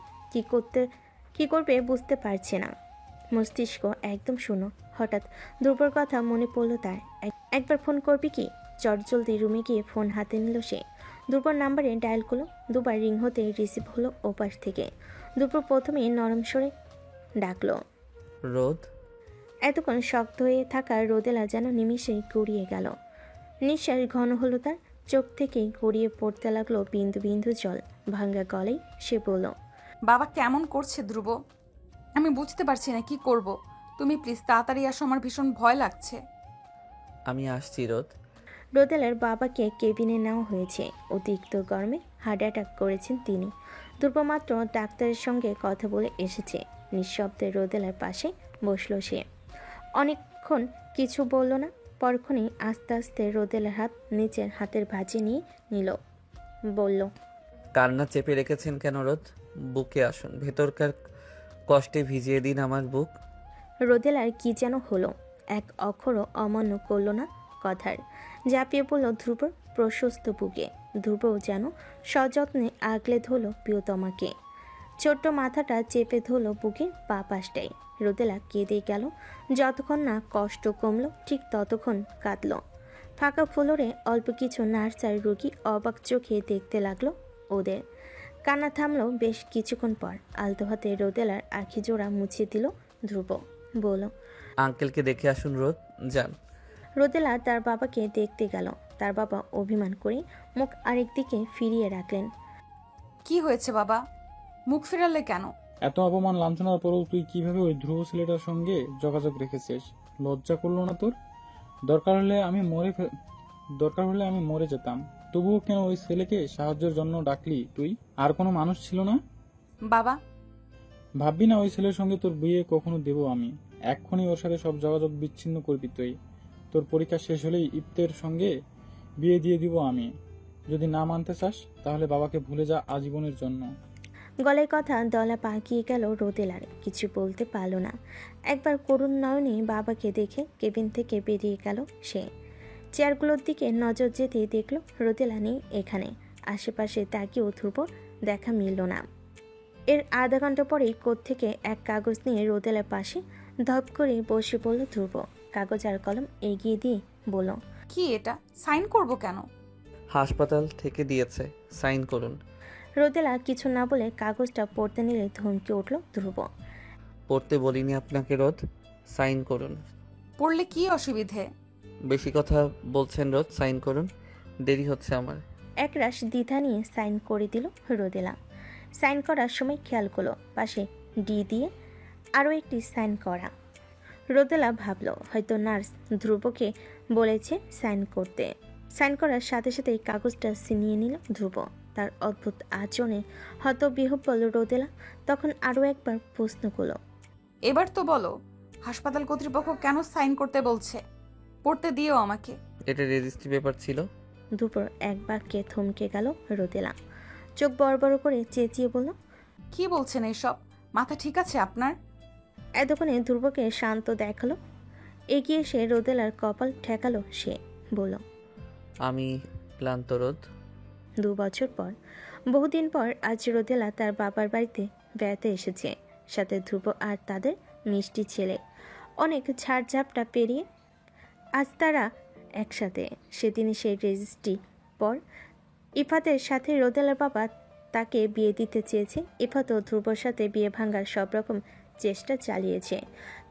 কি করবে বুঝতে পারছে না। মস্তিষ্ক একদম শূন্য। হঠাৎ ধ্রুবর কথা মনে পড়ল তার। একবার ফোন করবি কি? চটজলদি রুমে গিয়ে ফোন হাতে নিল সে। ধ্রুবর নাম্বারে ডায়াল করলো। দুবার রিং হতে রিসিভ হলো ওপাশ থেকে। দুপুর প্রথমে নরম স্বরে ডাকলো, রোদ। এতক্ষণ শক্ত হয়ে থাকা রোদেলা যেন নিমিষেই গড়িয়ে গেল। নিঃশ্বাস ঘন হলো তার, চোখ থেকে গড়িয়ে পড়তে লাগলো বিন্দু বিন্দু জল। ভাঙ্গা গলেই সে বলল, বাবা কেমন করছে ধ্রুব, আমি বুঝতে পারছি না কি করব। তুমি প্লিজ তাড়াতাড়ি আসো, আমার ভীষণ ভয় লাগছে। আমি আসছি রোদ। রোদেলার বাবাকে কেবিনে নেওয়া হয়েছে। অতিরিক্ত গরমে হার্ট অ্যাটাক করেছেন তিনি। ধ্রুব মাত্র ডাক্তারের সঙ্গে কথা বলে এসেছে। নিঃশব্দে রোদেলার পাশে বসল সে। অনেকক্ষণ কিছু বলল না। পরক্ষণেই আস্তে আস্তে রোদেলার হাত নিচের হাতের ভাঁজে নিয়ে নিল। বলল, কান্না চেপে রেখেছেন কেন রোদ? বুকে আসুন, ভেতরকার কষ্টে ভিজিয়ে দিন আমার বুক। রোদেলার কি যেন হলো, এক অক্ষরও অমান্য করল না কথার। ঝাঁপিয়ে পড়ল ধ্রুবর প্রশস্ত বুকে। ধ্রুবও যেন সযত্নে আগলে ধরল প্রিয়তমাকে। ছোট্ট মাথাটা চেপে ধরল বুকের পা পাশটাই। রোদেলা কেঁদে গেল। যতক্ষণ না কষ্ট কমল ঠিক ততক্ষণ কাঁদল। ফাঁকা ফ্লোরে অল্প কিছু নার্স আর রোগী অবাক চোখে দেখতে লাগলো ওদের। কান্না থামলো বেশ কিছুক্ষণ পর। আলতো হাতে রোদেলার আঁখি জোড়া মুছে দিল ধ্রুব। বলল, আঙ্কেলকে দেখে আসুন রোদ, যান। রোদেলা তার বাবাকে দেখতে গেল। তার বাবা অভিমান করে মুখ আরেক দিকে ফিরিয়ে রাখলেন। কি হয়েছে বাবা, মুখ ফেরালে কেন? এত অপমান লাঞ্ছনার পরেও তুই কিভাবে ওই ধ্রুব ছেলেটার সঙ্গে যোগাযোগ রেখেছিস? লজ্জা করলো না তোর? দরকার হলে আমি মরে যেতাম, তবুও কেন ওই ছেলেকে সাহায্যের জন্য ডাকলি তুই? আর কোনো মানুষ ছিল না? বাবা, ভাববি না ওই ছেলের সঙ্গে তোর বিয়ে কখনো দেবো আমি। এক্ষুনি ওর সাথে সব যোগাযোগ বিচ্ছিন্ন করবি তুই। তোর পরীক্ষা শেষ হলেই ইপ্তের সঙ্গে বিয়ে দিয়ে দিব আমি। যদি না মানতে চাস তাহলে বাবাকে ভুলে যা আজীবনের জন্য। গলায় কথা দলা পাকিয়ে গেল রোদেলার, কিছু বলতে পারল না। একবার করুণ নয়নে বাবাকে দেখে কেবিন থেকে বেরিয়ে গেল সে। চেয়ারগুলোর দিকে নজর যেতেই দেখল রোদেলা নেই এখানে। আশেপাশে তাকিয়েও ধ্রুব দেখা মিলল না। এর আধা ঘন্টা পরেই কোত্থেকে এক কাগজ নিয়ে রোদেলার পাশে ধপ করে বসে পড়ল ধ্রুব। কাগজ আর কলম এগিয়ে দিয়ে বলল, কি এটা? সাইন করব কেন? হাসপাতাল থেকে দিয়েছে, সাইন করুন। রোদেলা কিছু না বলে কাগজটা পড়তে নিলে ধমকে উঠল ধ্রুব। পড়তে বলিনি আপনাকে রোদ, সাইন করুন। পড়লে কি অসুবিধে? বেশি কথা বলছেন রোদ, সাইন করুন, দেরি হচ্ছে আমার। একরাশ দ্বিধা নিয়ে সাইন করে দিল রোদেলা। সাইন করার সময় খেয়াল করলো পাশে ডি দিয়ে আরও একটি সাইন করা। রোদেলা ভাবল হয়তো নার্স ধ্রুবকে বলেছে সাইন করতে। সাইন করার সাথে সাথেই কাগজটা ছিনিয়ে নিল ধ্রুব। তার অদ্ভুত আচরণে হতবিহ্বল রোদেলা তখন আরও একবার প্রশ্ন করল, এবার তো বলো, হাসপাতাল কর্তৃপক্ষ কেন সাইন করতে বলছে? পড়তে দিও আমাকে। এটা রেজিস্ট্রি পেপার ছিল। দুপুর এক বাক্যে থমকে গেল রোদেলা। চোখ বড় বড় করে চেঁচিয়ে বলল, কি বলছেন এইসব? মাথা ঠিক আছে আপনার? এতক্ষণে ধ্রুবকে শান্ত দেখালো। এগিয়ে এসে রোদেলার কপাল ঠেকালো সে। বলল, আমি ক্লান্ত রোদ। 2 বছর পর, বহুদিন পর আজ রোদেলা তার বাবার বাড়িতে বেড়াতে এসেছে, সাথে ধ্রুব আর তাদের মিষ্টি ছেলে। অনেক ঝাড়ঝাপটা পেরিয়ে আজ তারা একসাথে। সেদিনই সেই রেজিস্ট্রি পর ইফাতের সাথে রোদেলার বাবা তাকে বিয়ে দিতে চেয়েছে। ইফাত ও ধ্রুবর সাথে বিয়ে ভাঙার সব রকম চেষ্টা চালিয়েছে,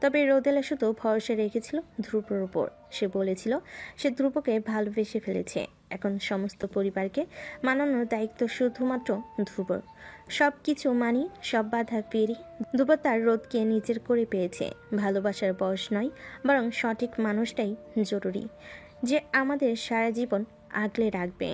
তবে রোদেলা শুধু ভরসা রেখেছিল ধ্রুবর উপর। সে বলেছিল সে ধ্রুবকে ভালোবেসে ফেলেছে, এখন সমস্ত পরিবারকে মানানোর দায়িত্ব শুধুমাত্র ধ্রুবর। সব কিছু মানি, সব বাধা পেরিয়ে ধ্রুব তার রোদকে নিজের করে পেয়েছে। ভালোবাসার বয়স নয়, বরং সঠিক মানুষটাই জরুরি, যে আমাদের সারা জীবন আগলে রাখবে।